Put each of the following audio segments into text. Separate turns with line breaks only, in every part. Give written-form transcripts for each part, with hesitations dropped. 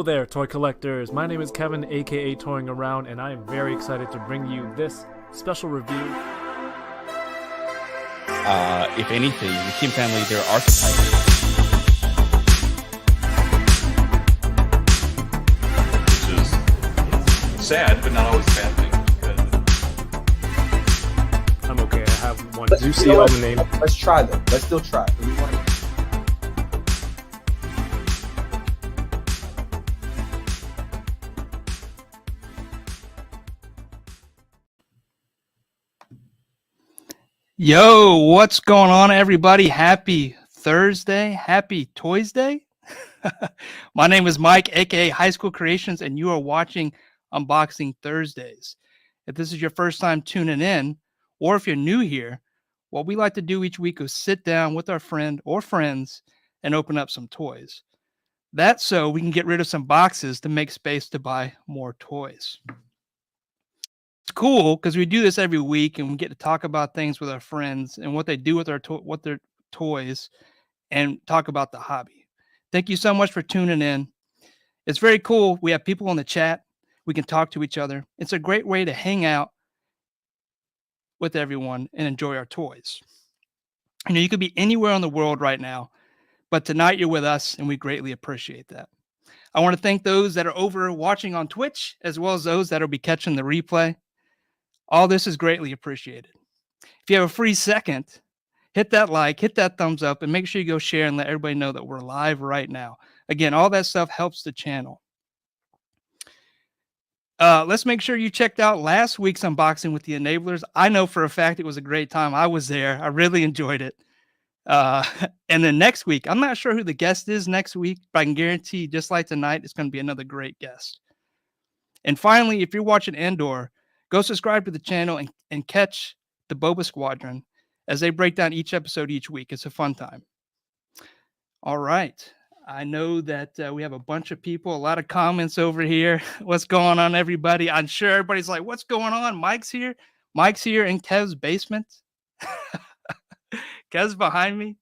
Hello there, toy collectors. My name is Kevin, aka Toying Around, and I am very excited to bring you this special review.
If anything, the Kim family, they're archetypes.
Which is sad, but not always a bad thing.
I'm okay, I have one
You
juicy
know what?
name.
Let's try them. Let's still try. We want to...
Yo, what's going on, everybody? Happy Thursday. Happy Toys Day. My name is Mike, aka High School Creations, and you are watching Unboxing Thursdays. If this is your first time tuning in, or if you're new here, what we like to do each week is sit down with our friend or friends and open up some toys. That's so we can get rid of some boxes to make space to buy more toys. It's cool because we do this every week and we get to talk about things with our friends and what they do with their toys and talk about the hobby. Thank you so much for tuning in. It's very cool. We have people in the chat. We can talk to each other. It's a great way to hang out with everyone and enjoy our toys. You know, you could be anywhere in the world right now, but tonight you're with us and we greatly appreciate that. I want to thank those that are over watching on Twitch as well as those that will be catching the replay. All this is greatly appreciated. If you have a free second, hit that like, hit that thumbs up, and make sure you go share and let everybody know that we're live right now. Again, all that stuff helps the channel. Let's make sure you checked out last week's unboxing with the enablers. I know for a fact it was a great time. I was there. I really enjoyed it. And then next week, I'm not sure who the guest is next week, but I can guarantee, just like tonight, it's going to be another great guest. And finally, if you're watching Andor, go subscribe to the channel and catch the Boba Squadron as they break down each episode each week. It's a fun time. All right. I know that we have a bunch of people, a lot of comments over here. What's going on, everybody? I'm sure everybody's like, what's going on? Mike's here. Mike's here in Kev's basement. Kev's behind me.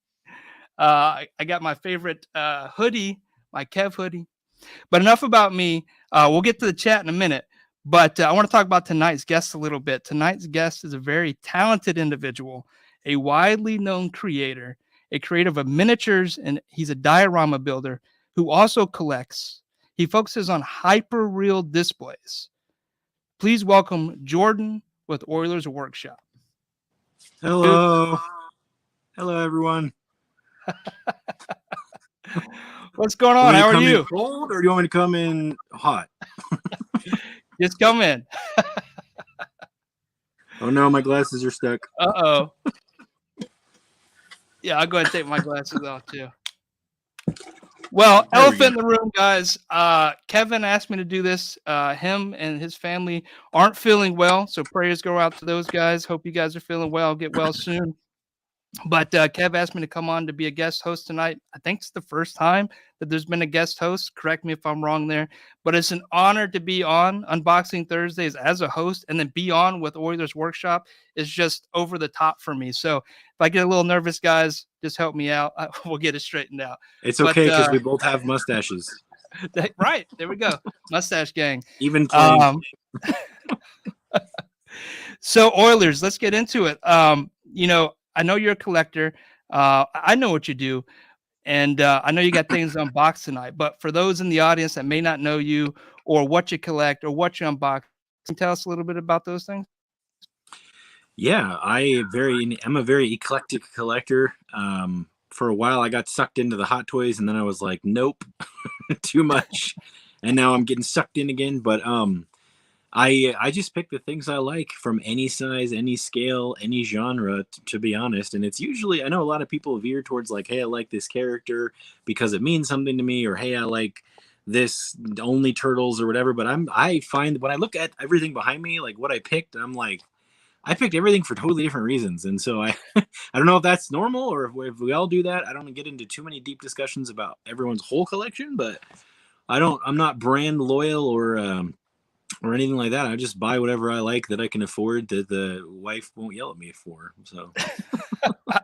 I got my favorite hoodie, my Kev hoodie. But enough about me. We'll get to the chat in a minute. But I want to talk about tonight's guest a little bit. Tonight's guest is a very talented individual, a widely known creator, a creator of miniatures, and he's a diorama builder who also collects. He focuses on hyper-real displays. Please welcome Jordan with Oilers Workshop.
Hello. Hello, everyone.
What's going on? How are you?
Cold, or do you want me to come in hot?
Just come in.
Oh no, my glasses are stuck.
Uh-oh. Yeah, I'll go ahead and take my glasses off too. Well, elephant in the room, guys. Kevin asked me to do this. Him and his family aren't feeling well, so prayers go out to those guys. Hope you guys are feeling well. Get well soon. But Kev asked me to come on to be a guest host tonight. I think it's the first time that there's been a guest host. Correct me if I'm wrong there. But it's an honor to be on Unboxing Thursdays as a host, and then be on with Oilers Workshop is just over the top for me. So if I get a little nervous, guys, just help me out. We'll get it straightened out.
It's okay because we both have mustaches.
Right. There we go. Mustache gang.
Even
So Oilers, let's get into it. You know, I know you're a collector. I know what you do. And I know you got things to unbox tonight. But for those in the audience that may not know you or what you collect or what you unbox, can you tell us a little bit about those things?
Yeah, I'm a very eclectic collector. For a while, I got sucked into the hot toys, and then I was like, nope, too much. And now I'm getting sucked in again. But I just pick the things I like from any size, any scale, any genre, to be honest. And it's usually, I know a lot of people veer towards like, hey, I like this character because it means something to me, or hey, I like this only turtles or whatever. But I find when I look at everything behind me, like what I picked, I'm like, I picked everything for totally different reasons. And so I don't know if that's normal or if we all do that. I don't get into too many deep discussions about everyone's whole collection, but I'm not brand loyal or anything like that. I just buy whatever I like that I can afford that the wife won't yell at me for. So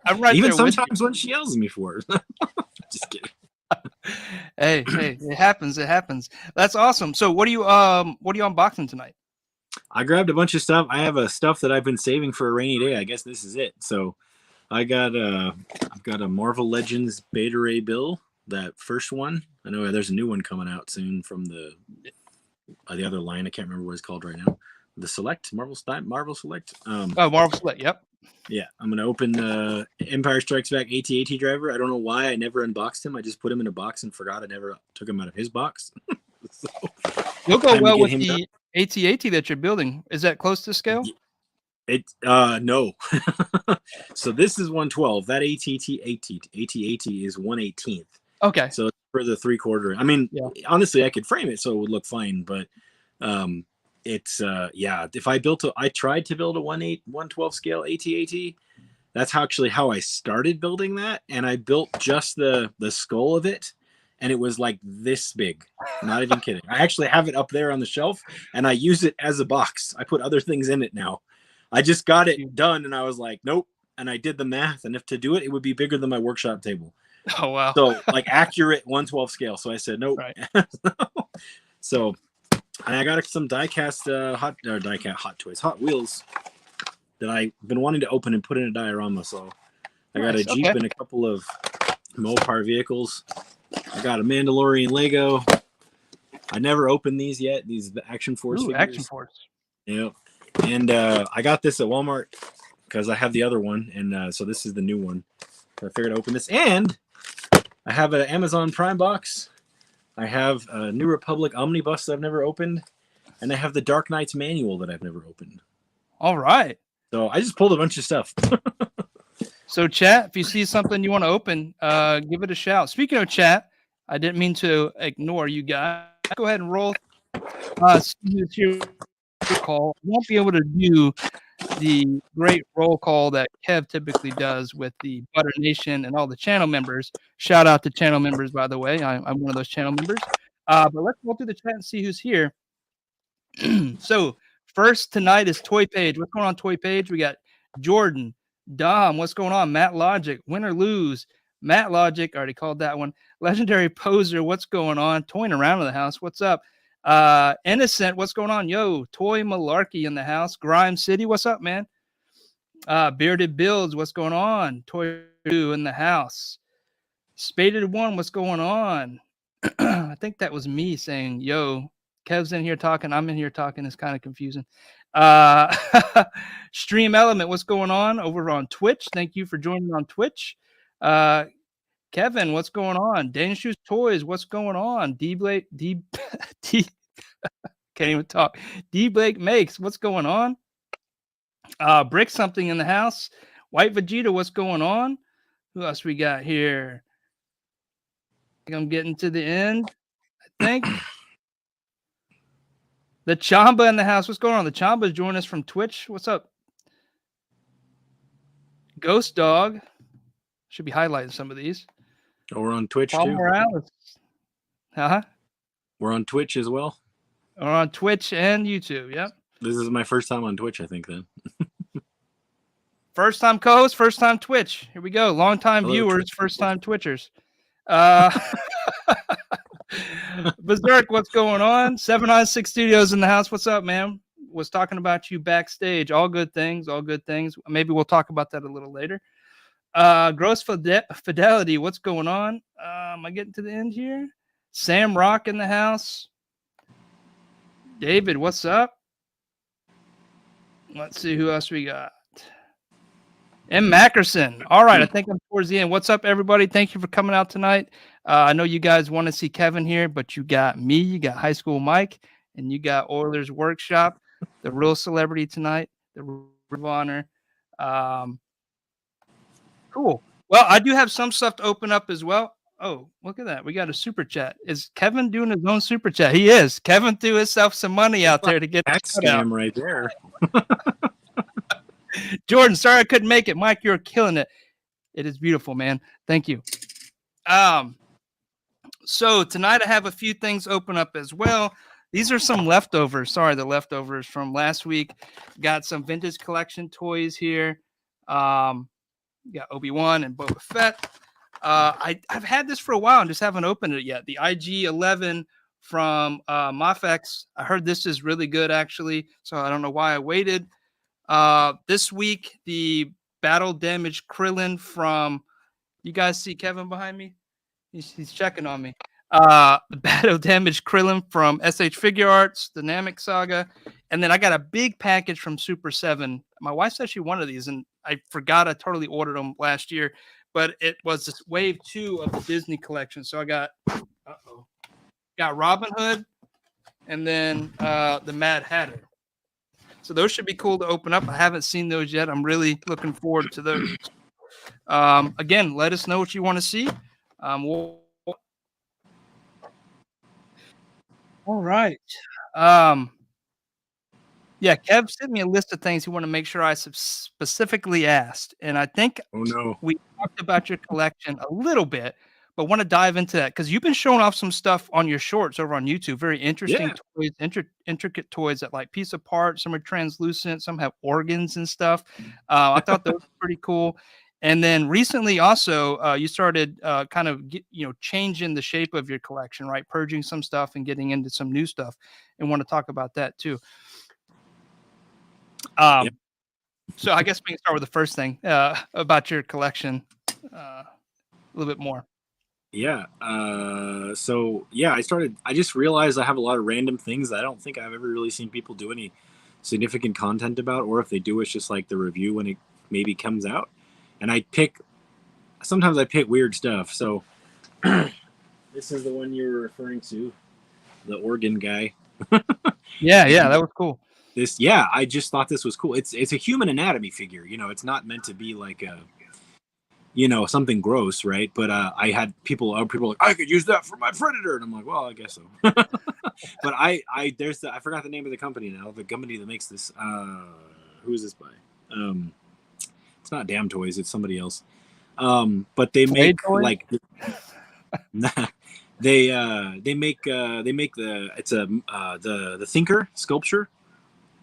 I'm right
even
there with
sometimes when she yells at me for. Just kidding.
Hey, it happens. It happens. That's awesome. So what are you unboxing tonight?
I grabbed a bunch of stuff. I have a stuff that I've been saving for a rainy day. I guess this is it. So I've got a Marvel Legends Beta Ray Bill, that first one. I know there's a new one coming out soon from the other line. I can't remember what it's called right now. The Select Marvel Select.
Marvel Select. Yep.
Yeah, I'm gonna open Empire Strikes Back AT-AT driver. I don't know why I never unboxed him. I just put him in a box and forgot. I never took him out of his box. So,
You'll go
time to
well
get
with
him
the
done.
AT-AT that you're building. Is that close to scale?
It no. So this is 112. That AT-AT is 1/18th.
Okay.
So it's for the 3/4. I mean,
Yeah.
honestly, I could frame it so it would look fine, but it's if I tried to build a 1/12 scale AT-AT. That's actually how I started building that, and I built just the skull of it, and it was like this big. I'm not even kidding. I actually have it up there on the shelf, and I use it as a box. I put other things in it now. I just got it done, and I was like, nope. And I did the math, and if to do it, it would be bigger than my workshop table.
Oh wow.
So like accurate 1/12 scale. So I said nope.
Right.
So I got some die-cast Hot Wheels that I've been wanting to open and put in a diorama. So I got a Jeep and a couple of Mopar vehicles. I got a Mandalorian Lego. I never opened these yet. These Action Force figures.
Action Force.
Yeah. And I got this at Walmart because I have the other one. And so this is the new one. So I figured I'd open this. And I have an Amazon Prime box. I have a New Republic Omnibus that I've never opened. And I have the Dark Knight's manual that I've never opened.
All right.
So I just pulled a bunch of stuff.
So chat, if you see something you want to open, give it a shout. Speaking of chat, I didn't mean to ignore you guys. Go ahead and roll. Call. I won't be able to do the great roll call that Kev typically does with the Butter Nation and all the channel members. Shout out to channel members, by the way. I'm one of those channel members. But let's go through the chat and see who's here. So first tonight is Toy Page. What's going on, Toy Page? We got Jordan, Dom. What's going on? Matt Logic, win or lose. Matt Logic, already called that one. Legendary Poser, what's going on? Toying around in the house. What's up? Innocent, what's going on? Yo, Toy Malarkey in the house. Grime City, what's up, man? Bearded Builds, what's going on? Toy 2 in the house. Spaded One, what's going on? I think that was me saying, yo, Kev's in here talking, I'm in here talking. It's kind of confusing. Stream Element, what's going on over on Twitch? Thank you for joining on Twitch. Kevin, what's going on? Danish Shoes Toys, what's going on? Can't even talk. D Blake Makes, what's going on? Brick Something in the house. White Vegeta, what's going on? Who else we got here? I think I'm getting to the end, I think. The Chamba in the house. What's going on? The Chamba's joining us from Twitch. What's up? Ghost Dog. Should be highlighting some of these.
Oh, we're on Twitch
Paul
too.
Morales.
We're on Twitch as well.
We're on Twitch and YouTube. Yep.
This is my first time on Twitch, I think, then.
First time co-host, first time Twitch. Here we go. Long time viewers, Twitch. First time Twitchers. Berserk, what's going on? 796 Studios in the house. What's up, man? Was talking about you backstage. All good things, all good things. Maybe we'll talk about that a little later. Gross Fidelity, what's going on? Am I getting to the end here? Sam Rock in the house. David, what's up? Let's see who else we got. M. Mackerson. All right, I think I'm towards the end. What's up, everybody? Thank you for coming out tonight. I know you guys want to see Kevin here, but you got me, you got High School Mike, and you got Oilers Workshop, the real celebrity tonight, the Ring of Honor. Cool. Well, I do have some stuff to open up as well. Oh, look at that. We got a super chat. Is Kevin doing his own super chat? He is. Kevin threw himself some money out there to get
that scam right there.
Jordan, sorry I couldn't make it. Mike, you're killing it. It is beautiful, man. Thank you. So tonight I have a few things open up as well. These are some leftovers. Sorry, the leftovers from last week. Got some vintage collection toys here. Got Obi-Wan and Boba Fett. I've had this for a while and just haven't opened it yet. The IG-11 from Mafex. I heard this is really good, actually. So I don't know why I waited. This week, the battle damaged Krillin from. You guys see Kevin behind me? He's checking on me. The battle damaged Krillin from SH Figure Arts, Dynamic Saga, and then I got a big package from Super 7. My wife said she wanted these, and I forgot I totally ordered them last year, but it was this wave 2 of the Disney collection. So I got Robin Hood, and then the Mad Hatter. So those should be cool to open up. I haven't seen those yet. I'm really looking forward to those. Again, let us know what you want to see. All right. Yeah, Kev sent me a list of things he wanted to make sure I specifically asked. And I think we talked about your collection a little bit, but want to dive into that because you've been showing off some stuff on your shorts over on YouTube. Very interesting toys, intricate toys that like piece apart. Some are translucent, some have organs and stuff. I thought those were pretty cool. And then recently also you started kind of changing the shape of your collection, right? Purging some stuff and getting into some new stuff, and want to talk about that too. So I guess we can start with the first thing about your collection a little bit more.
I just realized I have a lot of random things that I don't think I've ever really seen people do any significant content about, or if they do, it's just like the review when it maybe comes out. And sometimes I pick weird stuff. So this is the one you were referring to, the organ guy.
Yeah, that was cool.
I just thought this was cool. It's a human anatomy figure. It's not meant to be like a, something gross, right? But I had people like, I could use that for my Predator, and I'm like, well, I guess so. But I forgot the name of the company now. The company that makes this. Who is this by? It's not Damn Toys. It's somebody else. But they make like. They make the Thinker sculpture.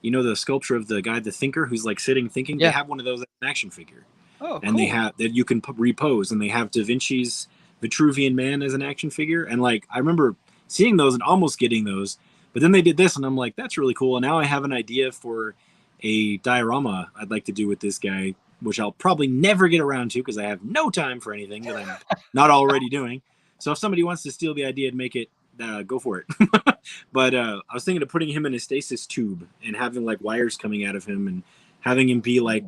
The sculpture of the guy, the Thinker, who's like sitting thinking. Yeah. They have one of those as an action figure. Oh, and cool. They have that you can repose, and they have Da Vinci's Vitruvian Man as an action figure. And like I remember seeing those and almost getting those, but then they did this, and I'm like, that's really cool. And now I have an idea for a diorama I'd like to do with this guy, which I'll probably never get around to because I have no time for anything that I'm not already doing. So if somebody wants to steal the idea and make it, go for it. But I was thinking of putting him in a stasis tube and having like wires coming out of him and having him be like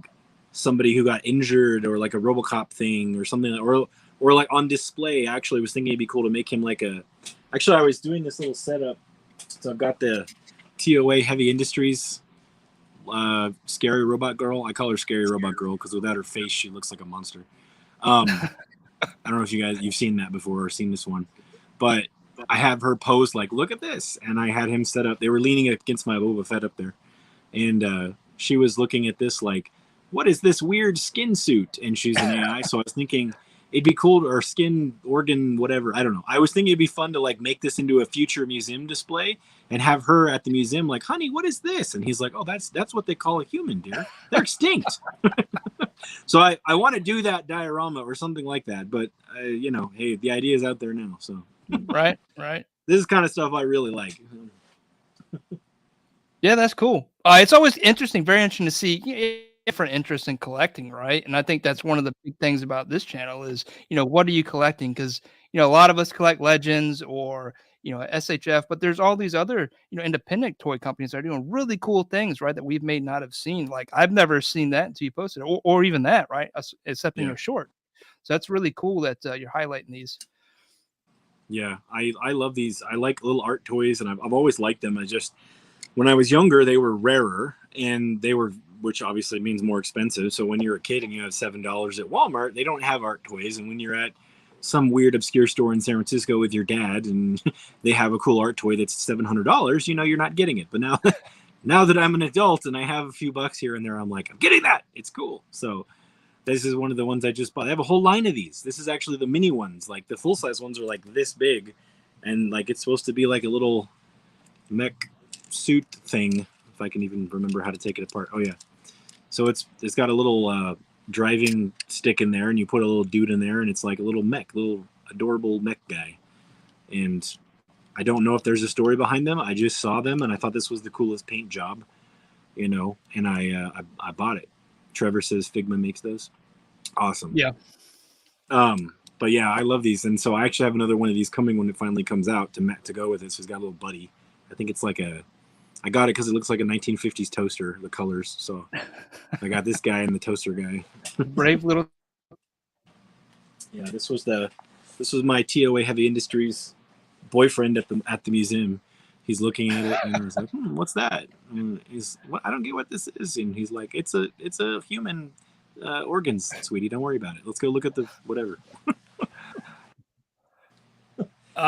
somebody who got injured or like a RoboCop thing or something, or like on display. Actually, I was thinking it'd be cool to make him like I was doing this little setup. So I've got the TOA Heavy Industries Scary Robot Girl. I call her Scary Robot Girl because without her face, she looks like a monster. I don't know if you've seen that before or seen this one, but I have her pose like, look at this. And I had him set up. They were leaning against my Boba Fett up there. And she was looking at this like, what is this weird skin suit? And she's an AI. So I was thinking it'd be cool, or skin organ, whatever. I don't know. I was thinking it'd be fun to like make this into a future museum display and have her at the museum like, honey, what is this? And he's like, oh, that's what they call a human, dear. They're extinct. So I want to do that diorama or something like that. But, hey, the idea is out there now. So
Right.
This is kind of stuff I really like.
Yeah, that's cool. It's always very interesting to see different interest in collecting, right? And I think that's one of the big things about this channel is, what are you collecting? Because, a lot of us collect Legends or, SHF, but there's all these other, independent toy companies that are doing really cool things, right? That we may not have seen. Like I've never seen that until you posted it, or even that, right? Except in your short. So that's really cool that you're highlighting these.
Yeah, I love these. I like little art toys, and I've always liked them. When I was younger, they were rarer, and which obviously means more expensive. So when you're a kid and you have $7 at Walmart, they don't have art toys. And when you're at some weird obscure store in San Francisco with your dad and they have a cool art toy that's $700, you're not getting it. But now that I'm an adult and I have a few bucks here and there, I'm like, I'm getting that. It's cool. So this is one of the ones I just bought. I have a whole line of these. This is actually the mini ones. Like the full-size ones are like this big, and like it's supposed to be like a little mech suit thing, if I can even remember how to take it apart. Oh yeah. So it's got a little driving stick in there, and you put a little dude in there, and it's like a little mech, little adorable mech guy. And I don't know if there's a story behind them. I just saw them, and I thought this was the coolest paint job, you know. And I bought it. Trevor says Figma makes those. Awesome.
Yeah.
But yeah, I love these, and so I actually have another one of these coming when it finally comes out to go with it. So it's got a little buddy. I think it's like I got it because it looks like a 1950s toaster, the colors. So I got this guy and the toaster guy.
Brave little.
Yeah, this was my TOA Heavy Industries boyfriend at the museum. He's looking at it and I was like, what's that? And he's, I don't get what this is. And he's like, it's a human organs, sweetie. Don't worry about it. Let's go look at the whatever.
We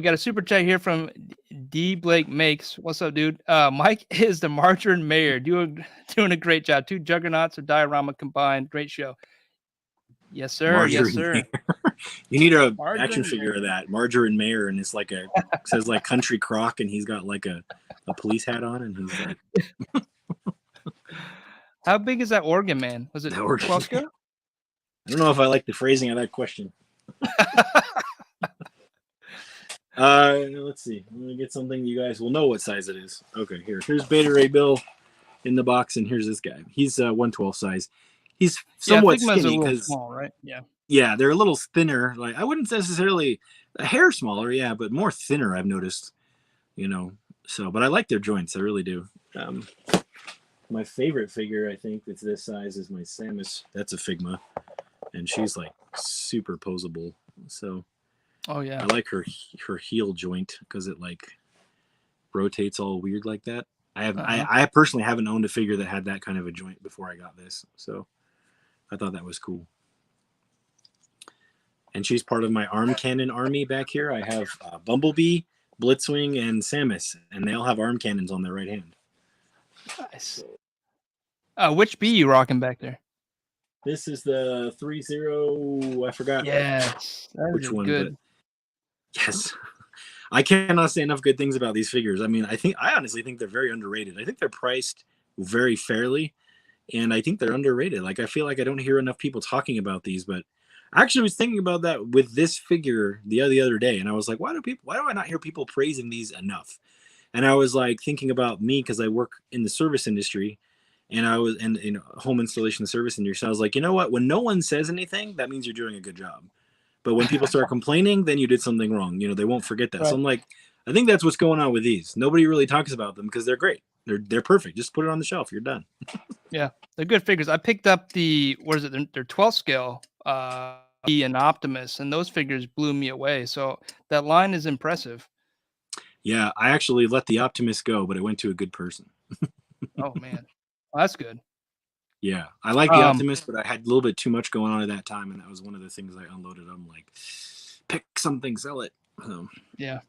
got a super chat here from D Blake Makes. What's up, dude? Mike is the margarine mayor, doing a great job. Two juggernauts of diorama combined. Great show. Yes, sir.
Margarine
yes, sir.
Mayor. You need a
Margarine
action figure of that margarine mayor, and it's like says like country crock, and he's got like a police hat on, and he's like.
How big is that organ, man? Was it 12 scale?
I don't know if I like the phrasing of that question. Let's see. I'm gonna get something you guys will know what size it is. Okay, here's Beta Ray Bill in the box, and here's this guy. He's 1/12 size. He's somewhat skinny because
small, right?
Yeah, they're a little thinner. Like I wouldn't necessarily a hair smaller, yeah, but more thinner. I've noticed, you know. So, but I like their joints. I really do. My favorite figure, I think, that's this size is my Samus. That's a Figma, and she's like super posable. So.
Oh yeah.
I like her heel joint because it like rotates all weird like that. I personally haven't owned a figure that had that kind of a joint before I got this, so I thought that was cool. And she's part of my arm cannon army back here. I have Bumblebee, Blitzwing, and Samus, and they all have arm cannons on their right hand.
Nice. Which bee you rocking back there?
This is the 3-0. I forgot.
Yes,
which one.
Good.
Yes. I cannot say enough good things about these figures. I mean, I honestly think they're very underrated. I think they're priced very fairly, and I think they're underrated. Like, I feel like I don't hear enough people talking about these, but I actually was thinking about that with this figure the other day, and I was like, why do I not hear people praising these enough? And I was like thinking about me because I work in the service industry, and I was in home installation service industry. So I was like, you know what? When no one says anything, that means you're doing a good job. But when people start complaining, then you did something wrong. You know, they won't forget that. Right. So I'm like, I think that's what's going on with these. Nobody really talks about them because they're great. They're perfect. Just put it on the shelf. You're done.
Yeah, they're good figures. I picked up they're 12 scale and Optimus, and those figures blew me away. So that line is impressive.
Yeah, I actually let the Optimus go, but it went to a good person.
Oh man, well, that's good.
Yeah, I like the Optimus, but I had a little bit too much going on at that time, and that was one of the things I unloaded. I'm like, pick something, sell it.
Yeah,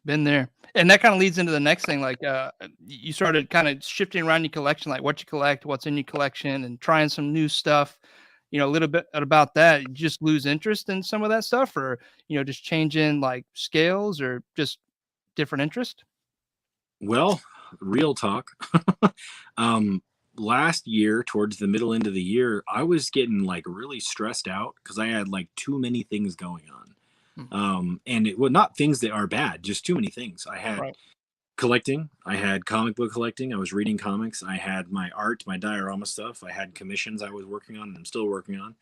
been there. And that kind of leads into the next thing. Like, you started kind of shifting around your collection, like what you collect, what's in your collection, and trying some new stuff. You know, a little bit about that. You just lose interest in some of that stuff, or just changing like scales, or just different interest.
Well, real talk. Last year, towards the middle end of the year, I was getting like really stressed out because I had like too many things going on. And it was not things that are bad, just too many things. I had collecting, I had comic book collecting, I was reading comics, I had my art, my diorama stuff, I had commissions I was working on and I'm still working on.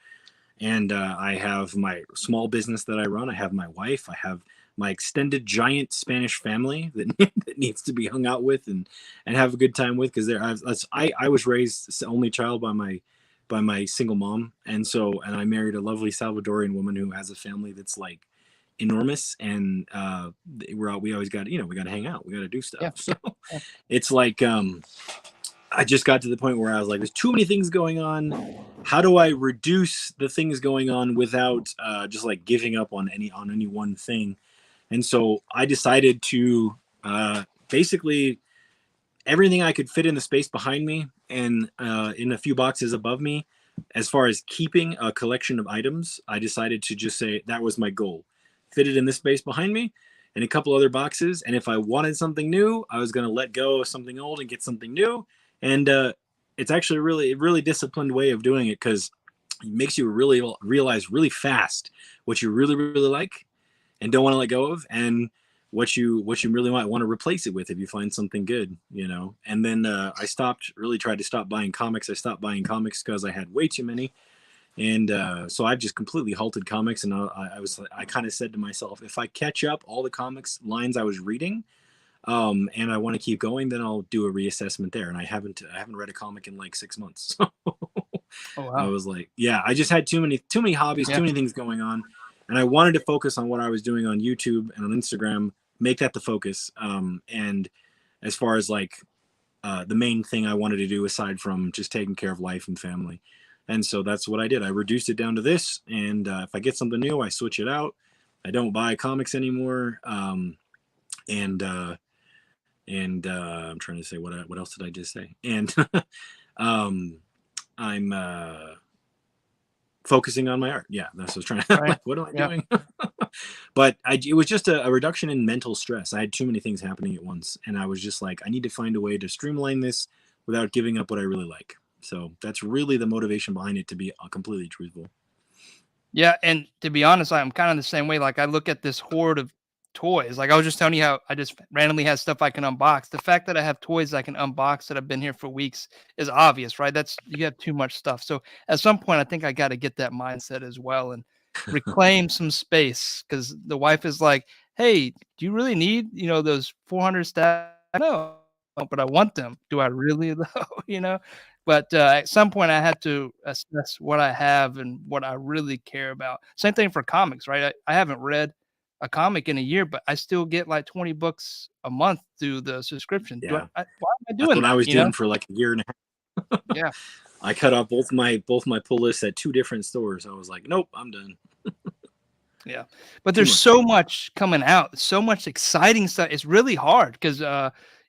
And I have my small business that I run. I have my wife. I have my extended giant Spanish family that needs to be hung out with and have a good time with, because I was raised only child by my single mom, and I married a lovely Salvadorian woman who has a family that's like enormous, and we always got we got to hang out, we got to do stuff. So it's like I just got to the point where I was like, there's too many things going on. How do I reduce the things going on without just like giving up on any one thing? And so I decided to basically everything I could fit in the space behind me and in a few boxes above me, as far as keeping a collection of items, I decided to just say that was my goal. Fit it in this space behind me and a couple other boxes. And if I wanted something new, I was going to let go of something old and get something new. And it's actually really disciplined way of doing it, because it makes you really realize really fast what you really like and don't want to let go of, and what you really might want to replace it with if you find something good, And then I tried to stop buying comics. I stopped buying comics because I had way too many. And so I've just completely halted comics. And I kind of said to myself, if I catch up all the comics lines I was reading, and I want to keep going, then I'll do a reassessment there. And I haven't read a comic in like 6 months.
Oh, wow.
I was like, yeah, I just had too many hobbies, too many things going on. And I wanted to focus on what I was doing on YouTube and on Instagram, make that the focus. And as far as like the main thing I wanted to do, aside from just taking care of life and family. And so that's what I did. I reduced it down to this. And if I get something new, I switch it out. I don't buy comics anymore. I'm trying to say, what else did I just say? And I'm focusing on my art. Yeah, that's what I was trying to.
Right.
Like, what am I doing? But it was just a reduction in mental stress. I had too many things happening at once, and I was just like, I need to find a way to streamline this without giving up what I really like. So that's really the motivation behind it, to be completely truthful.
Yeah, and to be honest, I'm kind of the same way. Like, I look at this horde of toys. Like, I was just telling you how I just randomly have stuff I can unbox. The fact that I have toys I can unbox that have been here for weeks is obvious, right? You have too much stuff. So at some point, I think I got to get that mindset as well and reclaim some space, because the wife is like, "Hey, do you really need those 400 stacks?" No, but I want them. Do I really though? But at some point, I had to assess what I have and what I really care about. Same thing for comics, right? I haven't read a comic in a year, but I still get like 20 books a month through the subscription.
Yeah.
Why am I doing
That's what
that?
I was doing for like a year and a half.
Yeah.
I cut off both my pull lists at 2 different stores. I was like, nope, I'm done.
Yeah. But there's so much coming out, so much exciting stuff. It's really hard because,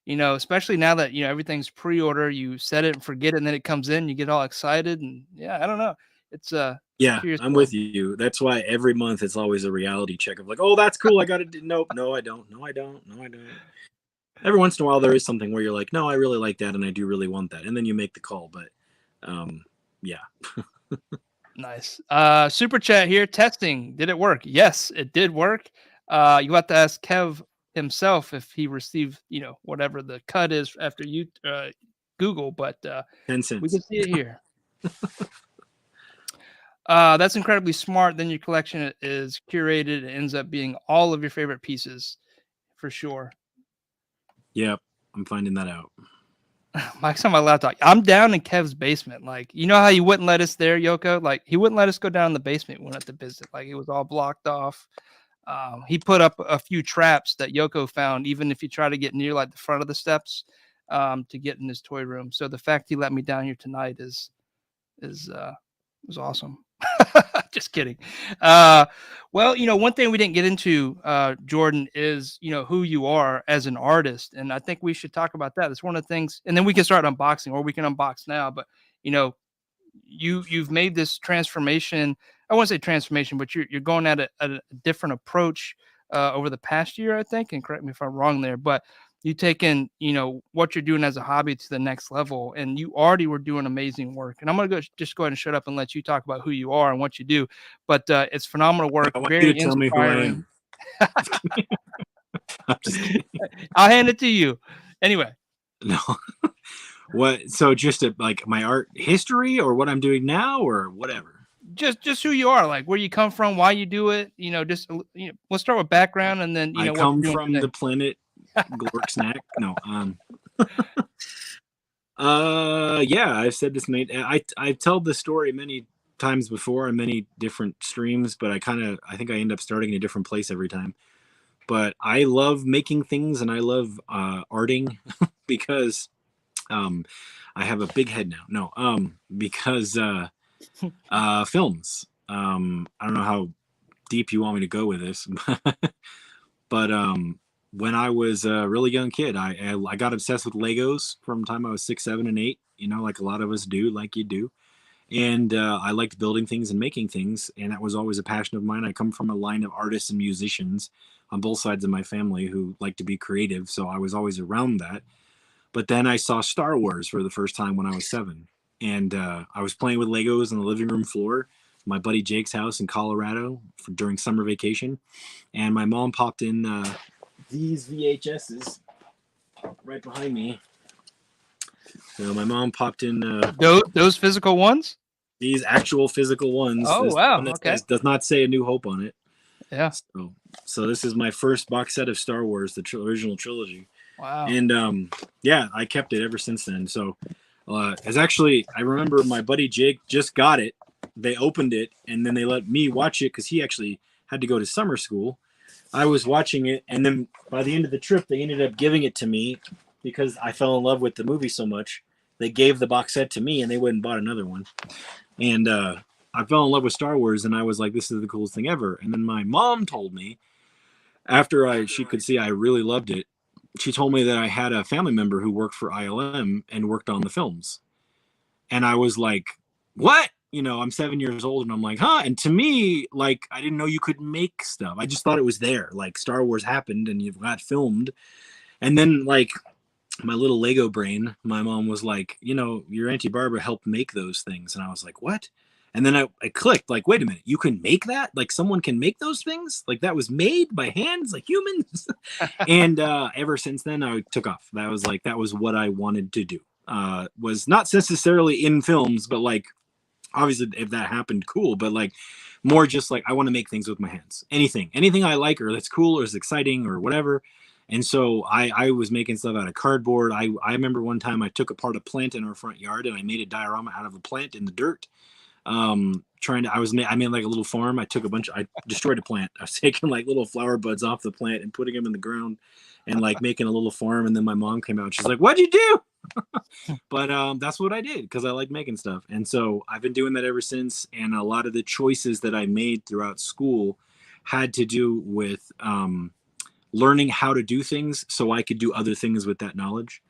especially now that, everything's pre-order, you set it and forget it, and then it comes in, you get all excited. And yeah, I don't know. It's
yeah, I'm with you. That's why every month it's always a reality check of like, oh, that's cool. I got to nope. No, I don't. No, I don't. No, I don't. Every once in a while, there is something where you're like, no, I really like that. And I do really want that. And then you make the call. But yeah.
Nice. Super chat here. Testing. Did it work? Yes, it did work. You have to ask Kev himself if he received, whatever the cut is after you Google, but
10 cents.
We can see it here. That's incredibly smart. Then your collection is curated. It ends up being all of your favorite pieces for sure.
Yep. I'm finding that out.
Mike's on my laptop. I'm down in Kev's basement. Like, you know how he wouldn't let us there, Yoko? Like, he wouldn't let us go down in the basement when we went to visit. Like, it was all blocked off. He put up a few traps that Yoko found, even if you try to get near like the front of the steps to get in his toy room. So the fact he let me down here tonight was awesome. Just kidding. Well, one thing we didn't get into, Jordan, is, who you are as an artist. And I think we should talk about that. It's one of the things, and then we can start unboxing, or we can unbox now. But, you've made this transformation. I won't say transformation, but you're going at a different approach over the past year, I think. And correct me if I'm wrong there, but you taken, what you're doing as a hobby to the next level, and you already were doing amazing work. And I'm going to just go ahead and shut up and let you talk about who you are and what you do. But it's phenomenal work.
I want
Very
you to tell me who I am.
I'll hand it to you. Anyway.
No. What? So just like my art history, or what I'm doing now, or whatever?
Just who you are, like where you come from, why you do it. We'll start with background, and then
I come from the planet Glork Snack. No. Yeah, I've said this I've told this story many times before on many different streams, but I think I end up starting in a different place every time. But I love making things, and I love arting because I have a big head now. No, because films. I don't know how deep you want me to go with this, but when I was a really young kid, I got obsessed with Legos from the time I was 6, 7, and 8, like a lot of us do, like you do. And I liked building things and making things, and that was always a passion of mine. I come from a line of artists and musicians on both sides of my family who like to be creative, so I was always around that. But then I saw Star Wars for the first time when I was 7. And I was playing with Legos on the living room floor, my buddy Jake's house in Colorado during summer vacation. And my mom popped in these VHSs right behind me. So my mom popped in
Those physical ones?
these actual physical ones.
Oh,
This
wow.
one that
Okay.
does not say A New Hope on it.
Yeah.
So this is my first box set of Star Wars, the original trilogy.
Wow.
And yeah, I kept it ever since then. So it's actually, I remember my buddy Jake just got it. They opened it and then they let me watch it because he actually had to go to summer school. I was watching it, and then by the end of the trip, they ended up giving it to me because I fell in love with the movie so much. They gave the box set to me, and they went and bought another one. And I fell in love with Star Wars, and I was like, this is the coolest thing ever. And then my mom told me, after she could see I really loved it, she told me that I had a family member who worked for ILM and worked on the films. And I was like, what? You know, I'm 7 years old and I'm like, huh? And to me, like, I didn't know you could make stuff. I just thought it was there. Like, Star Wars happened and you've got filmed. And then, like, my little Lego brain, my mom was like, you know, your Auntie Barbara helped make those things. And I was like, what? And then I clicked, like, wait a minute, you can make that? Like, someone can make those things? Like, that was made by hands, like humans? And ever since then, I took off. That was what I wanted to do. Was not necessarily in films, but, like, obviously if that happened, cool, but like more just like I want to make things with my hands. Anything I like or that's cool or is exciting or whatever. And so I was making stuff out of cardboard. I remember one time I took apart a plant in our front yard and I made a diorama out of a plant in the dirt. I made like a little farm. I destroyed a plant. I was taking like little flower buds off the plant and putting them in the ground and like making a little farm. And then my mom came out. She's like, what'd you do? But that's what I did because I like making stuff. And so I've been doing that ever since. And a lot of the choices that I made throughout school had to do with learning how to do things so I could do other things with that knowledge.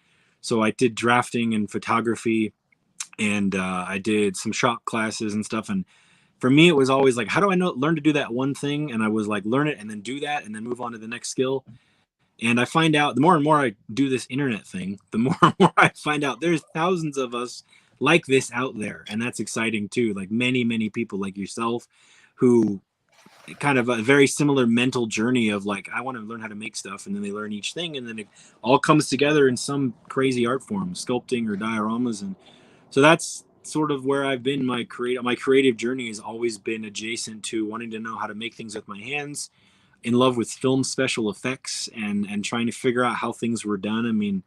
So I did drafting and photography, and I did some shop classes and stuff. And for me, it was always like, how do I learn to do that one thing? And I was like, learn it and then do that and then move on to the next skill. And I find out the more and more I do this internet thing, the more and more I find out there's thousands of us like this out there. And that's exciting too. Like many, many people like yourself who kind of a very similar mental journey of like, I want to learn how to make stuff. And then they learn each thing. And then it all comes together in some crazy art form, sculpting or dioramas. And so that's sort of where I've been. My creative journey has always been adjacent to wanting to know how to make things with my hands, in love with film special effects and trying to figure out how things were done. I mean,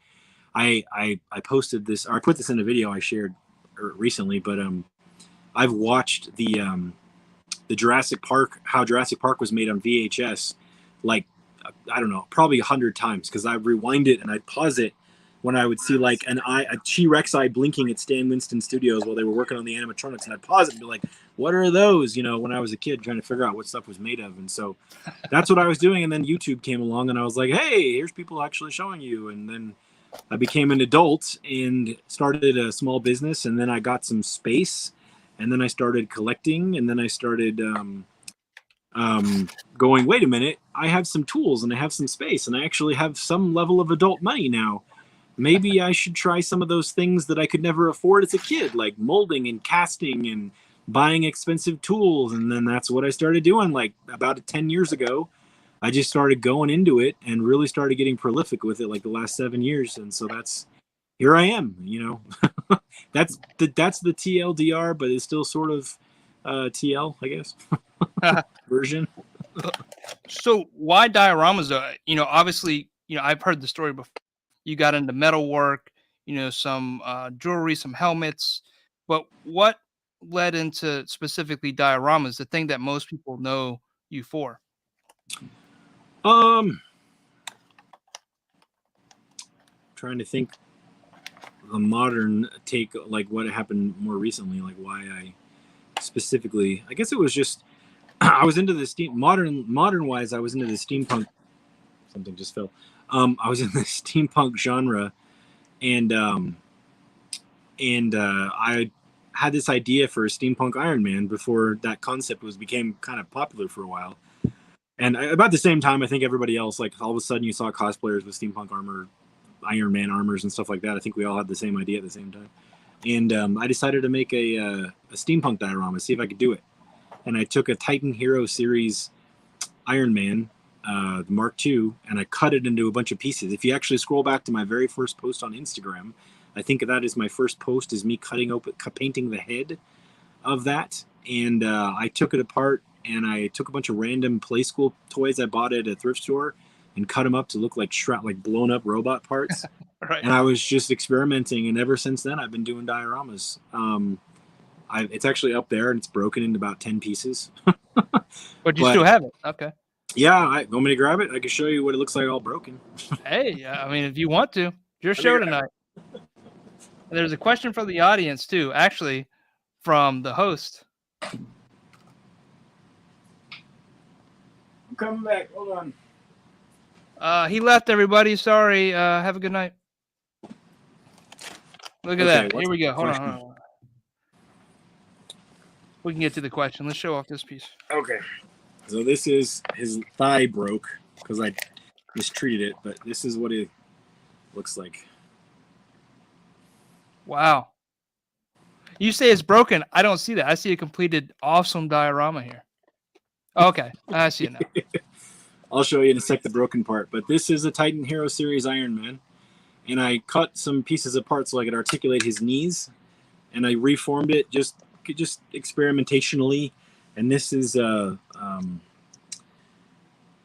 I posted this, or I put this in a video I shared recently, but I've watched the Jurassic Park, how Jurassic Park was made on VHS, like, I don't know, probably 100 times, because I rewind it and I'd pause it when I would see like a T-Rex eye blinking at Stan Winston Studios while they were working on the animatronics, and I'd pause it and be like, what are those? You know, when I was a kid trying to figure out what stuff was made of. And so that's what I was doing. And then YouTube came along and I was like, hey, here's people actually showing you. And then I became an adult and started a small business. And then I got some space, and then I started collecting, and then I started going, wait a minute, I have some tools and I have some space and I actually have some level of adult money now. Maybe I should try some of those things that I could never afford as a kid, like molding and casting and buying expensive tools. And then that's what I started doing. Like about 10 years ago, I just started going into it and really started getting prolific with it like the last 7 years. And so here I am, you know. that's the TLDR, but it's still sort of TL, I guess, version.
So why dioramas? You know, obviously, you know, I've heard the story before. You got into metalwork, you know, some jewelry, some helmets, but what led into specifically dioramas, the thing that most people know you for?
Trying to think a modern take, like what happened more recently, like why I specifically, I guess it was just, I was into the modern wise, I was into the steampunk, something just fell. I was in the steampunk genre, and I had this idea for a steampunk Iron Man before that concept became kind of popular for a while. And about the same time, I think everybody else, like all of a sudden you saw cosplayers with steampunk armor Iron Man armors and stuff like that. I think we all had the same idea at the same time. And I decided to make a steampunk diorama, see if I could do it. And I took a Titan Hero Series Iron Man, the Mark II, and I cut it into a bunch of pieces. If you actually scroll back to my very first post on Instagram, I think that is my first post, is me painting the head of that. And I took it apart, and I took a bunch of random play school toys I bought at a thrift store and cut them up to look like blown up robot parts.
Right.
And I was just experimenting, and ever since then I've been doing dioramas. It's actually up there, and it's broken into about 10 pieces.
But you still have it. Okay.
Yeah, want me to grab it? I can show you what it looks like all broken.
Hey, I mean, if you want to, your show tonight. And there's a question from the audience too, actually, from the host.
I'm coming back. Hold on.
He left, everybody. Sorry. Have a good night. Look at that. Here we go. Hold on. We can get to the question. Let's show off this piece.
Okay. So this is his thigh broke because I mistreated it, but this is what it looks like.
Wow. You say it's broken. I don't see that. I see a completed awesome diorama here. Okay. I see it now.
I'll show you in a sec the broken part, but this is a Titan Hero Series Iron Man, and I cut some pieces apart so I could articulate his knees, and I reformed it just experimentationally. And this is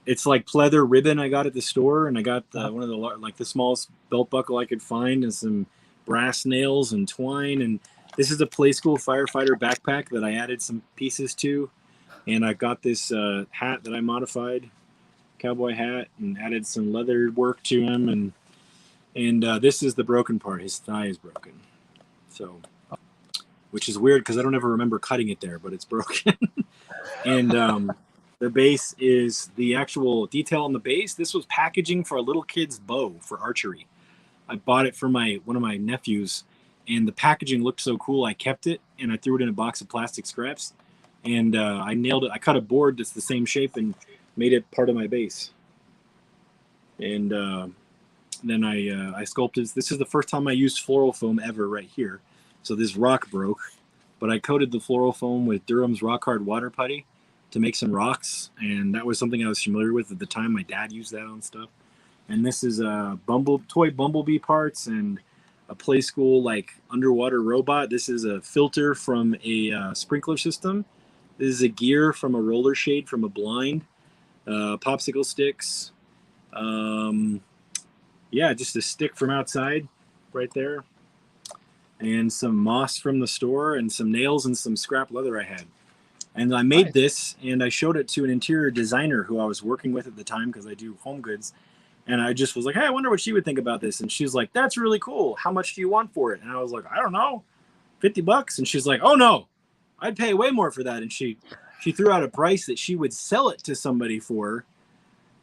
it's like pleather ribbon I got at the store, and I got one of the smallest belt buckle I could find, and some brass nails and twine. And this is a play school firefighter backpack that I added some pieces to, and I got this hat that I modified, cowboy hat, and added some leather work to him. And this is the broken part. His thigh is broken, so. Which is weird because I don't ever remember cutting it there, but it's broken. And the base is the actual detail on the base. This was packaging for a little kid's bow for archery. I bought it for one of my nephews, and the packaging looked so cool. I kept it, and I threw it in a box of plastic scraps, and I nailed it. I cut a board that's the same shape and made it part of my base. And then I sculpted. This is the first time I used floral foam ever right here. So this rock broke, but I coated the floral foam with Durham's rock hard water putty to make some rocks, and that was something I was familiar with at the time. My dad used that on stuff. And this is toy bumblebee parts and a play school like underwater robot. This is a filter from a sprinkler system. This is a gear from a roller shade from a blind. Popsicle sticks. Yeah, just a stick from outside right there. And some moss from the store, and some nails and some scrap leather I had. And I made this, and I showed it to an interior designer who I was working with at the time because I do home goods. And I just was like, hey, I wonder what she would think about this. And she's like, that's really cool. How much do you want for it? And I was like, I don't know, $50. And she's like, oh no, I'd pay way more for that. And she threw out a price that she would sell it to somebody for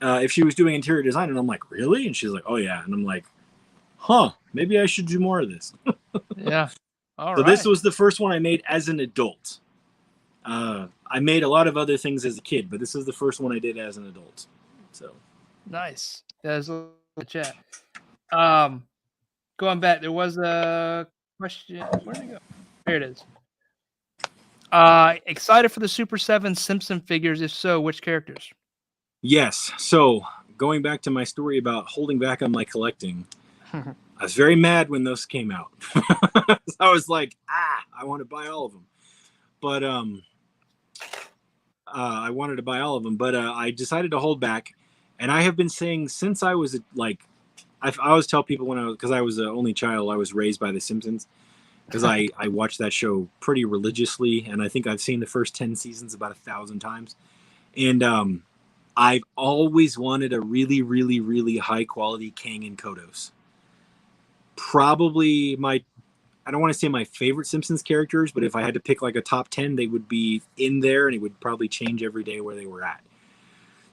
if she was doing interior design. And I'm like, really? And she's like, oh yeah. And I'm like, huh, maybe I should do more of this.
Yeah. All
so
right.
This was the first one I made as an adult. I made a lot of other things as a kid, but this is the first one I did as an adult. So
nice. There's a chat. Going back, there was a question. Where'd it go? There it is. Excited for the Super 7 Simpson figures? If so, which characters?
Yes. So going back to my story about holding back on my collecting, I was very mad when those came out. I was like, I want to buy all of them. But I wanted to buy all of them, but I decided to hold back. And I have been saying since I was I always tell people because I was the only child, I was raised by The Simpsons, because I watched that show pretty religiously. And I think I've seen the first 10 seasons about 1,000 times. And I've always wanted a really, really, really high quality Kang and Kodos. Probably I don't want to say my favorite Simpsons characters, but if I had to pick like a top 10, they would be in there, and it would probably change every day where they were at.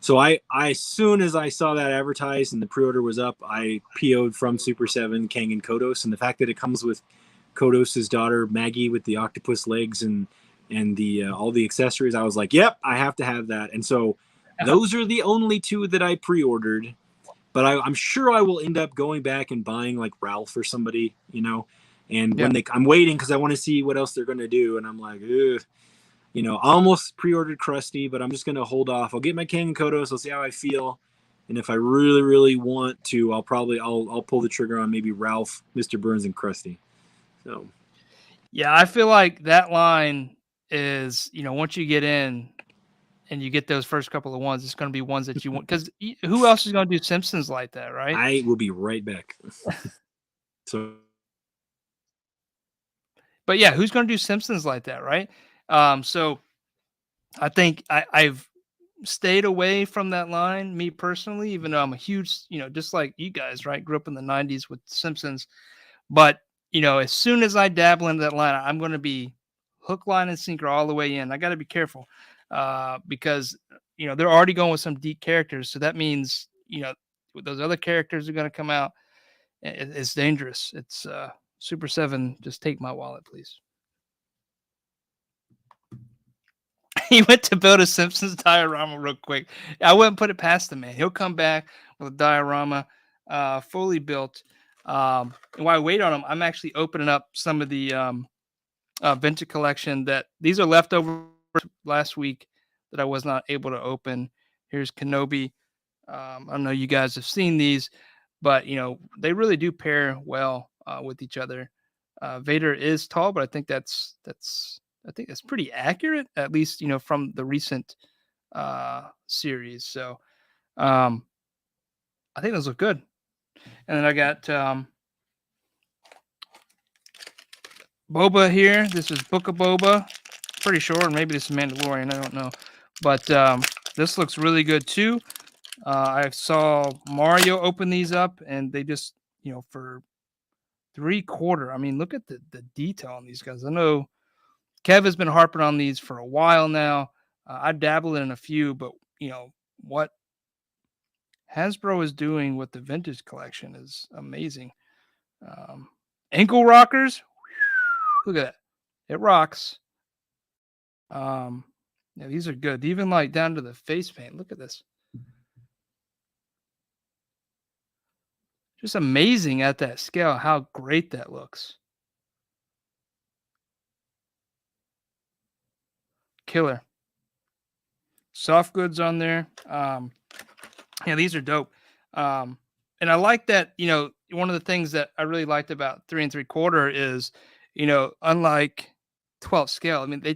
So as soon as I saw that advertised and the pre-order was up, I PO'd from Super 7 Kang and Kodos, and the fact that it comes with Kodos' daughter Maggie with the octopus legs and the all the accessories, I was like, yep, I have to have that. And so those are the only two that I pre-ordered. but I'm sure I will end up going back and buying like Ralph or somebody, And when I'm waiting because I want to see what else they're going to do, and I'm like, ugh. I almost pre-ordered Krusty, but I'm just going to hold off. I'll get my King and Kodos. I'll see how I feel. And if I really, really want to, I'll pull the trigger on maybe Ralph, Mr. Burns, and Krusty. So,
yeah, I feel like that line is, once you get in and you get those first couple of ones, it's going to be ones that you want. Because who else is going to do Simpsons like that, right?
I will be right back.
But yeah, who's going to do Simpsons like that, right? So I think I've stayed away from that line, me personally, even though I'm a huge, just like you guys, right? Grew up in the 90s with Simpsons. But, as soon as I dabble into that line, I'm going to be hook, line, and sinker all the way in. I got to be careful because, they're already going with some deep characters. So that means, those other characters are going to come out. It's dangerous. It's Super 7. Just take my wallet, please. He went to build a Simpsons diorama real quick. I wouldn't put it past him, man. He'll come back with a diorama fully built. And while I wait on him, I'm actually opening up some of the vintage collection that these are leftover last week that I was not able to open. Here's Kenobi. I don't know you guys have seen these, but they really do pair well with each other. Vader is tall, but I think that's pretty accurate, at least from the recent series. So I think those look good. And then I got Boba here. This is Book of Boba. Pretty sure, and maybe this is Mandalorian. I don't know, but this looks really good too. I saw Mario open these up, and they just for $3.25. I mean, look at the detail on these guys. I know Kev has been harping on these for a while now. I dabbled in a few, but what Hasbro is doing with the vintage collection is amazing. Ankle rockers, look at that, it rocks. Yeah, these are good. Even like down to the face paint. Look at this. Just amazing at that scale how great that looks. Killer. Soft goods on there. Yeah, these are dope. And I like that, one of the things that I really liked about 3 3/4 is, unlike 12 scale, I mean, they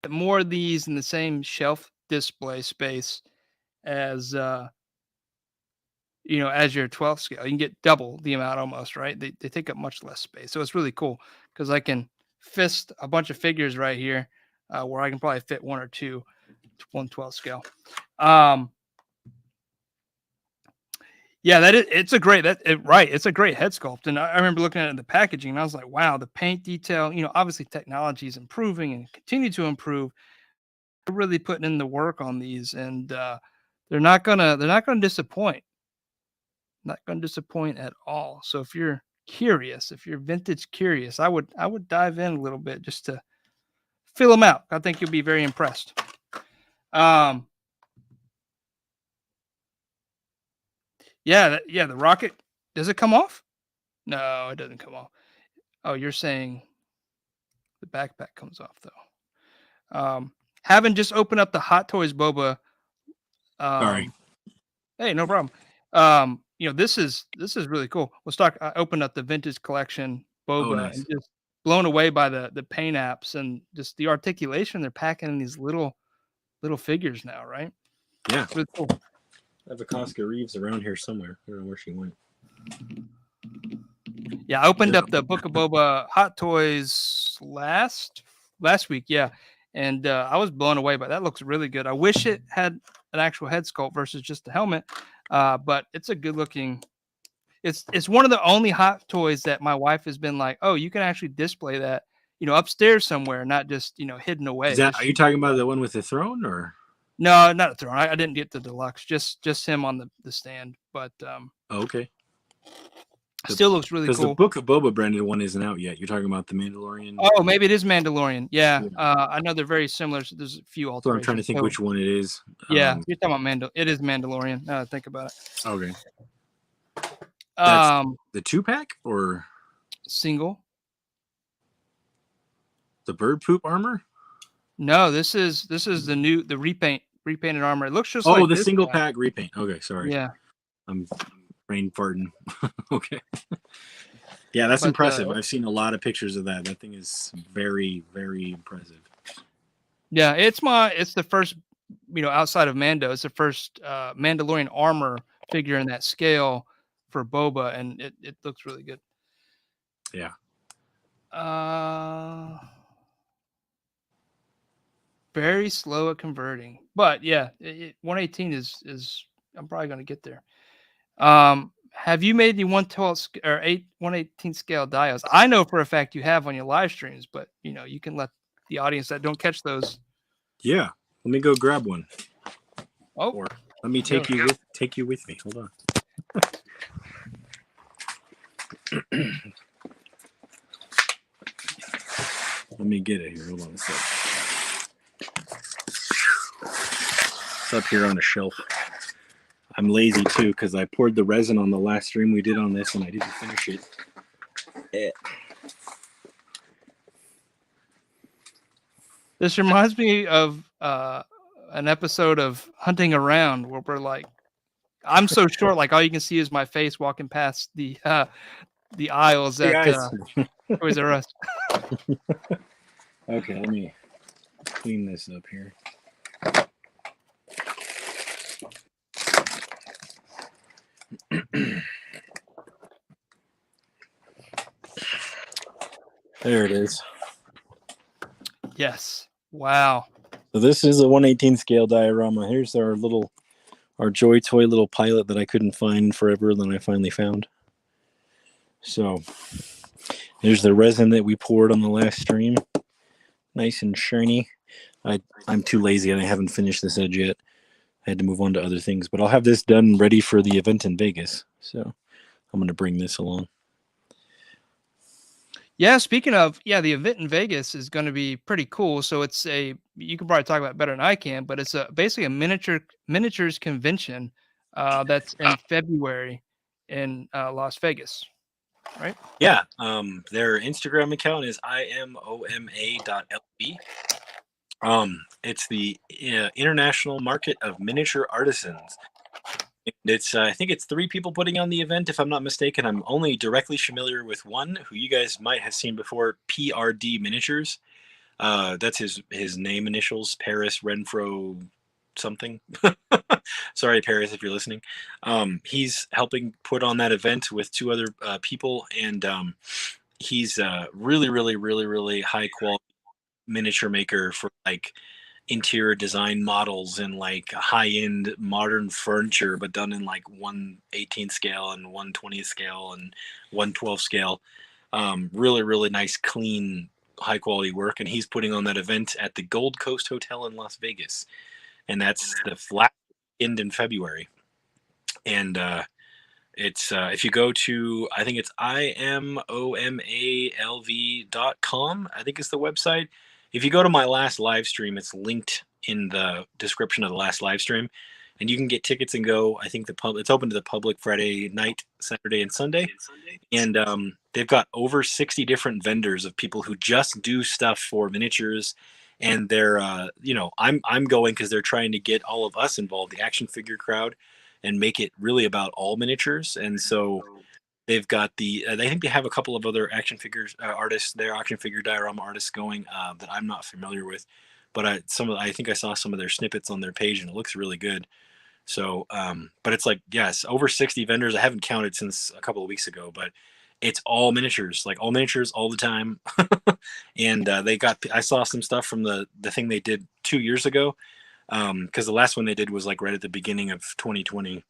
put more of these in the same shelf display space as, as your 12 scale. You can get double the amount almost, right? They take up much less space. So it's really cool because I can fist a bunch of figures right here where I can probably fit one or two, 1/12 scale. Yeah, it's a great it's a great head sculpt. And I remember looking at it in the packaging and I was like, wow, the paint detail, obviously technology is improving and continue to improve. They're really putting in the work on these, and they're not gonna disappoint. Not gonna disappoint at all. So if you're curious, if you're vintage curious, I would dive in a little bit just to fill them out. I think you'll be very impressed. Yeah, the rocket, does it come off? No, it doesn't come off. Oh, you're saying the backpack comes off though. Having just opened up the Hot Toys Boba.
Sorry.
Hey, no problem. This is really cool. I opened up the vintage collection Boba
nice.
and just blown away by the paint apps and just the articulation they're packing in these little figures now, right?
Yeah.
Really cool.
I have a Costco Reeves around here somewhere. I don't know where she went.
Yeah, I opened up the Book of Boba Hot Toys last week, yeah. And I was blown away by that. Looks really good. I wish it had an actual head sculpt versus just the helmet. But it's a good looking. It's one of the only Hot Toys that my wife has been like, oh, you can actually display that, upstairs somewhere, not just hidden away.
Are you talking about the one with the throne or?
No, not a throne. I didn't get the deluxe. Just him on the stand. But
okay.
Still looks really
Because the
cool.
Book of Boba branded one isn't out yet. You're talking about the Mandalorian.
Oh, maybe it is Mandalorian. Yeah. I know they're very similar. So there's a few
So
alterations.
I'm trying to think
So,
which one it is.
yeah, you're talking about It is Mandalorian. Now that I think about it.
Okay. That's the 2-pack or
Single.
the bird poop armor?
No, this is the repainted armor. It looks just
Oh,
like
the
this
single
guy.
pack repaint. Okay, sorry.
Yeah.
I'm brain farting. Okay. Yeah, that's
But,
impressive. I've seen a lot of pictures of that. That thing is very, very impressive.
Yeah, it's the first, outside of Mando, it's the first Mandalorian armor figure in that scale for Boba, and it looks really good.
Yeah.
Very slow at converting, but yeah, 118 is I'm probably gonna get there. Have you made the 112 or 118 scale dios? I know for a fact you have on your live streams, but you can let the audience that don't catch those.
Yeah. Let me go grab one.
Oh,
Or let me take you with me. Hold on. Let me get it here. Hold on a sec. It's up here on a shelf. I'm lazy too because I poured the resin on the last stream we did on this and I didn't finish it.
This reminds me of an episode of Hunting Around where we're like, I'm so short, like all you can see is my face walking past the aisles at Toys R Us.
Okay, let me clean this up here. There it is.
Yes. Wow.
So this is a 118 scale diorama. Here's our Joy Toy little pilot that I couldn't find forever, then I finally found. So there's the resin that we poured on the last stream. Nice and shiny. I'm too lazy and I haven't finished this edge yet. I had to move on to other things, but I'll have this done ready for the event in Vegas. So I'm going to bring this along.
Yeah, speaking of, the event in Vegas is going to be pretty cool. So you can probably talk about it better than I can, but it's basically a miniatures convention that's in February in Las Vegas, right?
Yeah, their Instagram account is imoma.lb. It's the International Market of Miniature Artisans. It's I think it's 3 people putting on the event, if I'm not mistaken. I'm only directly familiar with one who you guys might have seen before, PRD Miniatures. That's his name initials, Paris Renfro something. Sorry, Paris, if you're listening. He's helping put on that event with 2 other people, and he's a really, really, really, really high quality miniature maker for like interior design models and like high-end modern furniture, but done in like 1/18 scale and 1/20 scale and 1/12 scale. Really, really nice, clean, high quality work. And he's putting on that event at the Gold Coast Hotel in Las Vegas. And that's the flat end in February. And it's if you go to, I think it's imomalv.com, I think it's the website. If you go to my last live stream, it's linked in the description of the last live stream, and you can get tickets and go. I think it's open to the public Friday night, Saturday, and Sunday. And they've got over 60 different vendors of people who just do stuff for miniatures. And they're, I'm going because they're trying to get all of us involved, the action figure crowd, and make it really about all miniatures. And so they've got I think they have a couple of other action figures artists, their action figure diorama artists going that I'm not familiar with, but I think I saw some of their snippets on their page and it looks really good. So, but it's like, yes, over 60 vendors. I haven't counted since a couple of weeks ago, but it's all miniatures, like all miniatures all the time. And I saw some stuff from the thing they did 2 years ago. Because the last one they did was like right at the beginning of 2020,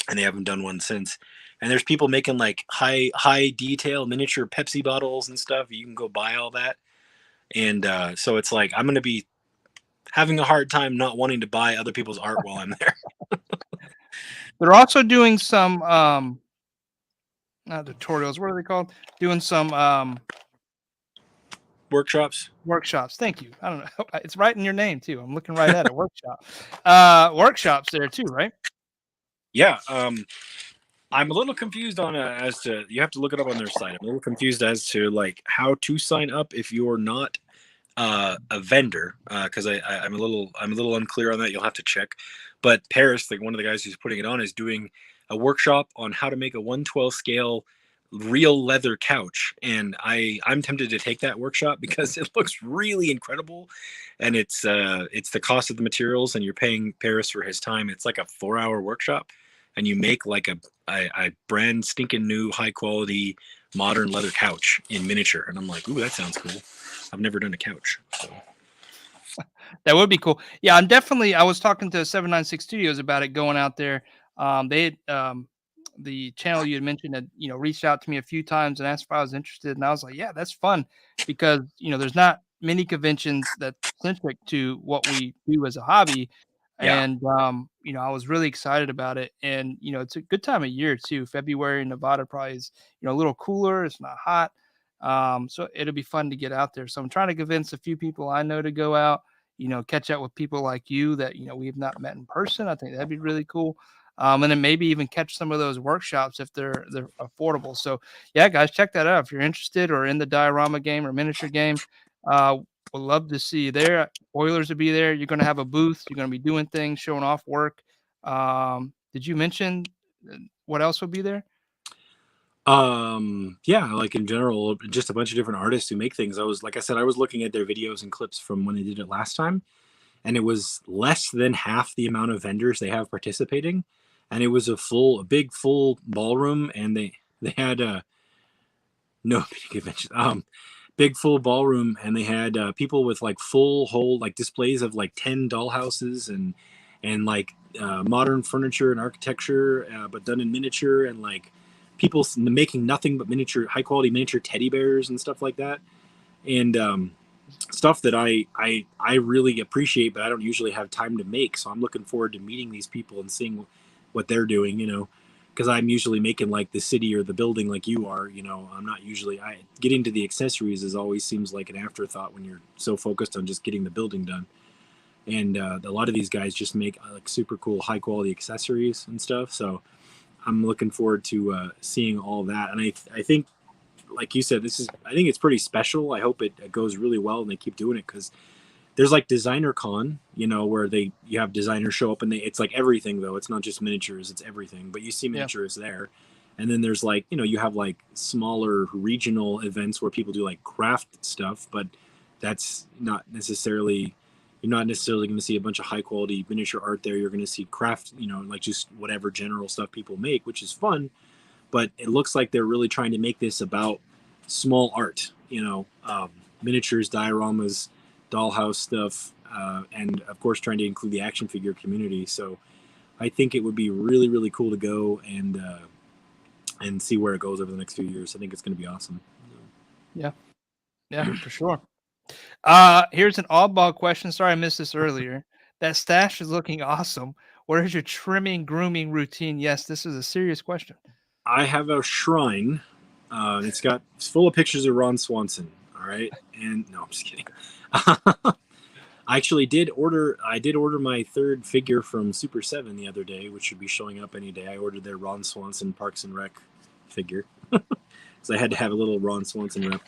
and they haven't done one since. And there's people making like high detail miniature Pepsi bottles and stuff. You can go buy all that. And so it's like I'm going to be having a hard time not wanting to buy other people's art while I'm there.
They're also doing some not tutorials. What are they called? Doing some
Workshops.
workshops. Thank you. I don't know. It's right in your name too. I'm looking right at it. Workshop. Workshops there too, right?
Yeah. I'm a little confused on as to, you have to look it up on their site. I'm a little confused as to like how to sign up if you're not a vendor, because I'm a little unclear on that. You'll have to check. But Paris, like one of the guys who's putting it on, is doing a workshop on how to make a 1/12 scale real leather couch, and I'm tempted to take that workshop because it looks really incredible, and it's the cost of the materials, and you're paying Paris for his time. It's like a 4-hour workshop, and you make like a brand stinking new high quality modern leather couch in miniature, and I'm like, ooh, that sounds cool. I've never done a couch, so.
That would be cool. Yeah, I was talking to 796 Studios about it going out there. They had, the channel you had mentioned had, reached out to me a few times and asked if I was interested. And I was like, yeah, that's fun because, there's not many conventions that's centric to what we do as a hobby.
Yeah.
And, I was really excited about it. And, it's a good time of year too. February in Nevada probably is, a little cooler. It's not hot. So it'll be fun to get out there. So I'm trying to convince a few people I know to go out, catch up with people like you that, we have not met in person. I think that'd be really cool. And then maybe even catch some of those workshops if they're affordable. So yeah, guys, check that out if you're interested or in the diorama game or miniature game. We'd love to see you there. Oilers will be there. You're going to have a booth. You're going to be doing things, showing off work. Did you mention what else would be there?
Yeah, like in general, just a bunch of different artists who make things. I was looking at their videos and clips from when they did it last time, and it was less than half the amount of vendors they have participating. And it was a big full ballroom, and they had no convention, big full ballroom, and they had people with like full whole like displays of like 10 dollhouses and like modern furniture and architecture, but done in miniature, and like people making nothing but high quality miniature teddy bears and stuff like that, and stuff that I really appreciate, but I don't usually have time to make. So I'm looking forward to meeting these people and seeing what they're doing, because I'm usually making like the city or the building like you are. I'm not usually, getting to the accessories always seems like an afterthought when you're so focused on just getting the building done. And a lot of these guys just make like super cool high quality accessories and stuff. So I'm looking forward to seeing all that. And I think, like you said, I think it's pretty special. I hope it goes really well and they keep doing it, because there's like designer con, where you have designers show up, and it's like everything though. It's not just miniatures, it's everything, but you see miniatures there. And then there's like, you have like smaller regional events where people do like craft stuff, but that's not necessarily, you're not necessarily going to see a bunch of high quality miniature art there. You're going to see craft, like just whatever general stuff people make, which is fun. But it looks like they're really trying to make this about small art, miniatures, dioramas, dollhouse stuff, and of course trying to include the action figure community. So I think it would be really, really cool to go and see where it goes over the next few years. I think it's going to be awesome.
Yeah, for sure. Here's an oddball question. Sorry I missed this earlier. That stash is looking awesome. What is your trimming, grooming routine? Yes, this is a serious question.
I have a shrine. It's full of pictures of Ron Swanson. All right, and no, I'm just kidding. I actually did order my third figure from Super 7 the other day, which should be showing up any day. I ordered their Ron Swanson Parks and Rec figure, so I had to have a little Ron Swanson rep.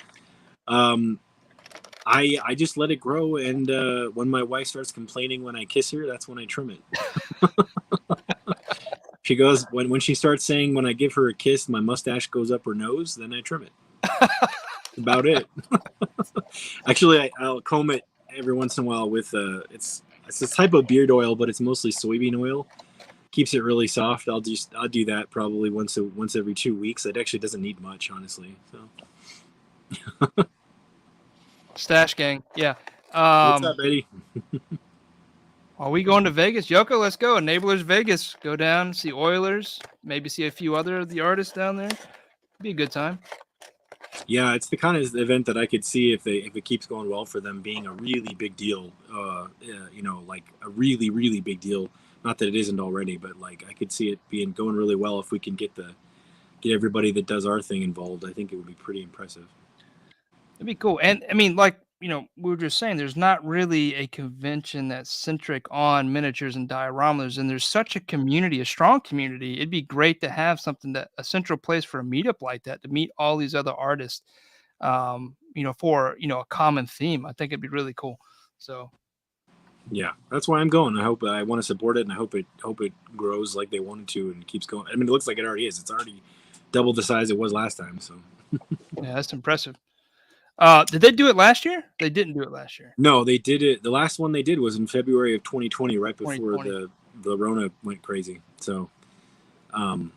I just let it grow, and when my wife starts complaining when I kiss her, that's when I trim it. She goes, when she starts saying when I give her a kiss, my mustache goes up her nose, then I trim it. About it. Actually, I'll comb it every once in a while with it's a type of beard oil, but it's mostly soybean oil. Keeps it really soft. I'll do that probably once every 2 weeks. It actually doesn't need much, honestly. So.
Stash gang, yeah.
What's up, Eddie?
Are we going to Vegas? Yoko, let's go. Enablers Vegas. Go down, see Oilers, maybe see a few other of the artists down there. Be a good time.
Yeah, it's the kind of event that I could see if it keeps going well for them, being a really big deal. Like a really, really big deal. Not that it isn't already, but like I could see it going really well if we can get the get everybody that does our thing involved, I think it would be pretty impressive.
It'd be cool. And I mean, like, we were just saying, there's not really a convention that's centric on miniatures and dioramas, and there's such a community, a strong community. It'd be great to have something a central place for a meetup like that, to meet all these other artists, for, a common theme. I think it'd be really cool. So
yeah, that's why I'm going. I want to support it, and I hope it grows like they wanted to and keeps going. I mean, it looks like it already is. It's already double the size it was last time. So
yeah, that's impressive. Did they do it last year? They didn't do it last year.
No, they did it. The last one they did was in February of 2020, right before the Rona went crazy. So,
wow,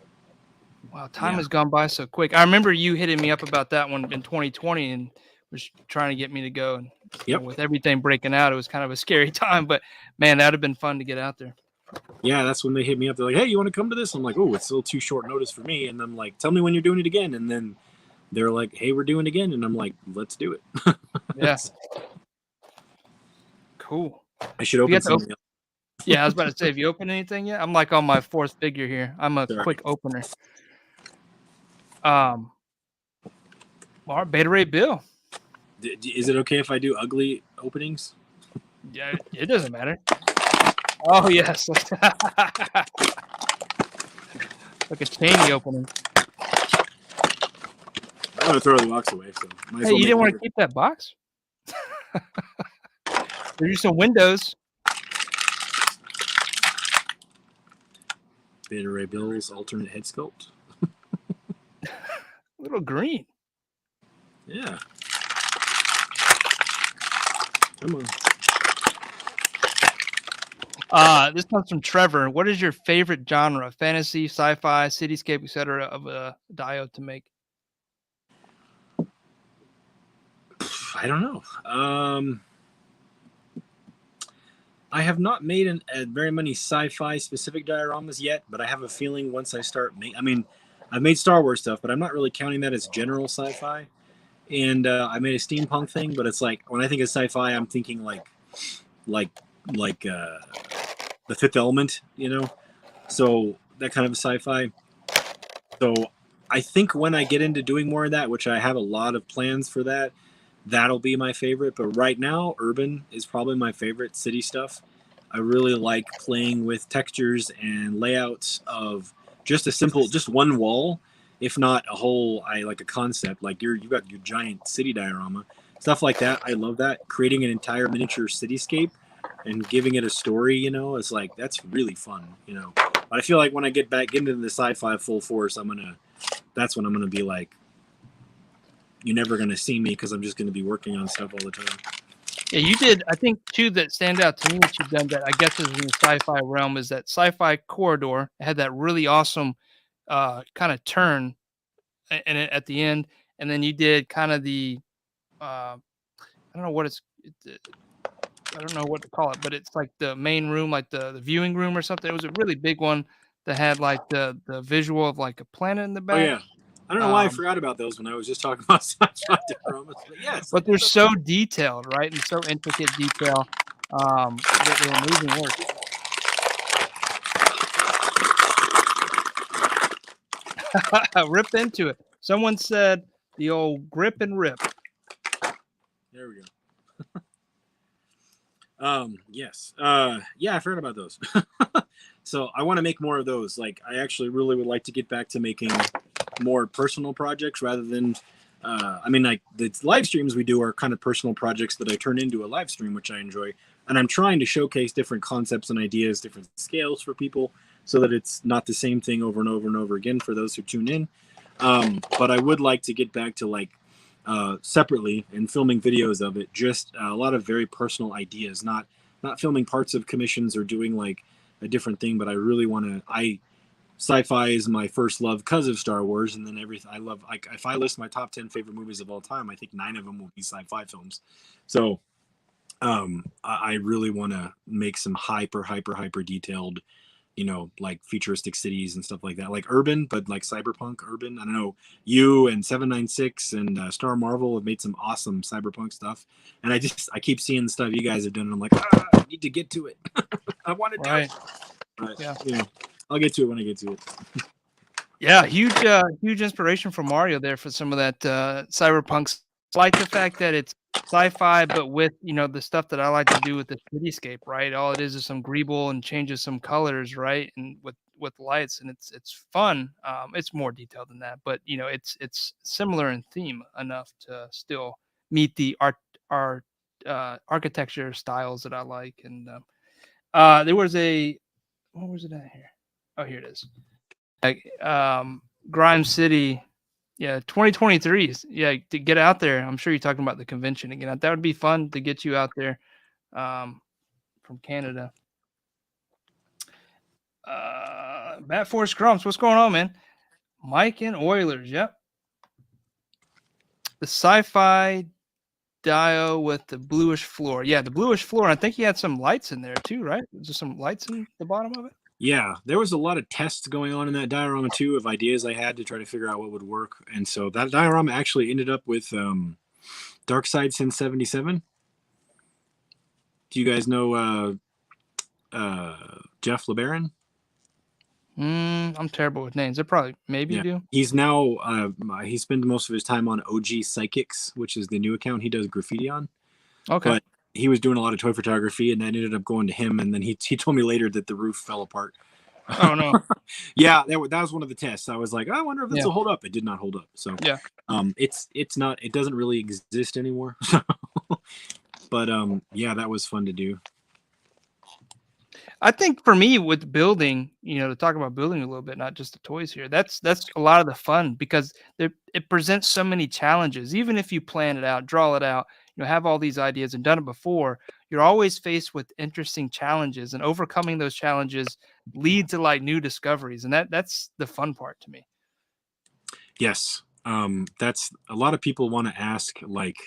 time has gone by so quick. I remember you hitting me up about that one in 2020 and was trying to get me to go. And with everything breaking out, it was kind of a scary time. But man, that'd have been fun to get out there.
Yeah, that's when they hit me up. They're like, "Hey, you want to come to this?" I'm like, "Oh, it's still too short notice for me." And I'm like, "Tell me when you're doing it again." And then they're like, "Hey, we're doing it again," and I'm like, "Let's do it."
Yeah. Cool.
I should open something else.
Yeah, I was about to say, have you opened anything yet? I'm like on my fourth figure here. I'm a quick opener. All right, Beta Ray Bill.
Is it okay if I do ugly openings?
Yeah, it doesn't matter. Oh yes. Like a chainy opening.
I'm gonna throw the box away. So
hey, you didn't want to keep that box? There's some windows.
Beta Ray Bill's alternate head sculpt.
Little green.
Yeah. Come on.
This comes from Trevor. What is your favorite genre? Fantasy, sci-fi, cityscape, etc. of a dio to make?
I don't know. I have not made very many sci-fi specific dioramas yet, but I have a feeling once I start I've made Star Wars stuff, but I'm not really counting that as general sci-fi. And I made a steampunk thing, but it's like when I think of sci-fi, I'm thinking like The Fifth Element, so that kind of a sci-fi. So I think when I get into doing more of that, which I have a lot of plans for that, that'll be my favorite. But right now, urban is probably my favorite city stuff. I really like playing with textures and layouts of just one wall, if not a whole. I like a concept, like you've got your giant city diorama, stuff like that. I love that. Creating an entire miniature cityscape and giving it a story, is like, that's really fun, But I feel like when I get back into the sci-fi full force, that's when I'm gonna be like, you're never going to see me because I'm just going to be working on stuff all the time.
Yeah, you did. I think two that stand out to me that you've done that I guess is in the sci-fi realm is that sci-fi corridor. It had that really awesome kind of turn at the end, and then you did kind of the I don't know what I don't know what to call it, but it's like the main room, like the viewing room or something. It was a really big one that had like the visual of like a planet in the back.
Oh yeah. I don't know why I forgot about those when I was just talking about sci-fi dioramas, but yes.
But they're so detailed, right? And so intricate detail. They're amazing work. Rip into it. Someone said the old grip and rip.
There we go. Yes. Yeah, I forgot about those. So I want to make more of those. Like, I actually really would like to get back to making more personal projects rather than like the live streams we do are kind of personal projects that I turn into a live stream, which I enjoy, and I'm trying to showcase different concepts and ideas, different scales for people, so that it's not the same thing over and over and over again for those who tune in. But I would like to get back to like separately and filming videos of it, just a lot of very personal ideas, not filming parts of commissions or doing like a different thing, but I really want to. Sci-fi is my first love because of Star Wars, and then everything I love. Like, if I list my top 10 favorite movies of all time, I think 9 of them will be sci-fi films. So I really want to make some hyper detailed, like futuristic cities and stuff like that, like urban, but like cyberpunk urban. I don't know, you and 796 and Star Marvel have made some awesome cyberpunk stuff, and I keep seeing the stuff you guys have done, and I'm like, I need to get to it. I want to do it. But, I'll get to it when I get to it.
Yeah, huge inspiration from Mario there for some of that cyberpunk. I like the fact that it's sci-fi, but with the stuff that I like to do with the cityscape, right? All it is some greeble and changes some colors, right? And with lights, and it's fun. It's more detailed than that, but it's similar in theme enough to still meet the art architecture styles that I like. And there was what was it at here? Oh, here it is. Like Grime City, yeah, 2023. Yeah, to get out there. I'm sure you're talking about the convention again. That would be fun to get you out there from Canada. Bat Force Grumps, what's going on, man? Mike and Oilers, yep. The sci-fi dio with the bluish floor. Yeah, the bluish floor. I think he had some lights in there too, right? Was there some lights in the bottom of it?
Yeah, there was a lot of tests going on in that diorama too of ideas I had to try to figure out what would work. And so that diorama actually ended up with Darkside Sin 77. Do you guys know Jeff LeBaron?
I'm terrible with names. They're probably maybe you do.
He's now he spent most of his time on OG Psychics, which is the new account he does graffiti on.
Okay.
But he was doing a lot of toy photography, and that ended up going to him. And then he told me later that the roof fell apart.
Oh no.
Yeah, that was one of the tests. I was like, I wonder if this will hold up. It did not hold up. So
yeah,
it's not. It doesn't really exist anymore. But yeah, that was fun to do.
I think for me with building, to talk about building a little bit, not just the toys here, that's a lot of the fun because it presents so many challenges. Even if you plan it out, draw it out, have all these ideas and done it before, you're always faced with interesting challenges, and overcoming those challenges lead to like new discoveries. And that's the fun part to me.
Yes. That's a lot of people want to ask, like,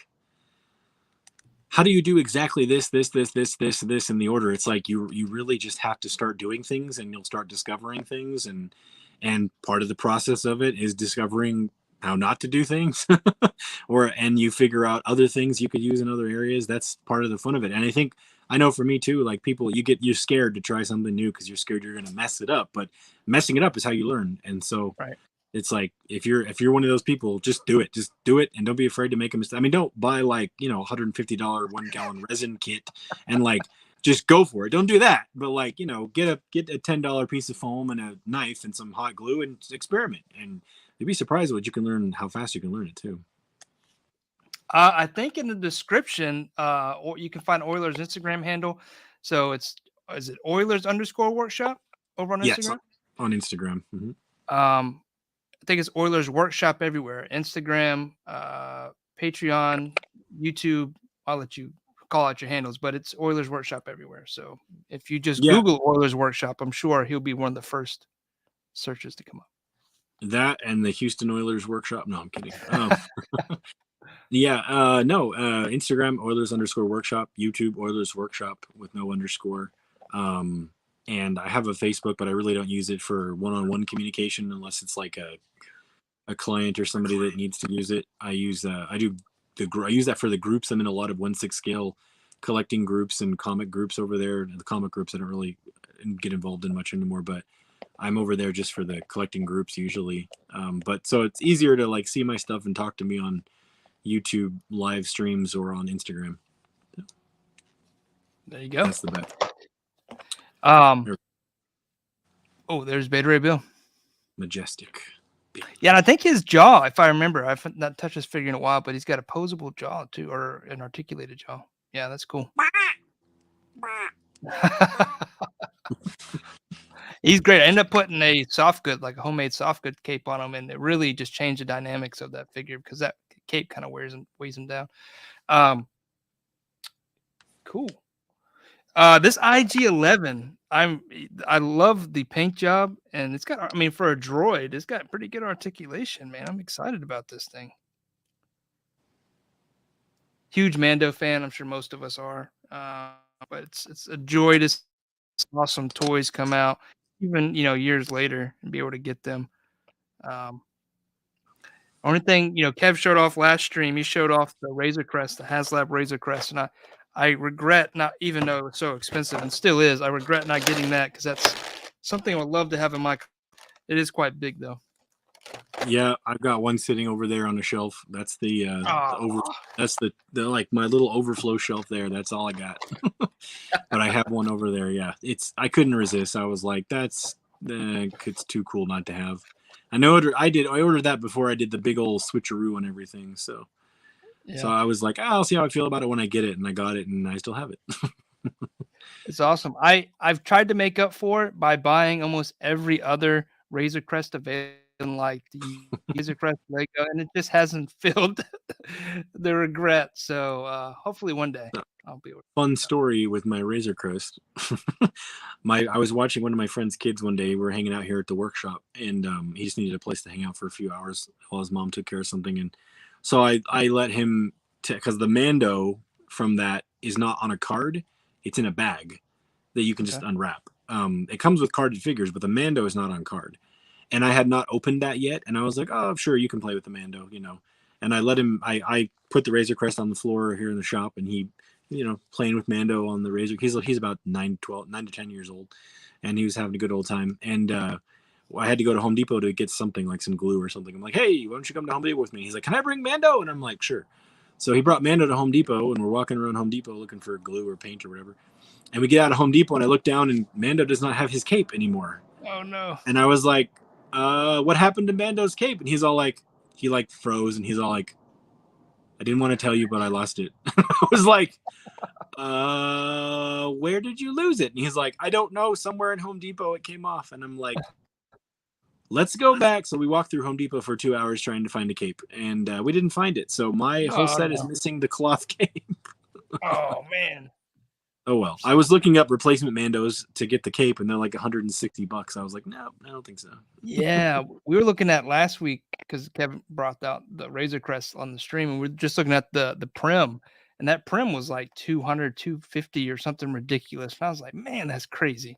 how do you do exactly this in the order? It's like you really just have to start doing things, and you'll start discovering things, and part of the process of it is discovering how not to do things, and you figure out other things you could use in other areas. That's part of the fun of it. And I know for me too, like people, you're scared to try something new because you're scared you're going to mess it up, but messing it up is how you learn. And so
right.
It's like if you're one of those people, just do it, and don't be afraid to make a mistake. I mean, don't buy like $150 1-gallon resin kit and like just go for it. Don't do that. But like get a $10 piece of foam and a knife and some hot glue and experiment, and you'd be surprised what you can learn, how fast you can learn it too.
I think in the description, or you can find Oilers' Instagram handle. So is it Oilers_workshop over on Instagram?
Yes, on Instagram. Mm-hmm.
I think it's Oilers Workshop everywhere. Instagram, Patreon, YouTube. I'll let you call out your handles, but it's Oilers Workshop everywhere. So if you just Google Oilers Workshop, I'm sure he'll be one of the first searches to come up.
That and the Houston Oilers Workshop. No, I'm kidding. Instagram Oilers_workshop, YouTube Oilers Workshop with no underscore. And I have a Facebook, but I really don't use it for one-on-one communication unless it's like a client or somebody that needs to use it. I use I use that for the groups. I'm in a lot of 1/6 scale collecting groups and comic groups over there. The comic groups I don't really get involved in much anymore, but I'm over there just for the collecting groups usually. But so it's easier to like see my stuff and talk to me on YouTube live streams or on Instagram.
There you go.
That's the best.
There's Beta Ray Bill.
Majestic.
Yeah, and I think his jaw, if I remember, I've not touched this figure in a while, but he's got a posable jaw too, or an articulated jaw. Yeah, that's cool. He's great. I ended up putting a soft good, like a homemade soft good cape on him, and it really just changed the dynamics of that figure because that cape kind of weighs him down. Cool. This IG-11, I love the paint job, and it's got, I mean, for a droid, it's got pretty good articulation, man. I'm excited about this thing. Huge Mando fan, I'm sure most of us are. But it's a joy to see awesome toys come out, even years later, and be able to get them. Only thing, Kev showed off last stream. He showed off the Razor Crest, the HasLab Razor Crest, and I regret not, even though it was so expensive and still is, I regret not getting that because that's something I would love to have in my. It is quite big though.
Yeah, I've got one sitting over there on the shelf. That's the over.
Aw.
That's the like my little overflow shelf there. That's all I got. But I have one over there. Yeah, I couldn't resist. I was like, it's too cool not to have. I ordered that before I did the big old switcheroo and everything. So
Yeah,
I was like, I'll see how I feel about it when I get it, and I got it, and I still have it.
it's awesome. I've tried to make up for it by buying almost every other Razor Crest available, like the Razor Crest Lego, and it just hasn't filled the regret. So hopefully one day I'll be able to.
Fun story with my Razor Crest. I was watching one of my friend's kids one day. We were hanging out here at the workshop, and he just needed a place to hang out for a few hours while his mom took care of something. And so I let him, because the Mando from that is not on a card; it's in a bag that you can just unwrap. It comes with carded figures, but the Mando is not on card. And I had not opened that yet, and I was like, "Oh, sure, you can play with the Mando," you know. And I let him. I put the Razor Crest on the floor here in the shop, and he, playing with Mando on the Razor. He's about 9 to 10 years old, and he was having a good old time. And I had to go to Home Depot to get something like some glue or something. I'm like, "Hey, why don't you come to Home Depot with me?" He's like, "Can I bring Mando?" And I'm like, "Sure." So he brought Mando to Home Depot, and we're walking around Home Depot looking for glue or paint or whatever. And we get out of Home Depot, and I look down, and Mando does not have his cape anymore.
Oh no!
And I was like, "What happened to Mando's cape?" And he's all like, he like froze, and he's all like, "I didn't want to tell you, but I lost it." I was like, "Where did you lose it?" And he's like, "I don't know. Somewhere in Home Depot, it came off." And I'm like, "Let's go back." So we walked through Home Depot for 2 hours trying to find a cape, and we didn't find it. So my whole set is missing the cloth cape.
Oh man!
Oh well. I was looking up replacement Mandos to get the cape, and they're like $160. I was like, no, I don't think so.
Yeah, we were looking at last week because Kevin brought out the Razor Crest on the stream, and we are just looking at the Prim, and that Prim was like 200, 250 or something ridiculous. And I was like, man, that's crazy.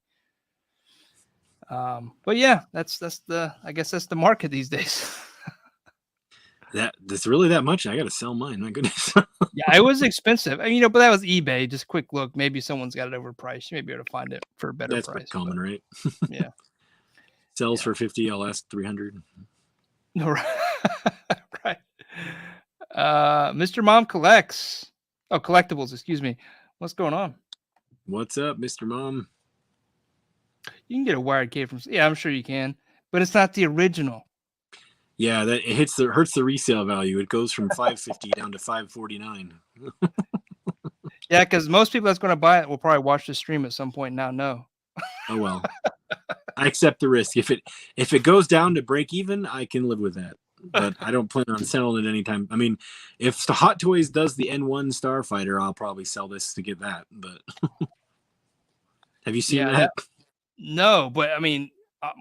But yeah, that's I guess that's the market these days.
That's really that much. I got to sell mine. My goodness.
Yeah, it was expensive. But that was eBay. Just quick look. Maybe someone's got it overpriced. You may be able to find it for a better
That's
price.
common,
but,
right?
Yeah.
Sells for 50. I'll ask 300.
Right. Mr. Mom collects. Oh, collectibles. Excuse me. What's going on?
What's up, Mr. Mom?
You can get a wired cape from. Yeah, I'm sure you can, but it's not the original.
Yeah, that it hurts the resale value. It goes from $550 down to $549.
Yeah, because most people that's going to buy it will probably watch the stream at some point now. No.
Oh well. I accept the risk. If it goes down to break even, I can live with that. But I don't plan on selling it anytime. I mean, if the Hot Toys does the N1 Starfighter, I'll probably sell this to get that. But have you seen that?
No, but I mean, I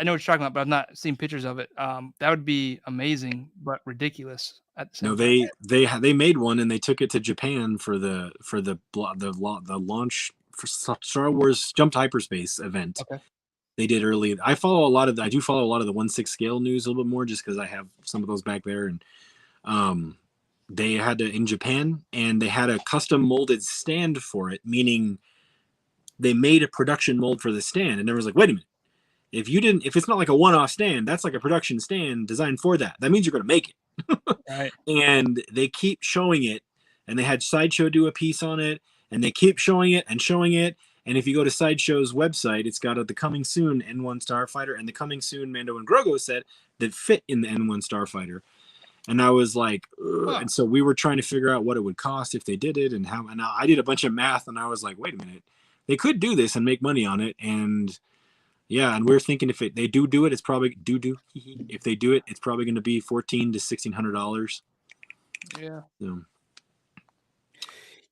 know what you're talking about, but I've not seen pictures of it. That would be amazing, but ridiculous at the same time.
They made one and they took it to Japan for the launch for Star Wars Jump to Hyperspace event.
Okay.
They did early. I do follow a lot of the 1/6 scale news a little bit more just because I have some of those back there. And they had in Japan, and they had a custom molded stand for it, meaning they made a production mold for the stand. And everyone's like, wait a minute. If it's not like a one-off stand, that's like a production stand designed for that. That means you're going to make it.
Right.
And they keep showing it, and they had Sideshow do a piece on it, and they keep showing it and showing it. And if you go to Sideshow's website, it's got the coming soon N1 Starfighter and the coming soon Mando and Grogu set that fit in the N1 Starfighter. And I was like, ugh. And so we were trying to figure out what it would cost if they did it and how. And I did a bunch of math, and I was like, wait a minute, they could do this and make money on it. And yeah, and we're thinking if they do it, it's probably if they do it, it's probably going to be $1,400 to $1,600.
Yeah.
So.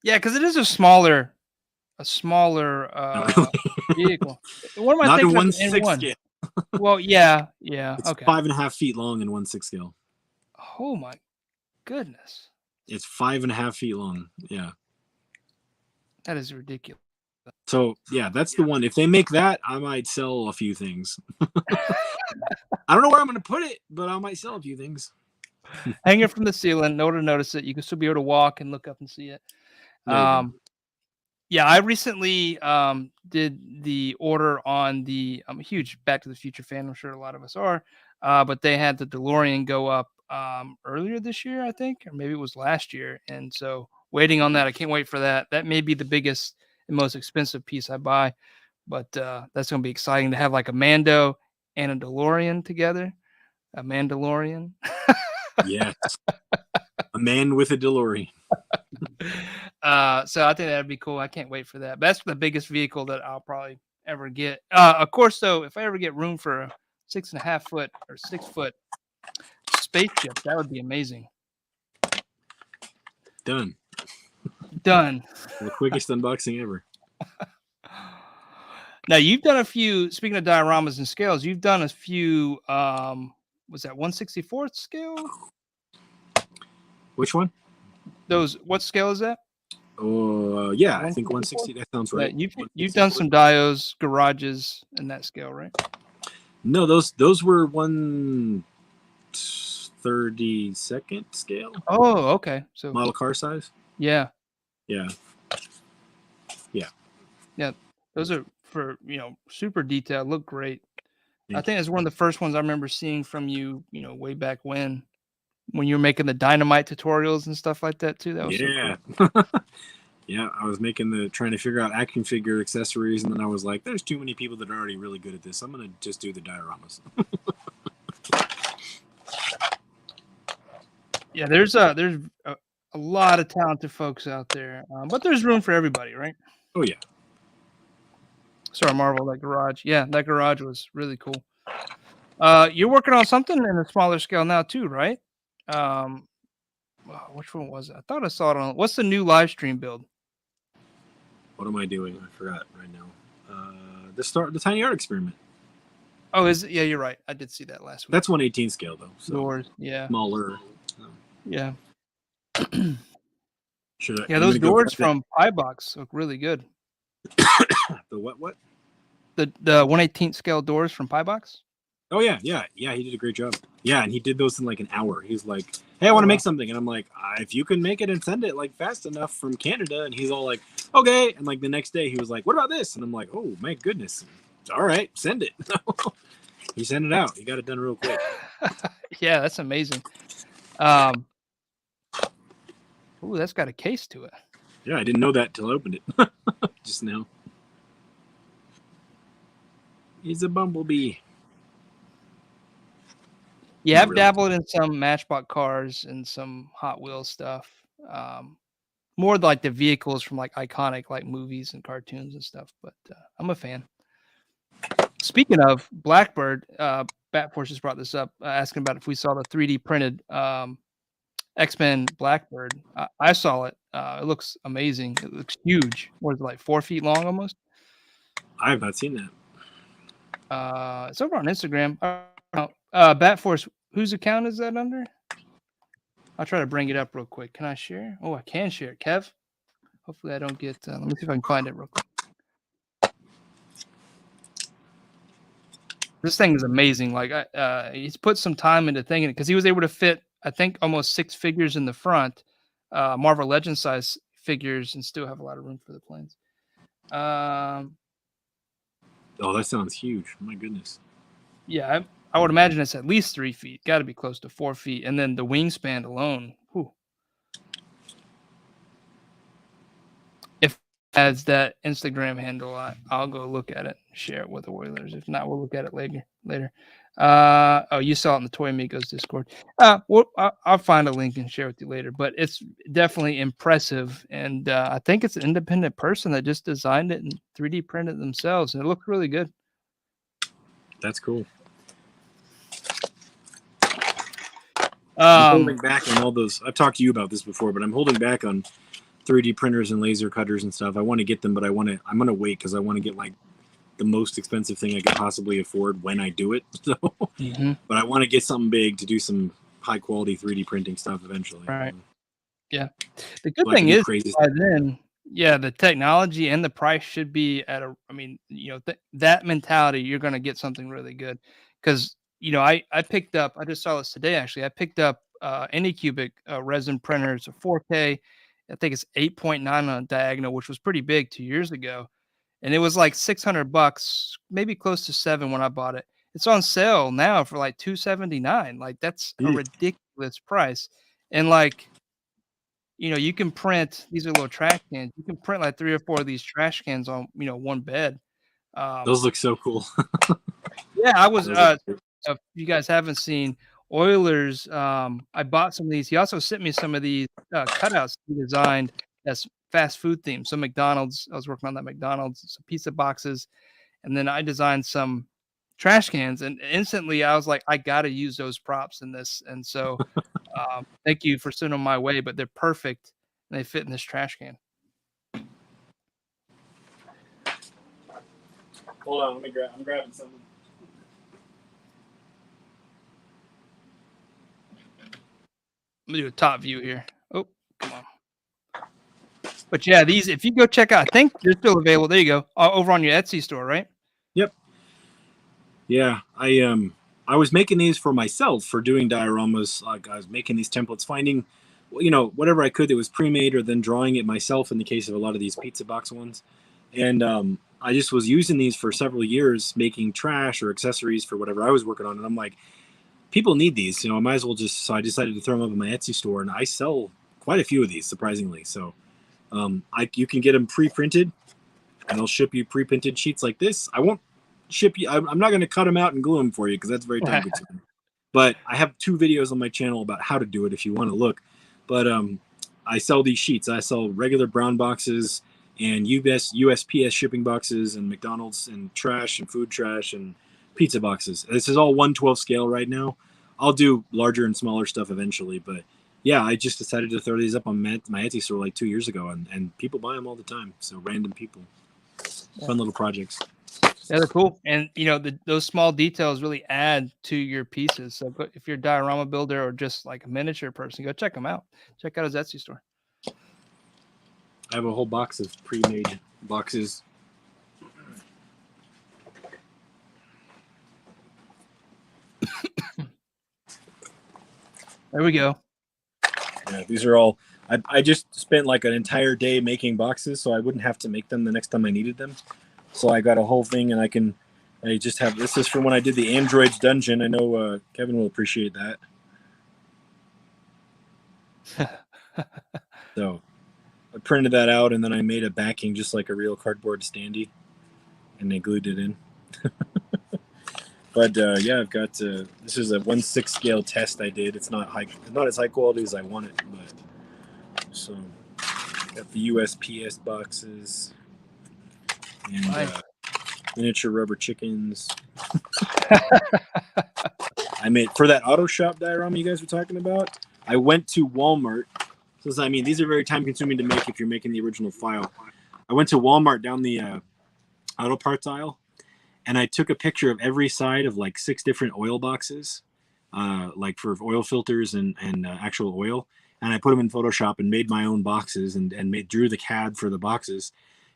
Yeah, because it is a smaller vehicle. What am I
Not
thinking?
in 1/6 scale.
Well, yeah.
It's
Okay.
5.5 feet long in 1/6 scale.
Oh my goodness.
It's 5.5 feet long. Yeah.
That is ridiculous.
So yeah, that's the one. If they make that, I might sell a few things. I don't know where I'm going to put it, but I might sell a few things.
Hang it from the ceiling. In order to notice it, you can still be able to walk and look up and see it. Yeah, I recently did the order on the. I'm a huge Back to the Future fan. I'm sure a lot of us are. but they had the DeLorean go up earlier this year, I think, or maybe it was last year. And so waiting on that. I can't wait for that. That may be the biggest and most expensive piece I buy, but that's going to be exciting to have like a Mando and a DeLorean together. A Mandalorian.
Yes. A man with a DeLorean.
So I think that'd be cool. I can't wait for that. But that's the biggest vehicle that I'll probably ever get. Of course, though, if I ever get room for a 6.5 foot or 6 foot spaceship, that would be amazing.
Done.
Done.
The quickest unboxing ever.
Now you've done a few. Speaking of dioramas and scales, you've done a few. Was that 1/64th scale?
Which one?
Those. What scale is that?
Oh, yeah, I think 160. That sounds right.
Yeah, you've done some dios, garages, in that scale, right?
No, those were 1/32nd scale.
Oh, okay. So
Model car size.
yeah,
Yeah.
those are for super detailed. Look great. I
Thank
think it's one of the first ones I remember seeing from you. Way back when you were making the dynamite tutorials and stuff like that too. That was so cool.
Yeah, I was trying to figure out action figure accessories, and then I was like, there's too many people that are already really good at this. I'm gonna just do the dioramas.
Yeah, there's a lot of talented folks out there, but there's room for everybody, right?
Oh yeah.
Sorry, Marvel, that garage. Yeah, that garage was really cool. You're working on something in a smaller scale now too, right? Which one was it? I thought I saw it on. What's the new live stream build?
What am I doing? I forgot right now. The tiny art experiment.
Oh, is it? Yeah, you're right. I did see that last week.
That's 1/18 scale though. So
doors, yeah,
smaller.
yeah.
Should I?
Yeah,
I'm
those
gonna go
doors
grab
from Pie Box look really good.
the what?
The 1/18 scale doors from Pie Box.
Oh yeah. He did a great job. Yeah, and he did those in like an hour. He's like, "Hey, I want to make something," and I'm like, "If you can make it and send it like fast enough from Canada," and he's all like, "Okay," and like the next day he was like, "What about this?" And I'm like, "Oh my goodness, all right, send it." He sent it out. He got it done real quick.
Yeah, that's amazing. Ooh, that's got a case to it.
Yeah, I didn't know that till I opened it just now. He's a bumblebee.
Yeah,
Not
I've
really.
dabbled in some Matchbox cars and some Hot Wheels stuff. More like the vehicles from like iconic like movies and cartoons and stuff. But I'm a fan. Speaking of Blackbird, Bat Force just brought this up, asking about if we saw the 3D printed X-Men Blackbird. I saw it. It looks amazing. It looks huge. What is it, like 4 feet long almost?
I have not seen that.
It's over on Instagram. Bat Force, whose account is that under? I'll try to bring it up real quick. Can I share? Oh, I can share. Kev? Hopefully I don't get... let me see if I can find it real quick. This thing is amazing. Like, he's put some time into thinking it because he was able to fit, I think, almost 6 figures in the front, Marvel Legends size figures, and still have a lot of room for the planes.
Oh, that sounds huge. My goodness.
Yeah, I would imagine it's at least 3 feet. Got to be close to 4 feet. And then the wingspan alone. Whew. If it has that Instagram handle, I'll go look at it, share it with the Oilers. If not, we'll look at it later. Oh, you saw it in the Toy Amigos Discord. I'll find a link and share with you later. But it's definitely impressive. And I think it's an independent person that just designed it and 3D printed it themselves. And it looked really good.
That's cool. I'm holding back on all those. I've talked to you about this before, but I'm holding back on 3D printers and laser cutters and stuff. I want to get them, but I'm going to wait because I want to get like the most expensive thing I could possibly afford when I do it. So, but I want to get something big to do some high quality 3D printing stuff eventually.
Right. Yeah. The good thing is by then, yeah, the technology and the price should be at that mentality, you're going to get something really good. Because, I picked up, I just saw this today, actually. I picked up Anycubic resin printer. It's a 4K. I think it's 8.9 on a diagonal, which was pretty big 2 years ago. And it was like $600, maybe close to $7 when I bought it. it's on sale now for like $279. Like that's a
Eek.
ridiculous price. And like, you can print, these are little trash cans. You can print like 3 or 4 of these trash cans on, one bed.
Those look so cool.
Yeah, I was,
Those look great.
if you guys haven't seen Oilers, I bought some of these. He also sent me some of these cutouts he designed as fast food themed. So McDonald's, I was working on that McDonald's, some pizza boxes, and then I designed some trash cans. And instantly I was like, I got to use those props in this. And so thank you for sending them my way, but they're perfect. And they fit in this trash can.
Hold on, I'm grabbing something.
Let me do a top view here. Oh, come on. But yeah, these, if you go check out, I think they're still available. There you go. Over on your Etsy store, right?
Yep. Yeah, I was making these for myself for doing dioramas. Like I was making these templates, finding, whatever I could that was pre-made, or then drawing it myself in the case of a lot of these pizza box ones. And I just was using these for several years, making trash or accessories for whatever I was working on. And I'm like, people need these, I might as well so I decided to throw them up in my Etsy store, and I sell quite a few of these, surprisingly. So you can get them pre-printed, and I'll ship you pre-printed sheets like this. I won't ship you, I'm not going to cut them out and glue them for you, because that's very time consuming. But I have 2 videos on my channel about how to do it if you want to look. But I sell these sheets. I sell regular brown boxes and USPS shipping boxes, and McDonald's, and trash and food trash and pizza boxes. This is all 1/12 scale right now. I'll do larger and smaller stuff eventually, but yeah, I just decided to throw these up on my Etsy store like 2 years ago, and people buy them all the time. So random people, fun little projects.
Yeah, they're cool. And those small details really add to your pieces. So if you're a diorama builder or just like a miniature person, go check him out. Check out his Etsy store.
I have a whole box of pre-made boxes.
There we go.
Yeah, these are all, I just spent like an entire day making boxes so I wouldn't have to make them the next time I needed them. So I got a whole thing, and I just have, this is from when I did the Androids dungeon. I know Kevin will appreciate that. So I printed that out, and then I made a backing just like a real cardboard standee, and they glued it in. But yeah, I've got this is a 1/6 scale test I did. It's not as high quality as I want it, but so got the USPS boxes and miniature rubber chickens. I made for that auto shop diorama you guys were talking about. I went to Walmart. So I mean, these are very time consuming to make if you're making the original file. I went to Walmart down the auto parts aisle, and I took a picture of every side of like 6 different oil boxes, like for oil filters and actual oil. And I put them in Photoshop and made my own boxes and drew the CAD for the boxes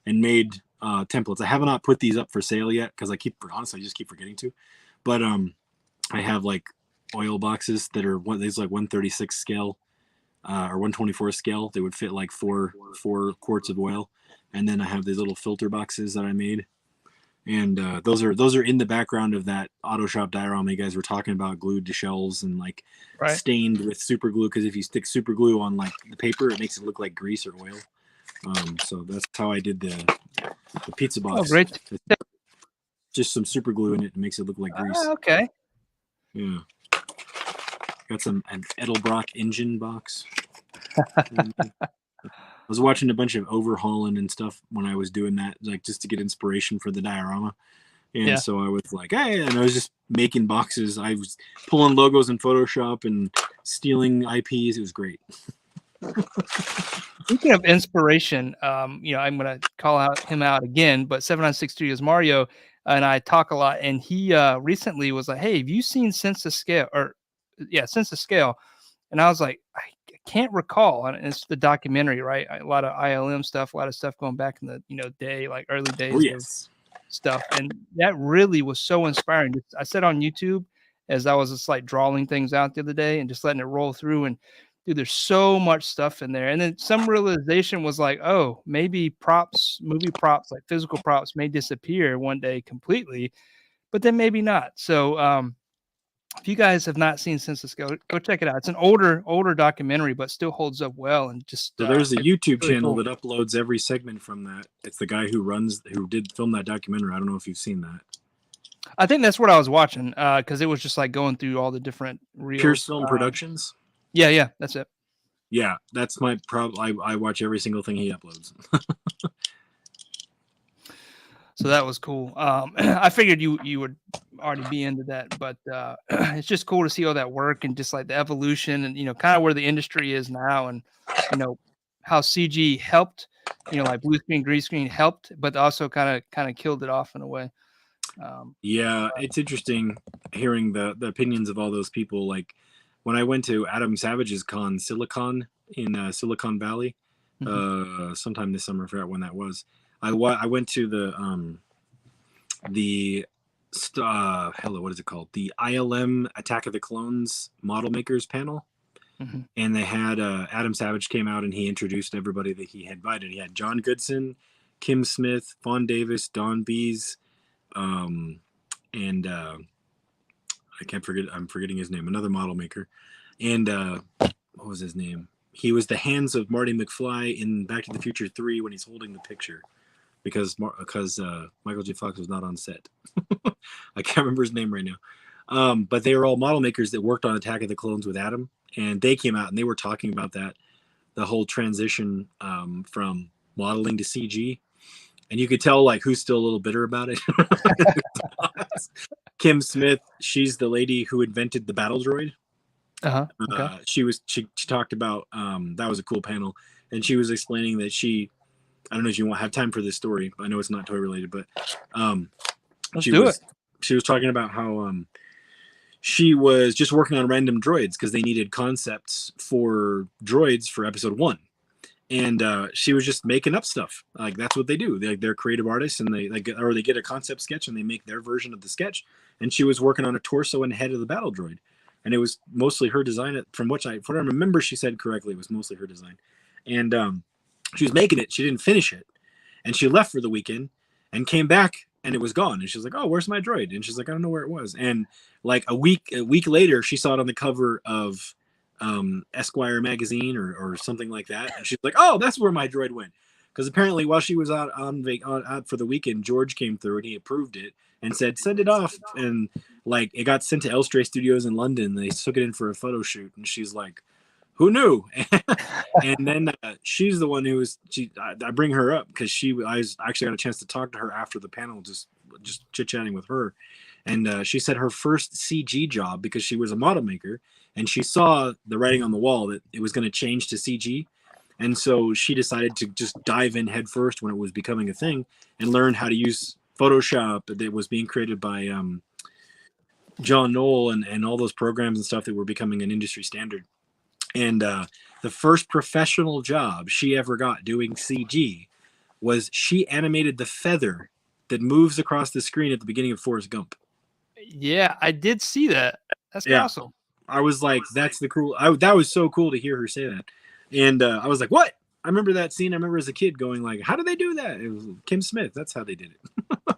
and made templates. I have not put these up for sale yet because I just keep forgetting to. But I have like oil boxes that are these like 136 scale or 124 scale. They would fit like four quarts of oil. And then I have these little filter boxes that I made. And those are in the background of that auto shop diorama you guys were talking about, glued to shelves and like stained with super glue, because if you stick super glue on like the paper, it makes it look like grease or oil. So that's how I did the pizza box.
Oh, great.
Just some super glue in it, and makes it look like grease.
Okay.
Yeah. Got an Edelbrock engine box. I was watching a bunch of overhauling and stuff when I was doing that, like just to get inspiration for the diorama. And so I was like, hey, and I was just making boxes. I was pulling logos in Photoshop and stealing IPs. It was great.
Speaking of inspiration, I'm going to call him out again, but 796 Studios Mario and I talk a lot, and he recently was like, hey, have you seen Sense of Scale? Sense of Scale. And I was like, I can't recall. And it's the documentary, right? A lot of ILM stuff, a lot of stuff going back in the day, like early days of stuff. And that really was so inspiring. I said on YouTube as I was just like drawing things out the other day and just letting it roll through. And dude, there's so much stuff in there. And then some realization was like, oh, maybe movie props, like physical props may disappear one day completely, but then maybe not. So if you guys have not seen Census, go check it out. It's an older documentary, but still holds up well, and just
So there's a YouTube
really
channel
cool.
that uploads every segment from that. It's the guy who did film that documentary. I don't know if you've seen that.
I think that's what I was watching because it was just like going through all the different reels.
Pierce Film Productions.
Yeah, that's it.
Yeah, that's my problem. I watch every single thing he uploads.
So that was cool. I figured you would already be into that, but it's just cool to see all that work and just like the evolution and kind of where the industry is now, and how CG helped, like blue screen, green screen helped, but also kind of killed it off in a way.
Yeah, it's interesting hearing the opinions of all those people. Like when I went to Adam Savage's con, Silicon in Silicon Valley, sometime this summer. I forgot when that was. I went to what is it called? The ILM Attack of the Clones model makers panel. And they had Adam Savage came out and he introduced everybody that he had invited. He had John Goodson, Kim Smith, Fawn Davis, Don Bees, and I'm forgetting his name, another model maker. And what was his name? He was the hands of Marty McFly in Back to the Future 3 when he's holding the picture, because Michael J. Fox was not on set. I can't remember his name right now. But they were all model makers that worked on Attack of the Clones with Adam, and they came out and they were talking about the whole transition from modeling to CG. And you could tell like who's still a little bitter about it. Kim Smith, she's the lady who invented the battle droid.
Okay.
She talked about that was a cool panel, and she was explaining that I don't know if you won't have time for this story, but I know it's not toy related, but she was talking about how she was just working on random droids because they needed concepts for droids for episode 1. And she was just making up stuff. Like that's what they do. They're creative artists, and they get a concept sketch and they make their version of the sketch. And she was working on a torso and head of the battle droid, and it was mostly her design. From what I remember, she said correctly, it was mostly her design. And she was making it. She didn't finish it, and she left for the weekend and came back, and it was gone. And she's like, "Oh, where's my droid?" And she's like, "I don't know where it was." And like a week later, she saw it on the cover of Esquire magazine or something like that, and she's like, "Oh, that's where my droid went." Because apparently, while she was out out for the weekend, George came through and he approved it and said, "Send it off." And like it got sent to Elstray Studios in London. They took it in for a photo shoot, and she's like, "Who knew?" And then she's the one who was. I bring her up because I actually got a chance to talk to her after the panel, just chit chatting with her, and she said her first CG job, because she was a model maker and she saw the writing on the wall that it was going to change to CG, and so she decided to just dive in head first when it was becoming a thing and learn how to use Photoshop that was being created by John Knoll and all those programs and stuff that were becoming an industry standard. And the first professional job she ever got doing CG was she animated the feather that moves across the screen at the beginning of Forrest Gump.
Yeah, I did see that. That's awesome.
I was like, that's the cool. That was so cool to hear her say that. And I was like, what? I remember that scene. I remember as a kid going like, how did they do that? It was Kim Smith. That's how they did it.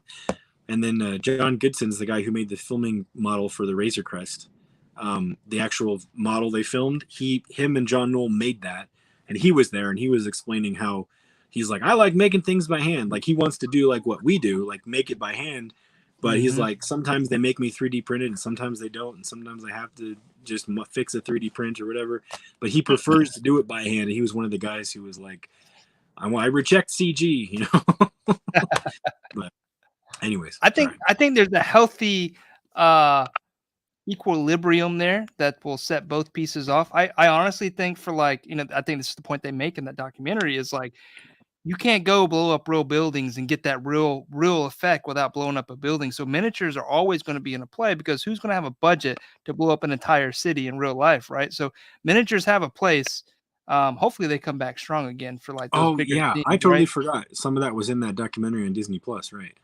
And then John Goodson's the guy who made the filming model for the Razor Crest. The actual model they filmed, him and John Knoll made that, and he was there and he was explaining how he's like, I like making things by hand. Like he wants to do like what we do, like make it by hand. But he's like, sometimes they make me 3D printed and sometimes they don't. And sometimes I have to just fix a 3D print or whatever. But he prefers to do it by hand. And he was one of the guys who was like, I reject CG, you know? But anyways.
I think there's a healthy equilibrium there that will set both pieces off. I honestly think for like, I think this is the point they make in that documentary is like, you can't go blow up real buildings and get that real effect without blowing up a building. So miniatures are always going to be in a play, because who's going to have a budget to blow up an entire city in real life, right? So miniatures have a place. Hopefully they come back strong again for like those bigger things,
I totally
right?
forgot. Some of that was in that documentary on Disney Plus, right?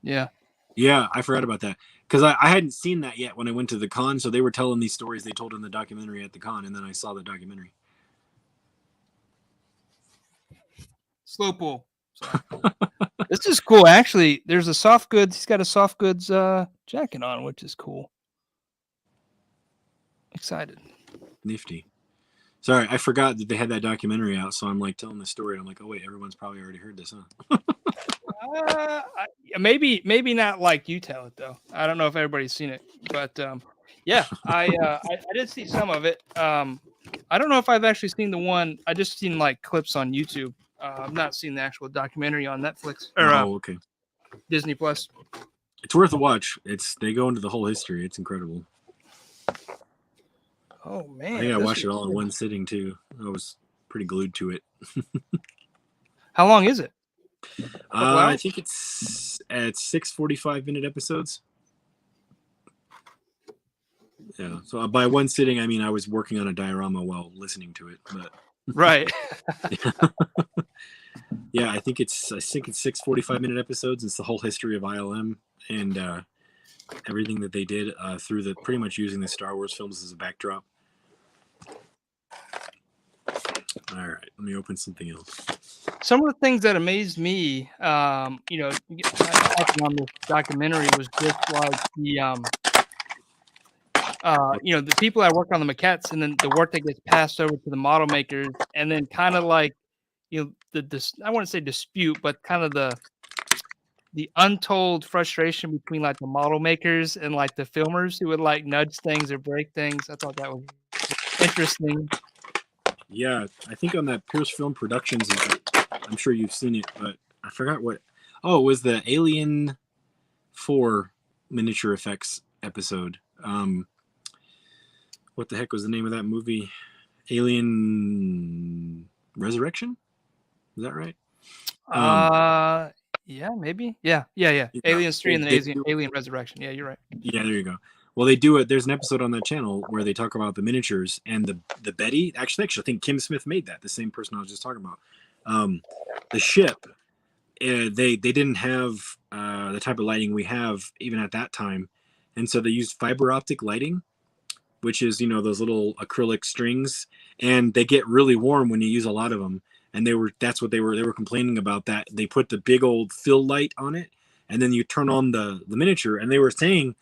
Yeah.
Yeah, I forgot about that. Because I hadn't seen that yet when I went to the con. So they were telling these stories they told in the documentary at the con, and then I saw the documentary.
Slow pull. This is cool. Actually, there's a soft goods. He's got a soft goods jacket on, which is cool. Excited.
Nifty. Sorry, I forgot that they had that documentary out, so I'm like telling the story. I'm like, oh wait, everyone's probably already heard this, huh?
Maybe not like you tell it though. I don't know if everybody's seen it, but yeah, I did see some of it. I don't know if I've actually seen the one. I just seen like clips on YouTube. I've not seen the actual documentary on Netflix or
okay.
Disney Plus.
It's worth a watch. They go into the whole history. It's incredible.
Oh man,
I think I watched it all in one sitting too. I was pretty glued to it.
How long is it?
I think it's at 6 45-minute episodes. Yeah. So by one sitting, I mean I was working on a diorama while listening to it. But
right.
Yeah, I think it's 6 45-minute episodes. It's the whole history of ILM and everything that they did through the pretty much using the Star Wars films as a backdrop. All right, let me open something else.
Some of the things that amazed me, on this documentary was just like the people that work on the maquettes and then the work that gets passed over to the model makers, and then kind of like, the I wouldn't say dispute, but kind of the untold frustration between like the model makers and like the filmers who would like nudge things or break things. I thought that was interesting.
Yeah, I think on that Pierce Film Productions, I'm sure you've seen it, but I forgot what. Oh, it was the Alien 4 miniature effects episode. What the heck was the name of that movie? Alien Resurrection? Is that right?
Yeah, maybe. Yeah. Aliens 3 and then Alien Resurrection. Yeah, you're right.
Yeah, there you go. Well, they do it. There's an episode on that channel where they talk about the miniatures and the Betty. Actually, I think Kim Smith made that. The same person I was just talking about. The ship. They didn't have the type of lighting we have even at that time, and so they used fiber optic lighting, which is those little acrylic strings, and they get really warm when you use a lot of them. And they were complaining about that. They put the big old fill light on it, and then you turn on the miniature, and they were saying,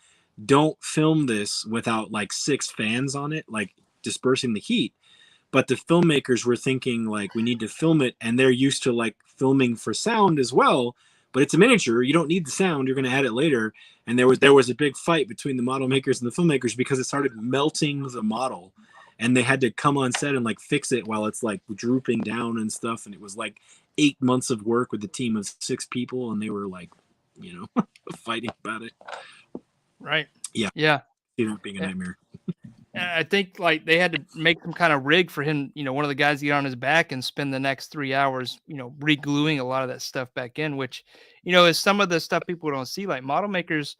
don't film this without like 6 fans on it, like dispersing the heat. But the filmmakers were thinking like we need to film it, and they're used to like filming for sound as well. But it's a miniature, you don't need the sound, you're going to add it later. And there was a big fight between the model makers and the filmmakers because it started melting the model, and they had to come on set and like fix it while it's like drooping down and stuff. And it was like 8 months of work with a team of 6 people, and they were like, fighting about it.
Right.
Yeah.
Yeah.
Being a nightmare.
I think like they had to make some kind of rig for him, one of the guys to get on his back and spend the next 3 hours, re-gluing a lot of that stuff back in, which, is some of the stuff people don't see. Like model makers,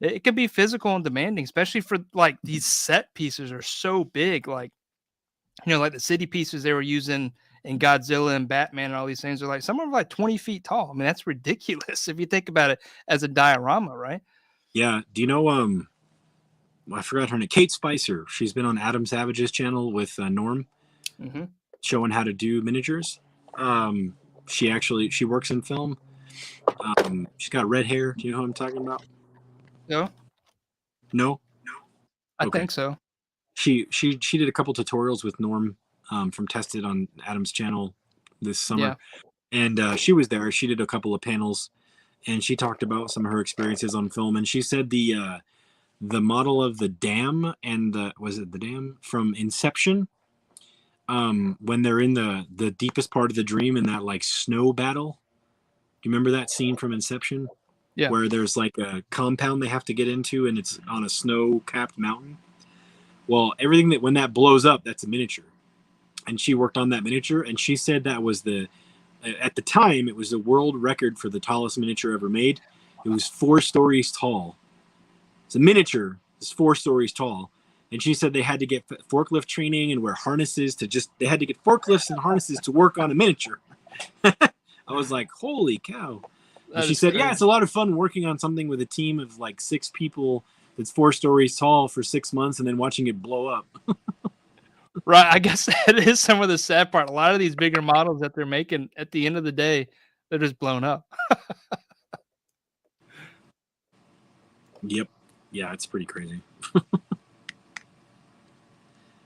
it can be physical and demanding, especially for like these set pieces are so big. Like, like the city pieces they were using in Godzilla and Batman and all these things are like, some of them are like 20 feet tall. I mean, that's ridiculous if you think about it as a diorama, right?
Yeah. Do you know, I forgot her name, Kate Spicer. She's been on Adam Savage's channel with Norm, showing how to do miniatures. She works in film. She's got red hair. Do you know who I'm talking about? No?
I think so.
She did a couple tutorials with Norm from Tested on Adam's channel this summer. Yeah. And she was there. She did a couple of panels, and she talked about some of her experiences on film. And she said the model of the dam and was it the dam from Inception, when they're in the deepest part of the dream in that like snow battle. Do you remember that scene from Inception? Yeah. Where there's like a compound they have to get into, and it's on a snow-capped mountain. Well, everything when that blows up, that's a miniature. And she worked on that miniature, and she said that was at the time, it was the world record for the tallest miniature ever made. It was 4 stories tall. It's a miniature. It's 4 stories tall. And she said they had to get forklift training and wear harnesses they had to get forklifts and harnesses to work on a miniature. I was like, holy cow. And she said, yeah, it's a lot of fun working on something with a team of like 6 people that's 4 stories tall for 6 months and then watching it blow up.
Right. I guess that is some of the sad part. A lot of these bigger models that they're making at the end of the day, They're just blown up.
Yep. Yeah, it's pretty crazy.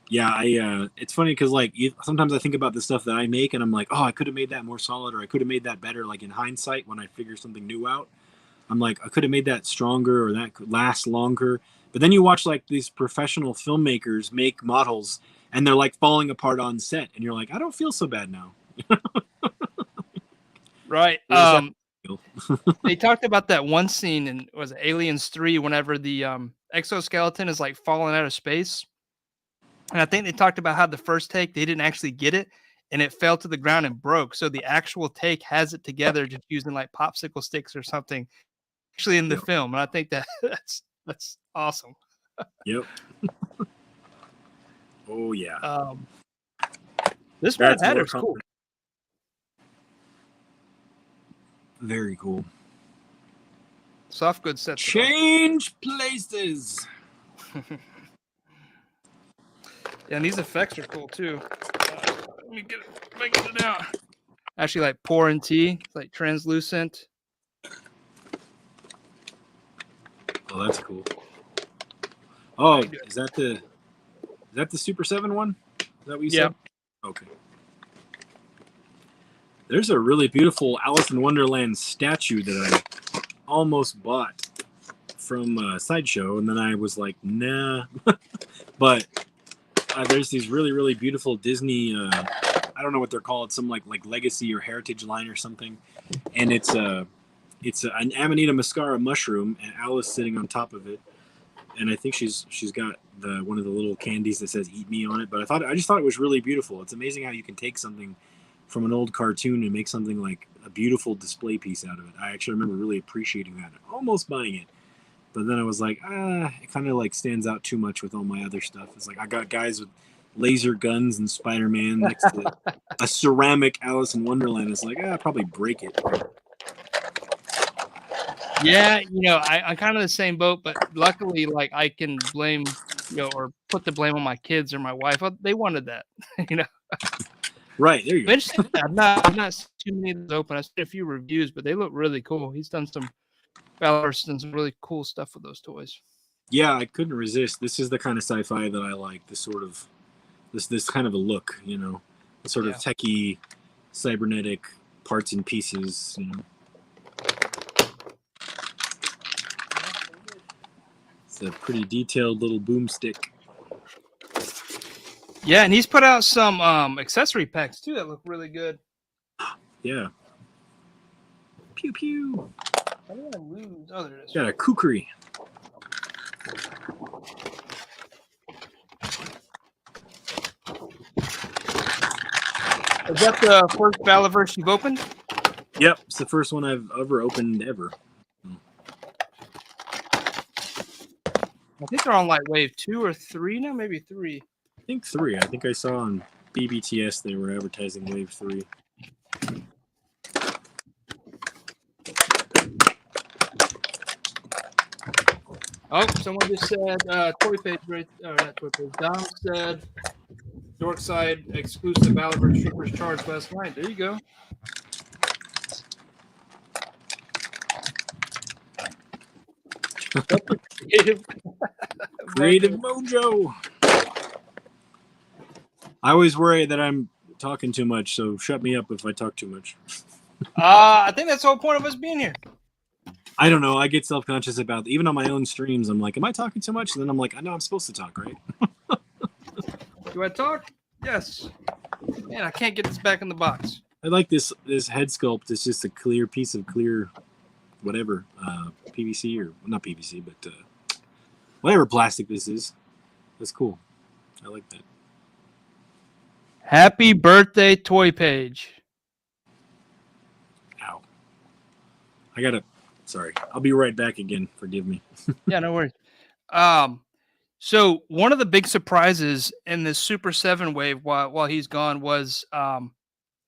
Yeah, it's funny because like sometimes I think about the stuff that I make and I'm like, oh, I could have made that more solid, or I could have made that better. Like in hindsight, when I figure something new out, I'm like, I could have made that stronger, or that could last longer. But then you watch like these professional filmmakers make models and they're like falling apart on set, and you're like, I don't feel so bad now.
Right.
Where's that feel?
They talked about that one scene in was it Aliens 3 whenever the exoskeleton is like falling out of space. And I think they talked about how the first take they didn't actually get it and it fell to the ground and broke. So the actual take has it together just using like popsicle sticks or something actually in the
Yep.
film. And I think that that's awesome.
Yep. Oh yeah.
This Mad
That's more
Hatter's cool.
Very cool.
Soft goods sets.
Change places.
Yeah, and these effects are cool too. Let me get it. If I get it out. Actually, like pouring tea, it's like translucent.
Oh, that's cool. Oh, is that the Super 7 one? Is that what you said? Okay. There's a really beautiful Alice in Wonderland statue that I almost bought from Sideshow, and then I was like, nah. But there's these really, really beautiful Disney, I don't know what they're called, some like legacy or heritage line or something. And it's an Amanita muscara mushroom, and Alice sitting on top of it. And I think she's got one of the little candies that says "Eat Me" on it. But I just thought it was really beautiful. It's amazing how you can take something from an old cartoon and make something like a beautiful display piece out of it. I actually remember really appreciating that, almost buying it. But then I was like, it kind of like stands out too much with all my other stuff. It's like I got guys with laser guns and Spider-Man next to a ceramic Alice in Wonderland. It's like, I'll probably break it.
Yeah, I'm kind of the same boat, but luckily, like I can blame, or put the blame on my kids or my wife. They wanted that,
Right, there you go.
I'm not seeing too many of those open. I've seen a few reviews, but they look really cool. He's done some really cool stuff with those toys.
Yeah, I couldn't resist. This is the kind of sci-fi that I like. This sort of this kind of a look, the sort of techie, cybernetic parts and pieces. It's a pretty detailed little boomstick.
Yeah, and he's put out some accessory packs too that look really good.
Yeah. Pew pew.
How did I lose? Oh, there it is.
Got a kukri.
Is that the first Balaverse you've opened?
Yep, it's the first one I've ever opened ever.
I think they're on like wave 2 or 3 now, maybe 3.
I think 3. I think I saw on BBTS they were advertising wave 3.
Oh, someone just said toy page, right? Not toy page. Dom said Dorkside exclusive Balaverse strippers charged last night. There you go.
Creative mojo. I always worry that I'm talking too much, so shut me up if I talk too much.
I think that's the whole point of us being here.
I don't know. I get self-conscious about even on my own streams. I'm like, am I talking too much? And then I'm like, I know I'm supposed to talk, right?
Do I talk? Yes. Man, I can't get this back in the box.
I like this head sculpt. It's just a clear piece of clear, whatever, PVC or not PVC, but whatever plastic this is. That's cool. I like that.
Happy birthday, Toy Page.
Ow. Sorry. I'll be right back again. Forgive me.
Yeah, no worries. So one of the big surprises in this Super 7 wave while he's gone was, and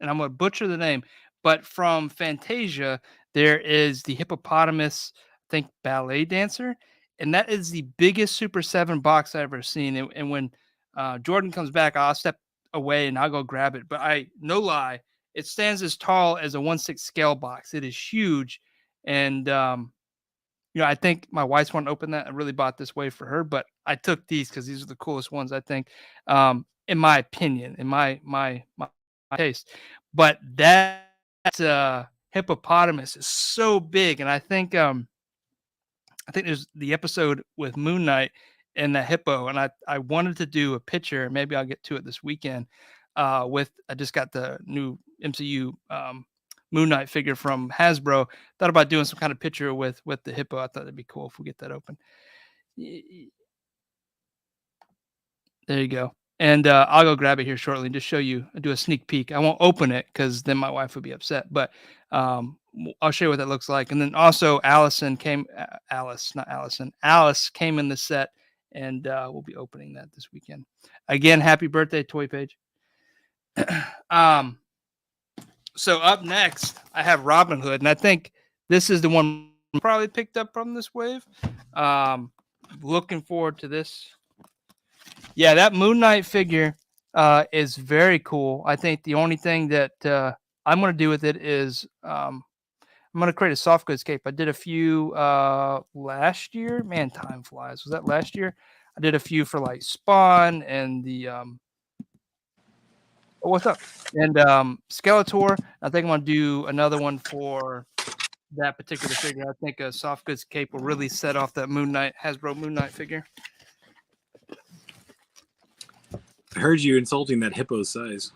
I'm going to butcher the name, but from Fantasia, there is the hippopotamus, I think, ballet dancer. And that is the biggest Super 7 box I've ever seen. And when Jordan comes back, I'll step away and I'll go grab it. But no lie, it stands as tall as a 1/6 scale box. It is huge. And, I think my wife's want to open that. I really bought this wave for her, but I took these because these are the coolest ones, I think, in my opinion, in my taste. But that hippopotamus is so big. And I think there's the episode with Moon Knight and the hippo, and I wanted to do a picture. Maybe I'll get to it this weekend. I just got the new MCU Moon Knight figure from Hasbro. Thought about doing some kind of picture with the hippo. I thought that'd be cool if we get that open. There you go. And I'll go grab it here shortly and just show you, do a sneak peek. I won't open it because then my wife would be upset, but I'll show you what that looks like. And then also Alice came in the set, and we'll be opening that this weekend. Again, happy birthday, Toy Page. So up next, I have Robin Hood, and I think this is the one probably picked up from this wave. Looking forward to this. Yeah, that Moon Knight figure is very cool. I think the only thing that I'm going to do with it is I'm going to create a soft goods cape. I did a few last year. Man, time flies. Was that last year? I did a few for like Spawn and the what's up? And Skeletor. I think I'm going to do another one for that particular figure. I think a soft goods cape will really set off that Hasbro Moon Knight figure.
I heard you insulting that hippo's size.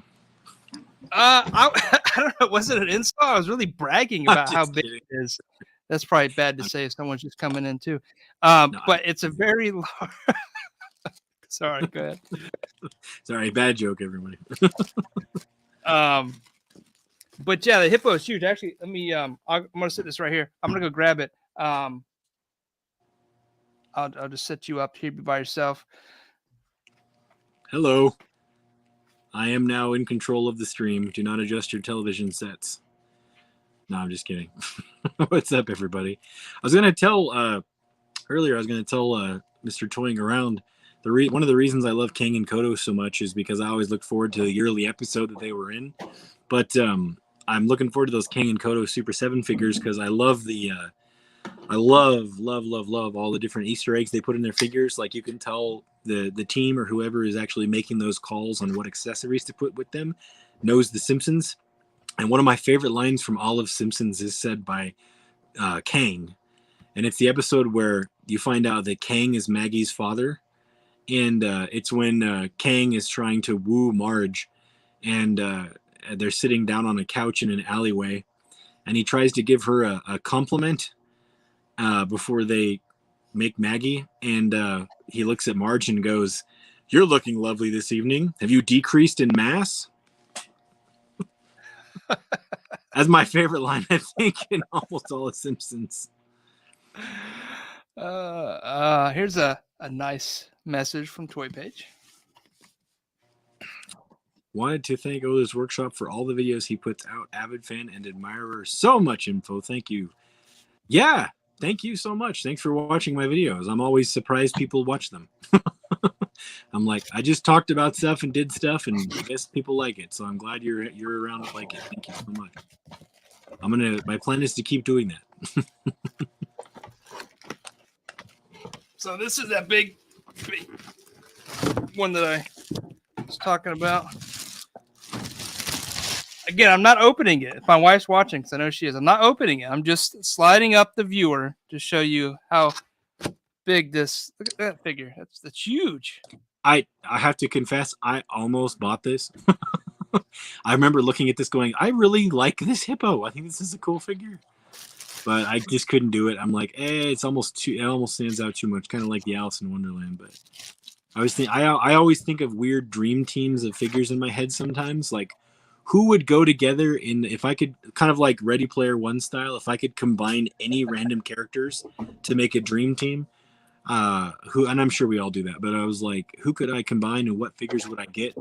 I don't know. Was it an insult? I was really bragging about how big it is. That's probably bad to say if someone's just coming in too. But it's a very large. Sorry, go ahead.
Sorry, bad joke, everybody.
But yeah, the hippo is huge. Actually, let me. I'm gonna sit this right here. I'm gonna go grab it. I'll just set you up here by yourself.
Hello. I am now in control of the stream. Do not adjust your television sets. No, I'm just kidding. What's up, everybody? I was going to tell earlier, Mr. Toying Around, one of the reasons I love Kang and Kodo so much is because I always look forward to the yearly episode that they were in. But I'm looking forward to those Kang and Kodo Super 7 figures because I love I love all the different Easter eggs they put in their figures. Like you can tell the team or whoever is actually making those calls on what accessories to put with them knows the Simpsons. And one of my favorite lines from all of Simpsons is said by Kang. And it's the episode where you find out that Kang is Maggie's father. And it's when Kang is trying to woo Marge. And they're sitting down on a couch in an alleyway. And he tries to give her a compliment before they make Maggie. And he looks at Marge and goes, "You're looking lovely this evening. Have you decreased in mass?" That's my favorite line, I think, in almost all of Simpsons.
Here's a nice message from Toy Page.
Wanted to thank Oda's Workshop for all the videos he puts out. Avid fan and admirer. So much info. Thank you. Yeah, thank you so much. Thanks for watching my videos. I'm always surprised people watch them. I'm like, I just talked about stuff and did stuff, and I guess people like it. So I'm glad you're around to like it. Thank you so much. My plan is to keep doing that.
So this is that big one that I was talking about. Again, I'm not opening it. If my wife's watching, because I know she is, I'm not opening it. I'm just sliding up the viewer to show you how big this. Look at that figure. That's huge.
I have to confess, I almost bought this. I remember looking at this going, I really like this hippo. I think this is a cool figure. But I just couldn't do it. I'm like, it almost stands out too much, kind of like the Alice in Wonderland. But I always think of weird dream teams of figures in my head sometimes, like who would go together if I could, kind of like Ready Player One style, if I could combine any random characters to make a dream team. And I'm sure we all do that, but I was like, who could I combine and what figures would I get?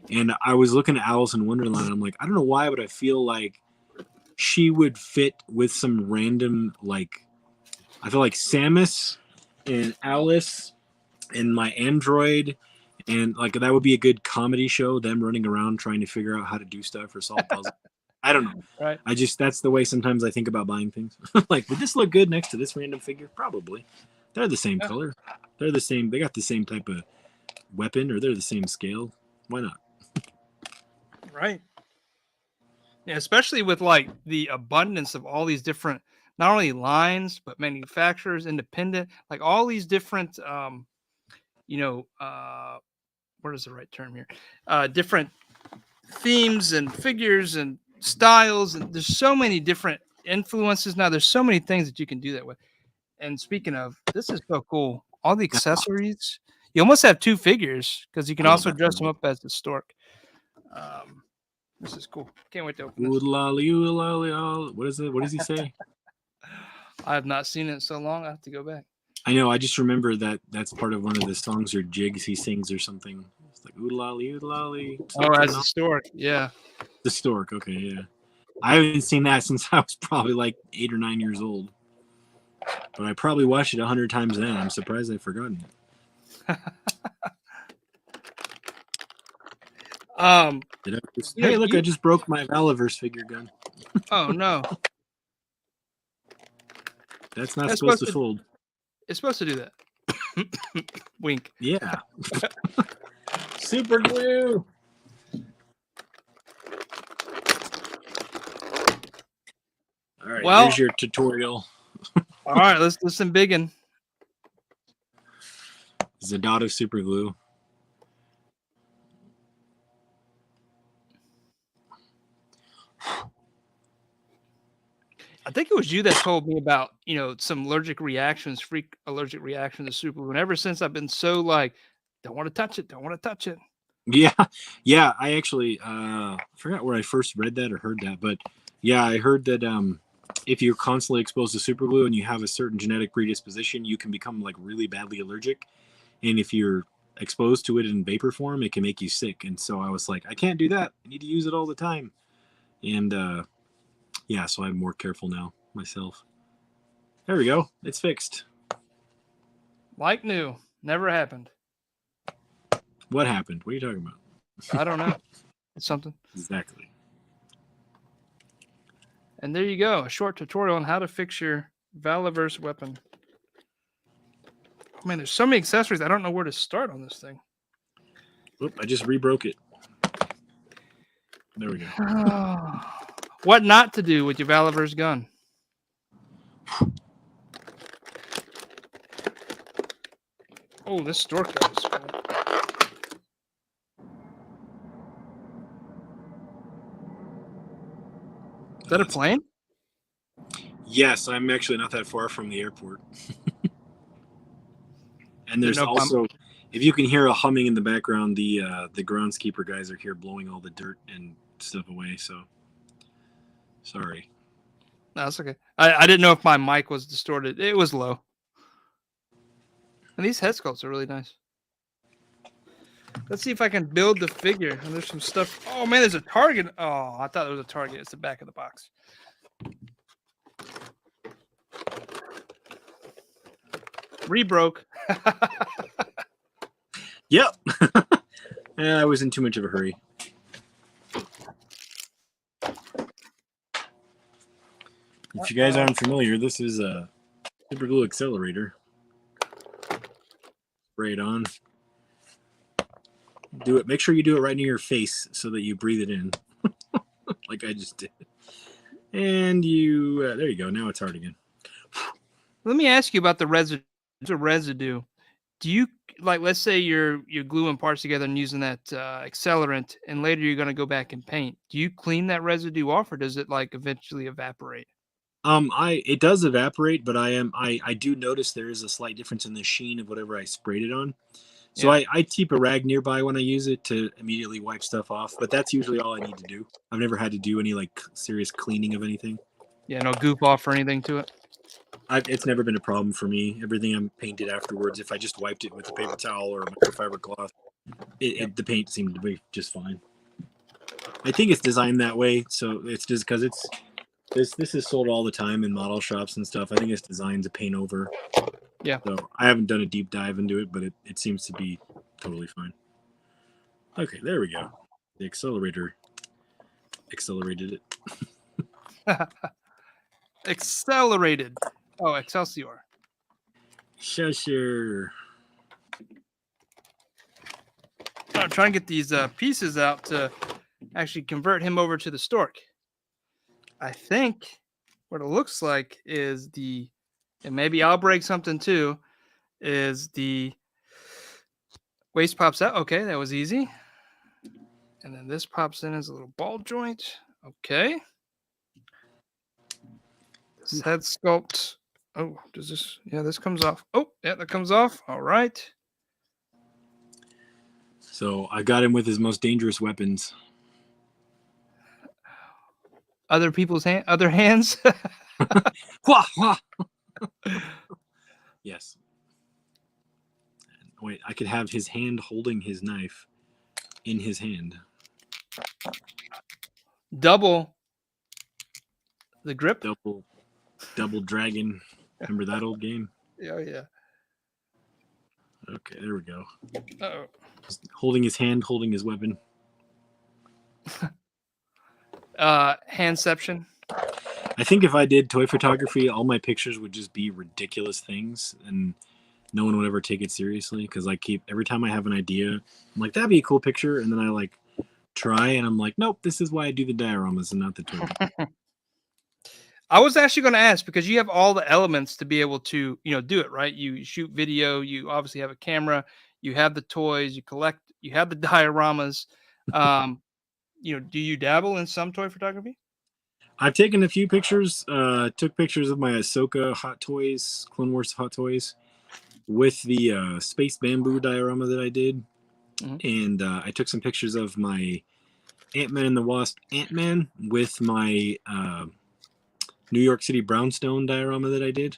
And I was looking at Alice in Wonderland. And I'm like, I don't know why, but I feel like she would fit with some random, like, I feel like Samus and Alice and my android, and like that would be a good comedy show, them running around trying to figure out how to do stuff or solve puzzles. I don't know.
Right.
That's the way sometimes I think about buying things. Like, would this look good next to this random figure? Probably. They're the same color. They're the same. They got the same type of weapon, or they're the same scale. Why not?
Right. Yeah, especially with like the abundance of all these different, not only lines but manufacturers, independent, like all these different, what is the right term here? Different themes and figures and styles, and there's so many different influences now. There's so many things that you can do that with. And speaking of, this is so cool. All the accessories. You almost have two figures because you can also dress them up as the stork. This is cool. Can't wait to open this.
What is it? What does he say?
I have not seen it in so long. I have to go back.
I know. I just remember that's part of one of the songs or jigs he sings or something. It's like oodalali.
Oh, as the stork. Yeah.
The stork. Okay, yeah. I haven't seen that since I was probably like 8 or 9 years old. But I probably watched it 100 times then. I'm surprised I've forgotten it. Hey, look! I just broke my Valaverse figure gun.
Oh no!
That's not supposed to fold.
It's supposed to do that. Wink.
Yeah. Super glue. All right.
Well,
here's your tutorial.
All right. Let's listen. Biggin.
It's a dot of super glue.
I think it was you that told me about, some allergic reactions, freak allergic reaction to super glue. And ever since I've been so like, don't want to touch it. Don't want to touch it.
Yeah. Yeah. I actually forgot where I first read that or heard that. But yeah, I heard that if you're constantly exposed to super glue and you have a certain genetic predisposition, you can become like really badly allergic. And if you're exposed to it in vapor form, it can make you sick. And so I was like, I can't do that. I need to use it all the time. And yeah, so I'm more careful now myself. There we go. It's fixed.
Like new. Never happened.
What happened? What are you talking about?
I don't know. It's something.
Exactly.
And there you go. A short tutorial on how to fix your Valaverse weapon. Oh, man, there's so many accessories. I don't know where to start on this thing.
Oop, I just rebroke it. There we go.
What not to do with your Valaverse gun? Oh, this stork gun is cool. Is that a plane?
Yes, I'm actually not that far from the airport. And there's also, if you can hear a humming in the background, the groundskeeper guys are here blowing all the dirt and stuff away. So, sorry.
No, that's okay. I didn't know if my mic was distorted. It was low. And these head sculpts are really nice. Let's see if I can build the figure. And there's some stuff. Oh, man, there's a target. Oh, I thought it was a target. It's the back of the box. Rebroke.
Yep. I was in too much of a hurry. If you guys aren't familiar, this is a super glue accelerator. Spray it on. Do it. Make sure you do it right near your face so that you breathe it in, like I just did. And you, there you go. Now it's hard again.
Let me ask you about the residue. The residue. Do you, like, let's say you're gluing parts together and using that accelerant, and later you're going to go back and paint. Do you clean that residue off, or does it like eventually evaporate?
It does evaporate, but I do notice there is a slight difference in the sheen of whatever I sprayed it on. So yeah. I keep a rag nearby when I use it to immediately wipe stuff off, but that's usually all I need to do. I've never had to do any like serious cleaning of anything.
Yeah, no goof off or anything to it.
It's never been a problem for me. Everything I'm painted afterwards. If I just wiped it with a paper towel or a microfiber cloth, the paint seemed to be just fine. I think it's designed that way, so it's just because this is sold all the time in model shops and stuff. I think it's designed to paint over.
Yeah.
So I haven't done a deep dive into it, but it seems to be totally fine. Okay, there we go. The accelerator accelerated it.
Accelerated. Oh, Excelsior.
Sure.
I'm trying to get these pieces out to actually convert him over to the stork. I think what it looks like is and maybe I'll break something too, is the waist pops out. Okay, that was easy. And then this pops in as a little ball joint. Okay. This head sculpt. Oh, does this? Yeah, this comes off. Oh, yeah, that comes off. All right.
So I got him with his most dangerous weapons.
Other people's other hands.
Wah, wah. Yes. Wait, I could have his hand holding his knife in his hand.
Double the grip.
Double dragon. Remember that old game?
Oh, yeah.
Okay, there we go.
Uh-oh.
Just holding his hand, holding his weapon.
Handception.
I think if I did toy photography, all my pictures would just be ridiculous things, and no one would ever take it seriously. Because every time I have an idea, I'm like, that'd be a cool picture, and then I try, and I'm like, nope, this is why I do the dioramas and not the toy.
I was actually going to ask, because you have all the elements to be able to, do it, right? You shoot video, you obviously have a camera, you have the toys, you have the dioramas. Do you dabble in some toy photography?
I've taken a few pictures. Took pictures of my Ahsoka Hot Toys, Clone Wars Hot Toys, with the Space Bamboo diorama that I did. And I took some pictures of my Ant-Man and the Wasp Ant-Man with my New York City Brownstone diorama that I did.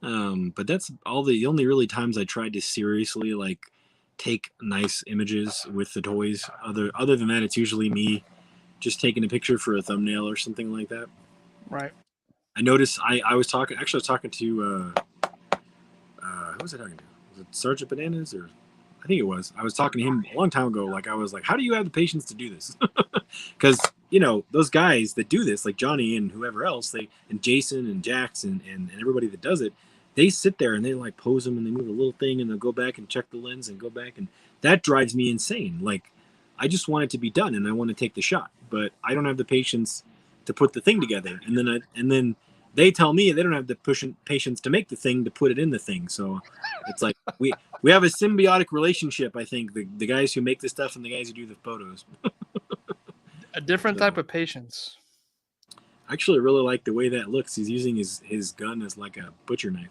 But that's the only really times I tried to seriously take nice images with the toys. Other than that, it's usually me just taking a picture for a thumbnail or something like that.
Right.
I noticed I was talking to who was I talking to? Was it Sgt Bananas, or I think it was. I was talking to him a long time ago. I was like, how do you have the patience to do this? Because those guys that do this, like Johnny and whoever else, and Jason and Jax and everybody that does it, they sit there and they pose them and they move a little thing and they'll go back and check the lens and go back, and that drives me insane. I just want it to be done and I want to take the shot, but I don't have the patience to put the thing together. And then they tell me they don't have the patience to make the thing, to put it in the thing. So it's we have a symbiotic relationship. I think the guys who make the stuff and the guys who do the photos.
A different type of patience.
I actually really like the way that looks. He's using his gun as like a butcher knife.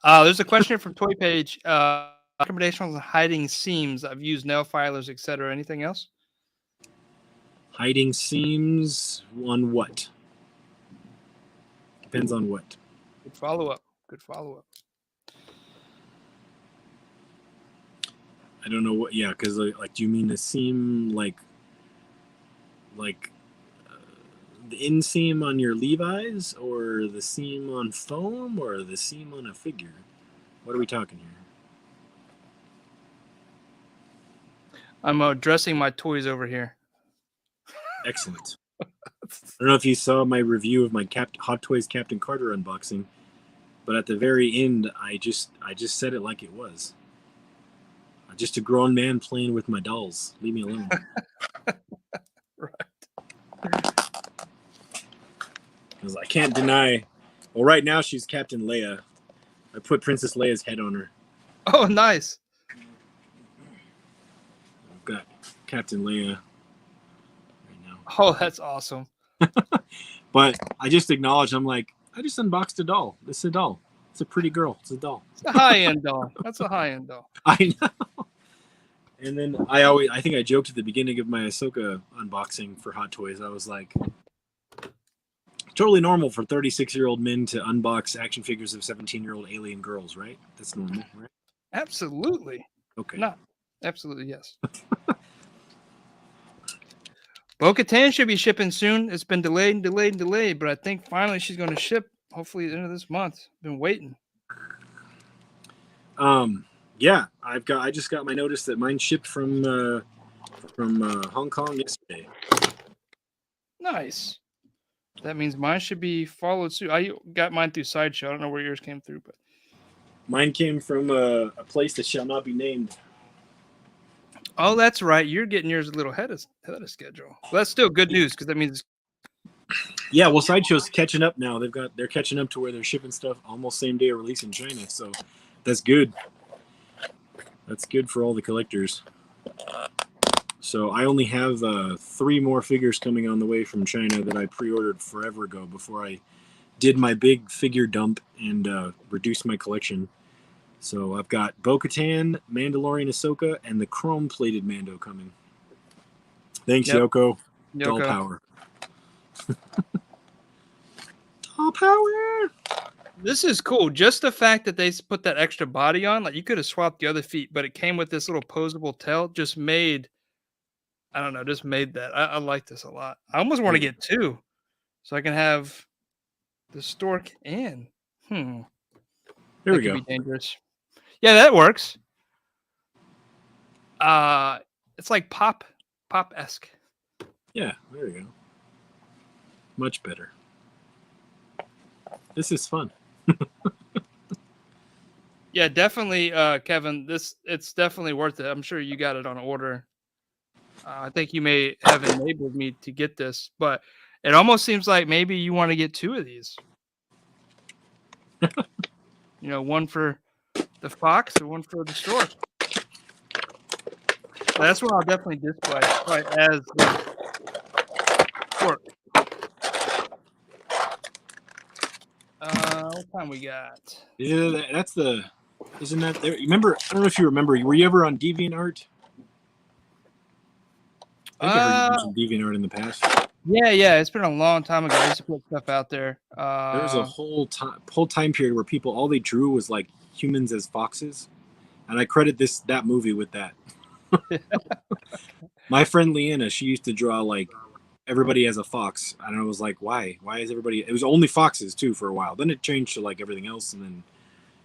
There's a question from Toy Page. Recommendations on hiding seams. I've used nail filers, etc. Anything else?
Hiding seams on what? Depends on what.
Good follow up.
I don't know what. Yeah, because do you mean the seam the inseam on your Levi's, or the seam on foam, or the seam on a figure? What are we talking here?
I'm addressing my toys over here.
Excellent. I don't know if you saw my review of my Hot Toys Captain Carter unboxing, but at the very end, I just said it like it was. Just a grown man playing with my dolls. Leave me alone.
Right.
Because I can't deny. Well, right now she's Captain Leia. I put Princess Leia's head on her.
Oh, nice.
I've got Captain Leia right now.
Oh, that's awesome.
But I just acknowledged, I just unboxed a doll. It's a doll. It's a pretty girl. It's a doll.
It's a high-end doll. That's a high-end doll.
I know. And then I think I joked at the beginning of my Ahsoka unboxing for Hot Toys. I was like, totally normal for 36-year-old men to unbox action figures of 17-year-old alien girls, right? That's normal, right?
Absolutely.
Okay.
No, absolutely, yes. Bo-Katan should be shipping soon. It's been delayed, but I think finally she's going to ship. Hopefully at the end of this month. Been waiting.
Yeah, I just got my notice that mine shipped from from Hong Kong yesterday.
Nice. That means mine should be followed suit. I got mine through Sideshow. I don't know where yours came through, but
Mine came from a place that shall not be named.
oh, that's right. You're getting yours a little ahead of schedule. Well, that's still good news because that means
Yeah, well, Sideshow's catching up now. They're catching up to where they're shipping stuff almost same day of release in China. So that's good. That's good for all the collectors. So I only have 3 more figures coming on the way from China that I pre-ordered forever ago before I did my big figure dump and reduced my collection. So I've got Bo-Katan, Mandalorian Ahsoka, and the chrome-plated Mando coming. Thanks,
Yep.
Yoko.
Yoko.
Doll power. Doll power!
This is cool. Just the fact that they put that extra body on, like you could have swapped the other feet, but it came with this little posable tail. Just made, I don't know, just made that. I like this a lot. I almost want to get 2, so I can have the stork and
There
that
we
could
go.
be dangerous. Yeah, that works. It's like pop-esque.
Yeah, there we go. Much better. This is fun.
Yeah, definitely, Kevin. It's definitely worth it. I'm sure you got it on order. I think you may have enabled me to get this, but it almost seems like maybe you want to get 2 of these. You know, one for the fox and one for the stork. That's what I'll definitely display right, as the stork. What time we got?
Yeah, that's the. Isn't that there? Remember? I don't know if you remember. Were you ever on DeviantArt? I think I heard you mention DeviantArt in the past.
Yeah. It's been a long time ago. I used to put stuff out there.
There was a whole time period where people all they drew was like humans as foxes, and I credit that movie with that. My friend Leanna, she used to draw like everybody as a fox, and I was like, why? Why is everybody? It was only foxes too for a while. Then it changed to like everything else, and then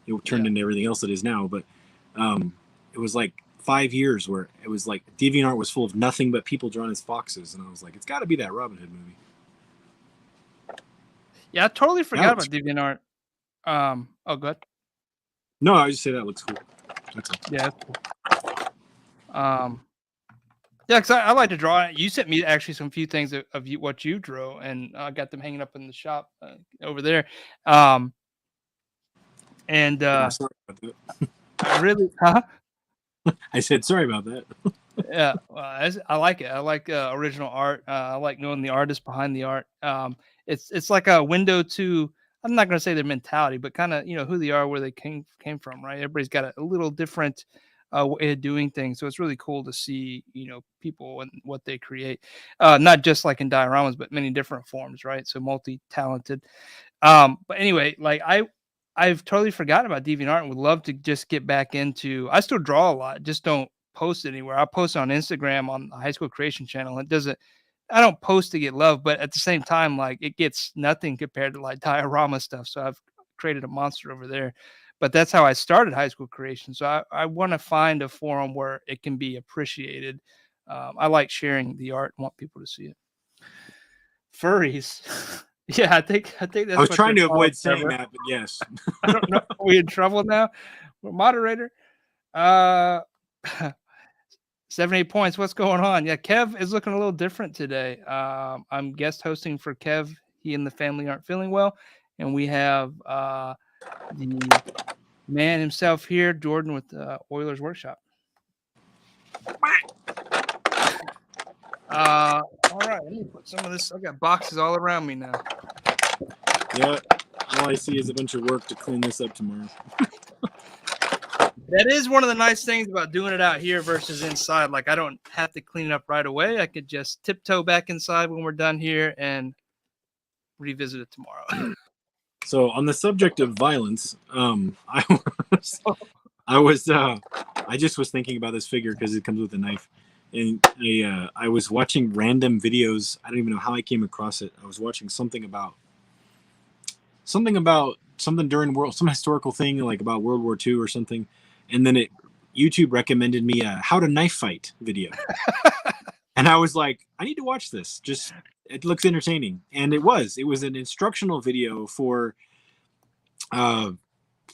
it turned into everything else it is now. But it was like 5 years where it was like DeviantArt was full of nothing but people drawn as foxes, and I was like, it's got to be that Robin Hood movie.
Yeah, I totally forgot about DeviantArt. Oh, good.
No, I just say that looks cool. That's all.
Yeah, that's cool. Yeah, because I like to draw. You sent me actually some few things of what you drew, and I got them hanging up in the shop over there.
Sorry about that.
Really, huh?
I said sorry about that.
Yeah, I like it. I like original art. I like knowing the artist behind the art. It's like a window to. I'm not going to say their mentality, but kind of who they are, where they came from, right? Everybody's got a little different way of doing things, so it's really cool to see people and what they create, not just like in dioramas, but many different forms, right? So multi-talented. But anyway, like I've totally forgotten about DeviantArt and would love to just get back into. I still draw a lot, just don't post anywhere. I post on Instagram on the High School Creation channel. I don't post to get love, but at the same time, like it gets nothing compared to like diorama stuff. So I've created a monster over there. But that's how I started High School Creation. So I want to find a forum where it can be appreciated. I like sharing the art and want people to see it. Furries. Yeah, I think that's.
I was trying to avoid saying that, but yes.
I don't know. Are we in trouble now? We're moderator. 78 points. What's going on? Yeah, Kev is looking a little different today. I'm guest hosting for Kev. He and the family aren't feeling well, and we have the man himself here, Jordan, with Oilers Workshop. All right, let me put some of this. I got boxes all around me now.
Yeah, all I see is a bunch of work to clean this up tomorrow.
That is one of the nice things about doing it out here versus inside. Like I don't have to clean it up right away. I could just tiptoe back inside when we're done here and revisit it tomorrow.
So on the subject of violence, I just was thinking about this figure because it comes with a knife, and I was watching random videos. I don't even know how I came across it. I was watching something about something during some historical thing like about World War II or something, and then it YouTube recommended me a how to knife fight video. And I was like, I need to watch this. Just, it looks entertaining. And it was an instructional video for the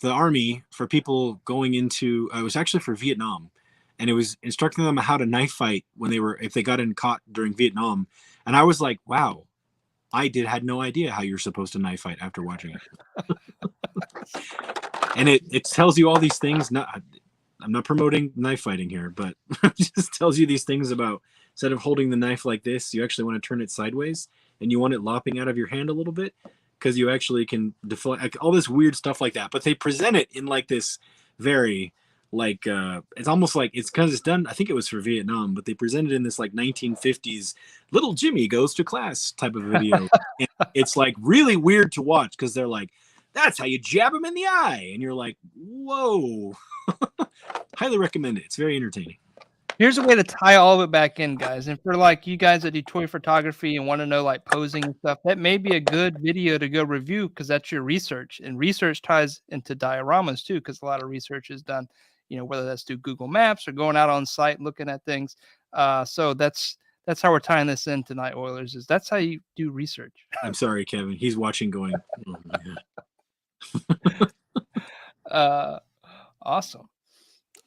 army, for people going into, it was actually for Vietnam. And it was instructing them how to knife fight if they got caught during Vietnam. And I was like, wow, had no idea how you're supposed to knife fight after watching it. And it tells you all these things. I'm not promoting knife fighting here, but it just tells you these things about, instead of holding the knife like this, you actually want to turn it sideways, and you want it lopping out of your hand a little bit, because you actually can deflect, like, all this weird stuff like that. But they present it in like this very, like, it's almost like, it's because it's done, I think it was for Vietnam, but they presented in this like 1950s little Jimmy goes to class type of video. And it's like really weird to watch, because they're like, that's how you jab him in the eye, and you're like, whoa. Highly recommend it. It's very entertaining.
Here's a way to tie all of it back in, guys. And for like you guys that do toy photography and want to know like posing and stuff, that may be a good video to go review, because that's your research. And research ties into dioramas too, because a lot of research is done, whether that's through Google Maps or going out on site looking at things. So that's how we're tying this in tonight, Oilers. That's how you do research.
I'm sorry, Kevin. He's watching going, oh,
Awesome.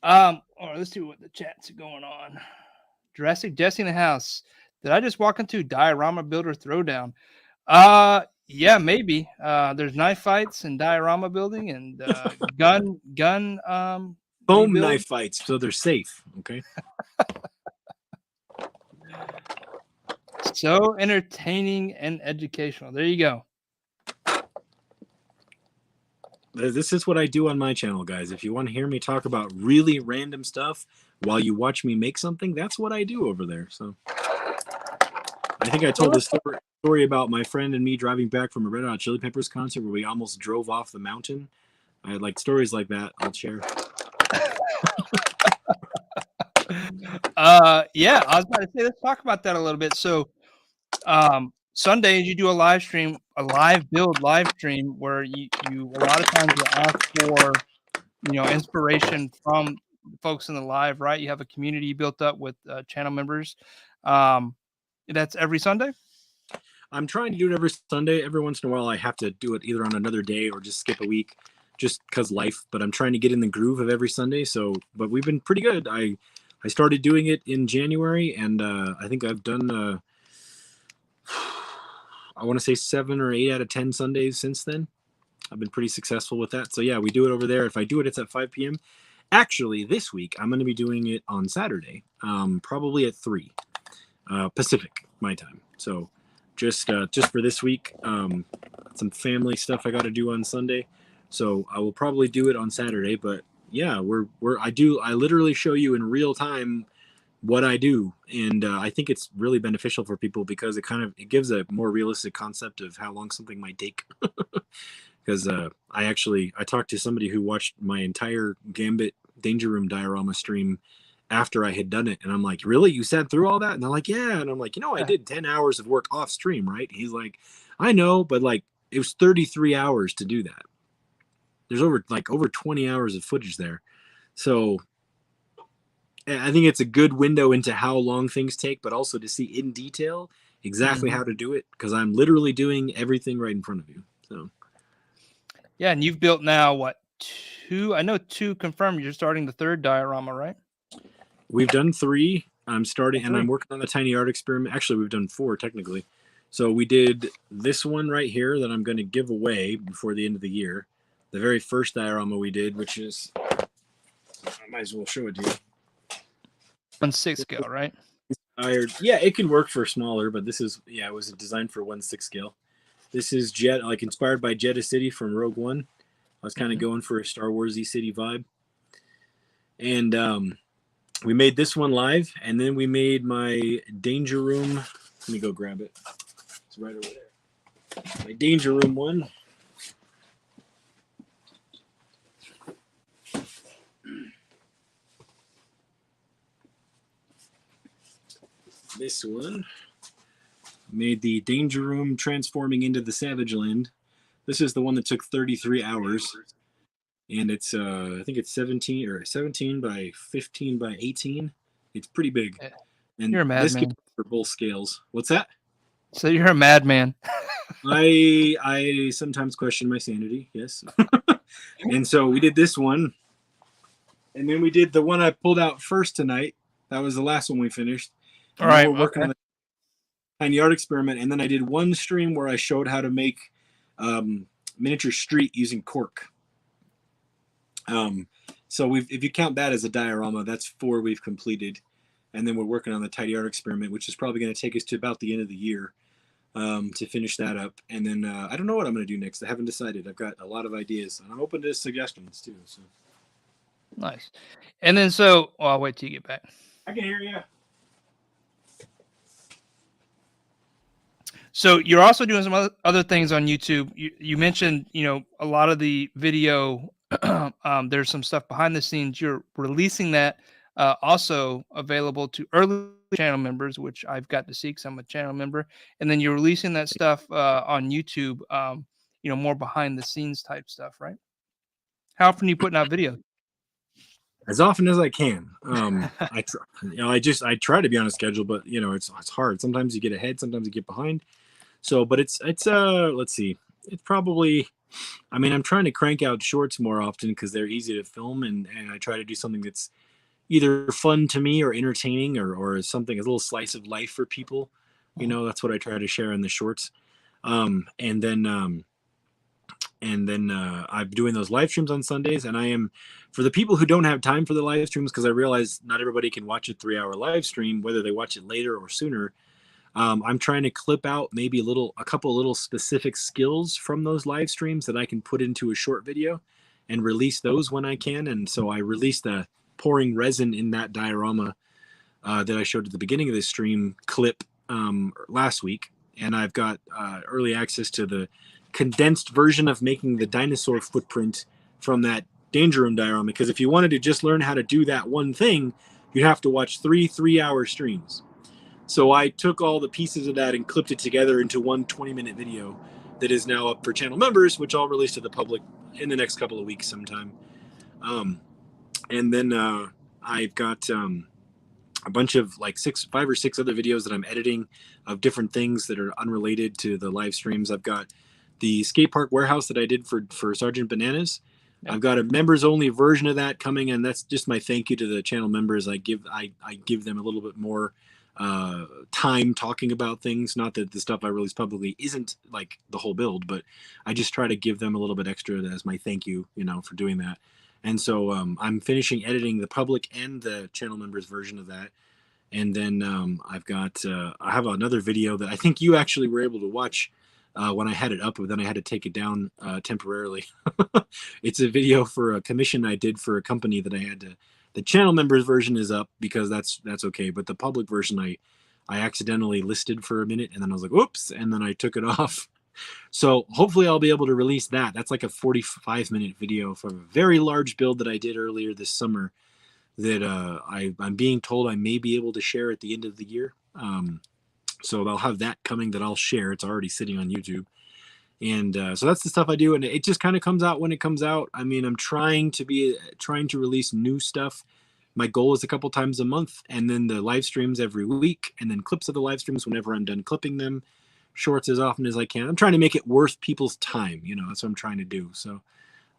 All right, let's see what the chats are going on. Jurassic Jesse in the house. Did I just walk into diorama builder throwdown? Yeah, maybe. There's knife fights and diorama building and gun
foam
rebuild.
knife fights, so they're safe. Okay.
So entertaining and educational. There you go.
This is what I do on my channel, guys. If you want to hear me talk about really random stuff while you watch me make something, that's what I do over there. So I think I told this story about my friend and me driving back from a Red Hot Chili Peppers concert where we almost drove off the mountain. I like stories like that. I'll share.
Yeah, I was about to say, let's talk about that a little bit. So Sundays you do a live stream, a live stream where you a lot of times you ask for inspiration from folks in the live, right? You have a community built up with channel members. That's every Sunday.
I'm trying to do it every Sunday. Every once in a while I have to do it either on another day or just skip a week just because life, but I'm trying to get in the groove of every Sunday. So, but we've been pretty good. I started doing it in January, and I think I've done I want to say 7 or 8 out of 10 Sundays since then. I've been pretty successful with that. So yeah, we do it over there. If I do it, it's at 5 p.m. Actually, this week I'm going to be doing it on Saturday, probably at 3 Pacific, my time. So just for this week, some family stuff I got to do on Sunday. So I will probably do it on Saturday. But yeah, I literally show you in real time what I do, and I think it's really beneficial for people because it gives a more realistic concept of how long something might take. Because I talked to somebody who watched my entire Gambit Danger Room diorama stream after I had done it, and I'm like, really, you sat through all that? And they're like, yeah. And I'm like, I did 10 hours of work off stream, right? He's like, I know, but like it was 33 hours to do that. There's over 20 hours of footage there. So I think it's a good window into how long things take, but also to see in detail exactly how to do it, because I'm literally doing everything right in front of you. So
yeah, and you've built now what, 2? I know 2 confirmed. You're starting the 3rd diorama, right?
We've done 3. I'm starting, and I'm working on the tiny art experiment. Actually, we've done 4 technically. So we did this one right here that I'm going to give away before the end of the year. The very first diorama we did, which is, I might as well show it to you.
1/6 scale, right?
Yeah, it can work for smaller, but this is, it was designed for 1/6 scale. This is inspired by Jeddah City from Rogue One. I was kind of going for a Star Warsy city vibe. And we made this one live, and then we made my Danger Room. Let me go grab it. It's right over there. My Danger Room one. This one made the Danger Room transforming into the Savage Land. This is the one that took 33 hours. and it's I think it's 17 by 15 by 18. It's pretty big,
Eh,
and
You're a
this goes
madman.
for both scales. What's that?
So you're a madman.
I sometimes question my sanity. Yes, and so we did this one, and then we did the one I pulled out first tonight. That was the last one we finished.
All
And now
right.
we're working
Okay.
on the tiny art experiment, and then I did one stream where I showed how to make miniature street using cork. So if you count that as a diorama, that's 4 we've completed, and then we're working on the tidy art experiment, which is probably going to take us to about the end of the year to finish that up. And then I don't know what I'm going to do next. I haven't decided. I've got a lot of ideas, and I'm open to suggestions too. So
Nice. And then so I'll wait till you get back.
I can hear you.
So you're also doing some other things on YouTube. You mentioned, a lot of the video. There's some stuff behind the scenes. You're releasing that also available to early channel members, which I've got to see because I'm a channel member. And then you're releasing that stuff on YouTube. More behind the scenes type stuff, right? How often are you putting out videos?
As often as I can. I try, I try to be on a schedule, but it's hard. Sometimes you get ahead, sometimes you get behind. So, but it's let's see, it's probably, I'm trying to crank out shorts more often because they're easy to film, and I try to do something that's either fun to me or entertaining or something, a little slice of life for people. That's what I try to share in the shorts. And then I'm doing those live streams on Sundays, and I am, for the people who don't have time for the live streams, because I realize not everybody can watch a 3-hour live stream, whether they watch it later or sooner. I'm trying to clip out maybe a couple little specific skills from those live streams that I can put into a short video and release those when I can. And so I released the pouring resin in that diorama that I showed at the beginning of this stream clip last week. And I've got early access to the condensed version of making the dinosaur footprint from that Danger Room diorama. Because if you wanted to just learn how to do that one thing, you'd have to watch 3-hour streams. So I took all the pieces of that and clipped it together into one 20-minute video that is now up for channel members, which I'll release to the public in the next couple of weeks sometime. And then I've got a bunch of 5 or 6 other videos that I'm editing of different things that are unrelated to the live streams. I've got the skate park warehouse that I did for Sgt Bananas. Yep. I've got a members only version of that coming, and that's just my thank you to the channel members. I give them a little bit more time talking about things. Not that the stuff I release publicly isn't like the whole build, but I just try to give them a little bit extra as my thank you, for doing that. And so I'm finishing editing the public and the channel members version of that. And then I have another video that I think you actually were able to watch when I had it up, but then I had to take it down temporarily. It's a video for a commission I did for a company that I had to. The channel members version is up because that's okay, but the public version I accidentally listed for a minute, and then I was like, "Oops!" and then I took it off. So hopefully I'll be able to release that. That's like a 45-minute video for a very large build that I did earlier this summer that I'm being told I may be able to share at the end of the year. So I'll have that coming that I'll share. It's already sitting on YouTube. And so that's the stuff I do, and it just kind of comes out when it comes out. I'm trying to release new stuff. My goal is a couple times a month, and then the live streams every week, and then clips of the live streams whenever I'm done clipping them, shorts as often as I can. I'm trying to make it worth people's time. That's what I'm trying to do. So,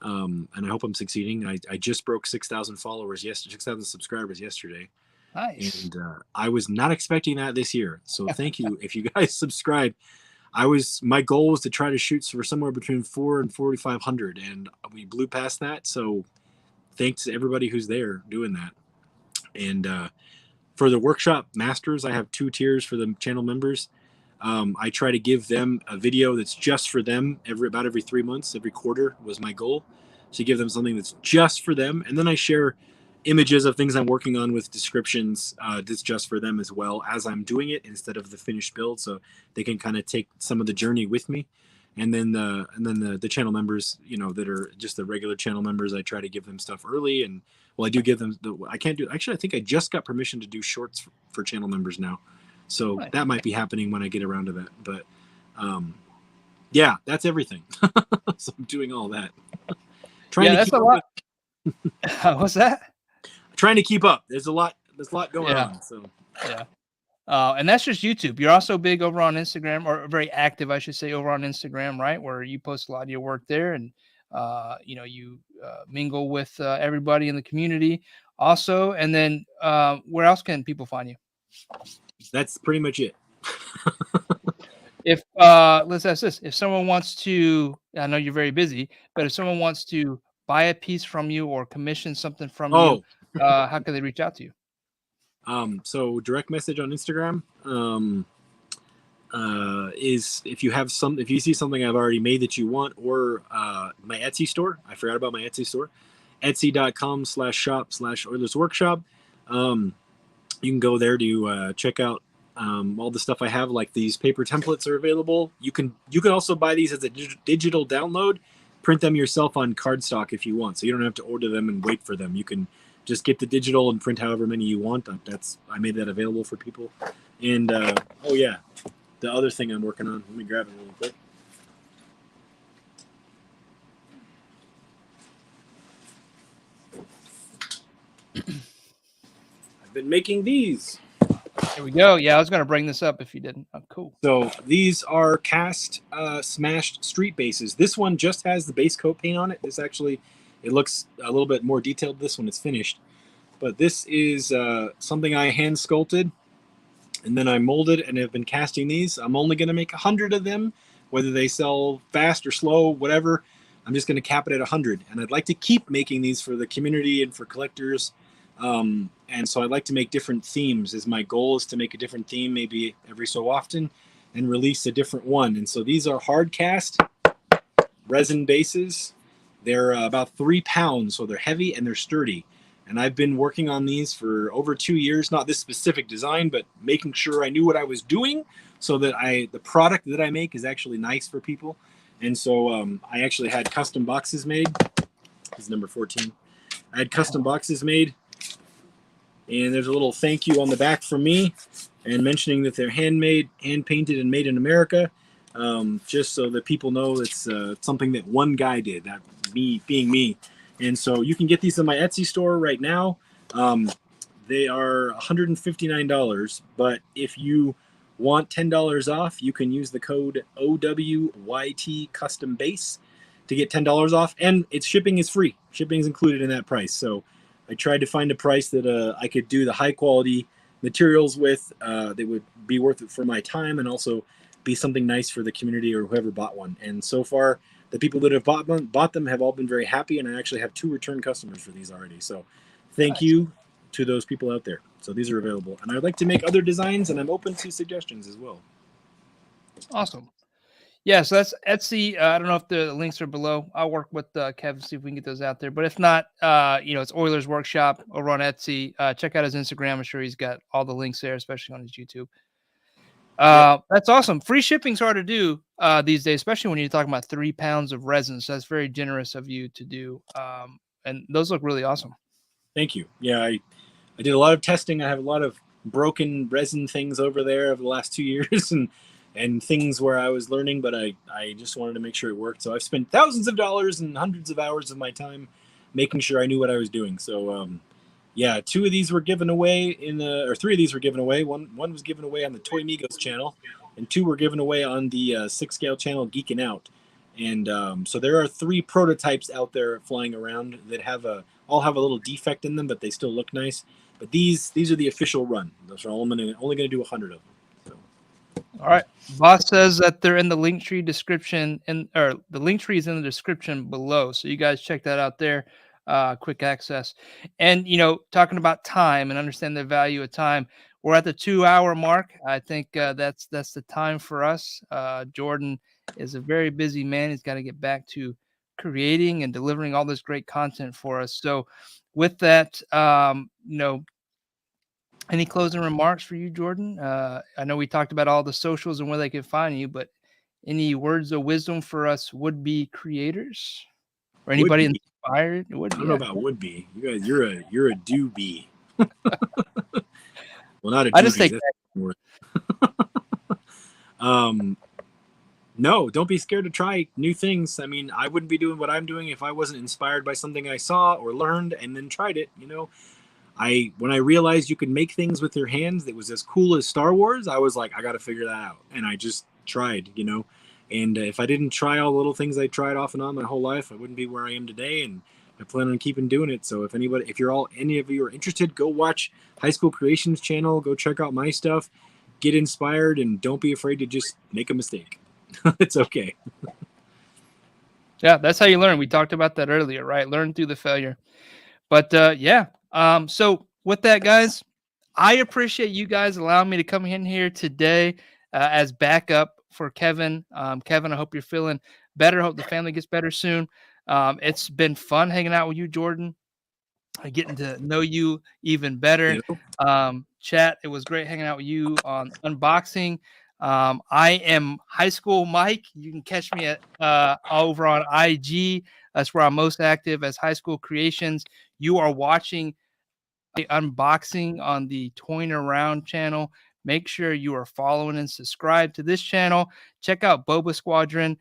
and I hope I'm succeeding. I just broke 6,000 followers yesterday, 6,000 subscribers yesterday.
Nice.
And I was not expecting that this year. So thank you if you guys subscribe. My goal was to try to shoot for somewhere between 400 and 4,500, and we blew past that. So thanks to everybody who's there doing that. And for the workshop masters, I have 2 tiers for the channel members. I try to give them a video that's just for them about every 3 months, every quarter was my goal. So give them something that's just for them. And then I share images of things I'm working on with descriptions that's just for them as well as I'm doing it instead of the finished build, so they can kind of take some of the journey with me. And then the channel members, that are just the regular channel members, I try to give them stuff early. And I do give them I think I just got permission to do shorts for channel members now, so
Nice.
That might be happening when I get around to that. But yeah, that's everything. So I'm doing all that. Trying
Yeah,
to
that's
keep
a
up
lot. What's that?
trying to keep up. There's a lot going
Yeah.
on. So
Yeah. And that's just YouTube. You're also big over on Instagram, or very active, I should say, over on Instagram, right? Where you post a lot of your work there, and you mingle with everybody in the community, also. And then, where else can people find you?
that's pretty much it.
If let's ask this: if someone wants to, I know you're very busy, but if someone wants to buy a piece from you or commission something from you,
Oh,
how can they reach out to you?
so direct message on Instagram. Is if you see something I've already made that you want, or my Etsy store. I forgot about my Etsy store. Etsy.com/shop/Oilers Workshop. You can go there to check out all the stuff I have. Like these paper templates are available. You can also buy these as a digital download, print them yourself on cardstock if you want. So you don't have to order them and wait for them. You can just get the digital and print however many you want. I made that available for people. And oh yeah, the other thing I'm working on. Let me grab it really quick. I've been making these.
There we go. Yeah, I was going to bring this up if you didn't. Oh, cool.
So these are cast smashed street bases. This one just has the base coat paint on it. This actually, it looks a little bit more detailed this when it's finished. But this is something I hand sculpted, and then I molded and have been casting these. I'm only going to make 100 of them, whether they sell fast or slow, whatever. I'm just going to cap it at 100. And I'd like to keep making these for the community and for collectors. And so I'd like to make different themes. Is my goal is to make a different theme maybe every so often and release a different one. And so these are hard cast resin bases. They're about 3 pounds, so they're heavy and they're sturdy. And I've been working on these for over 2 years, not this specific design, but making sure I knew what I was doing so that the product that I make is actually nice for people. And so I actually had custom boxes made. This is number 14. I had custom boxes made, and there's a little thank you on the back from me and mentioning that they're handmade, hand painted, and made in America, just so that people know it's something that one guy did, that me being me. And so you can get these in my Etsy store right now. They are $159, but if you want $10 off, you can use the code OWYT Custom Base to get $10 off, and its shipping is free. Shipping is included in that price. So I tried to find a price that I could do the high quality materials with that would be worth it for my time and also be something nice for the community or whoever bought one. And so far, the people that have bought them have all been very happy, and I actually have 2 return customers for these already. So thank you to those people out there. So these are available. And I'd like to make other designs, and I'm open to suggestions as well.
Awesome. Yeah, so that's Etsy. I don't know if the links are below. I'll work with Kevin, see if we can get those out there. But if not, it's Oilers Workshop over on Etsy. Check out his Instagram. I'm sure he's got all the links there, especially on his YouTube. That's awesome. Free shipping's hard to do these days, especially when you're talking about 3 pounds of resin. So that's very generous of you to do. And those look really awesome.
Thank you. Yeah, I did a lot of testing. I have a lot of broken resin things over there over the last 2 years and things where I was learning, but I just wanted to make sure it worked. So I've spent thousands of dollars and hundreds of hours of my time making sure I knew what I was doing. So yeah, 2 of these were given away or 3 of these were given away. One was given away on the Toyingaround channel, and 2 were given away on the 6 Scale channel Geeking Out. And so there are 3 prototypes out there flying around that all have a little defect in them, but they still look nice. But these are the official run. Those are only going to do 100 of them. So.
All right. Boss says that they're in the Linktree description, or the Linktree is in the description below. So you guys check that out there. Quick access. And talking about time and understand the value of time, we're at the 2-hour mark. I think that's the time for us. Jordan is a very busy man. He's got to get back to creating and delivering all this great content for us. So with that, any closing remarks for you, Jordan? I know we talked about all the socials and where they can find you, but any words of wisdom for us would-be creators or anybody inspired?
I don't know about would-be. You guys, you're a do-be. Well, not a do-be.
I just think
no, don't be scared to try new things. I mean, I wouldn't be doing what I'm doing if I wasn't inspired by something I saw or learned and then tried it. When I realized you could make things with your hands that was as cool as Star Wars, I was like, I got to figure that out, and I just tried. And if I didn't try all the little things I tried off and on my whole life, I wouldn't be where I am today. And I plan on keeping doing it. So if any of you are interested, go watch High School Creations channel. Go check out my stuff. Get inspired, and don't be afraid to just make a mistake. It's okay.
Yeah, that's how you learn. We talked about that earlier, right? Learn through the failure. But so with that, guys, I appreciate you guys allowing me to come in here today as backup for Kevin. Kevin, I hope you're feeling better. I hope the family gets better soon. It's been fun hanging out with you, Jordan. Getting to know you even better. Chat, it was great hanging out with you on unboxing. I am High School Mike. You can catch me at over on IG. That's where I'm most active as High School Creations. You are watching the unboxing on the Toyingaround channel. Make sure you are following and subscribe to this channel. Check out Boba Squadron.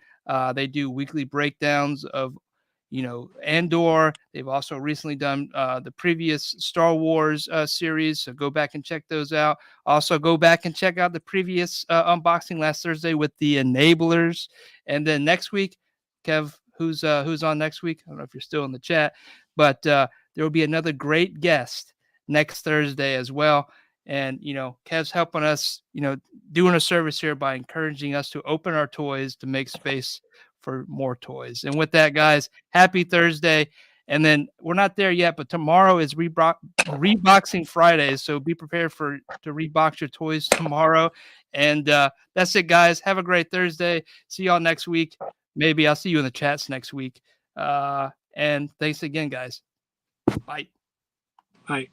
They do weekly breakdowns of Andor. They've also recently done the previous Star Wars series, so go back and check those out. Also, go back and check out the previous unboxing last Thursday with the enablers. And then next week, Kev, who's on next week? I don't know if you're still in the chat, but there will be another great guest next Thursday as well. And Kev's helping us, doing a service here by encouraging us to open our toys to make space for more toys. And with that, guys, happy Thursday. And then we're not there yet, but tomorrow is Reboxing Friday. So be prepared to rebox your toys tomorrow. And that's it, guys. Have a great Thursday. See y'all next week. Maybe I'll see you in the chats next week. And thanks again, guys. Bye.
Bye.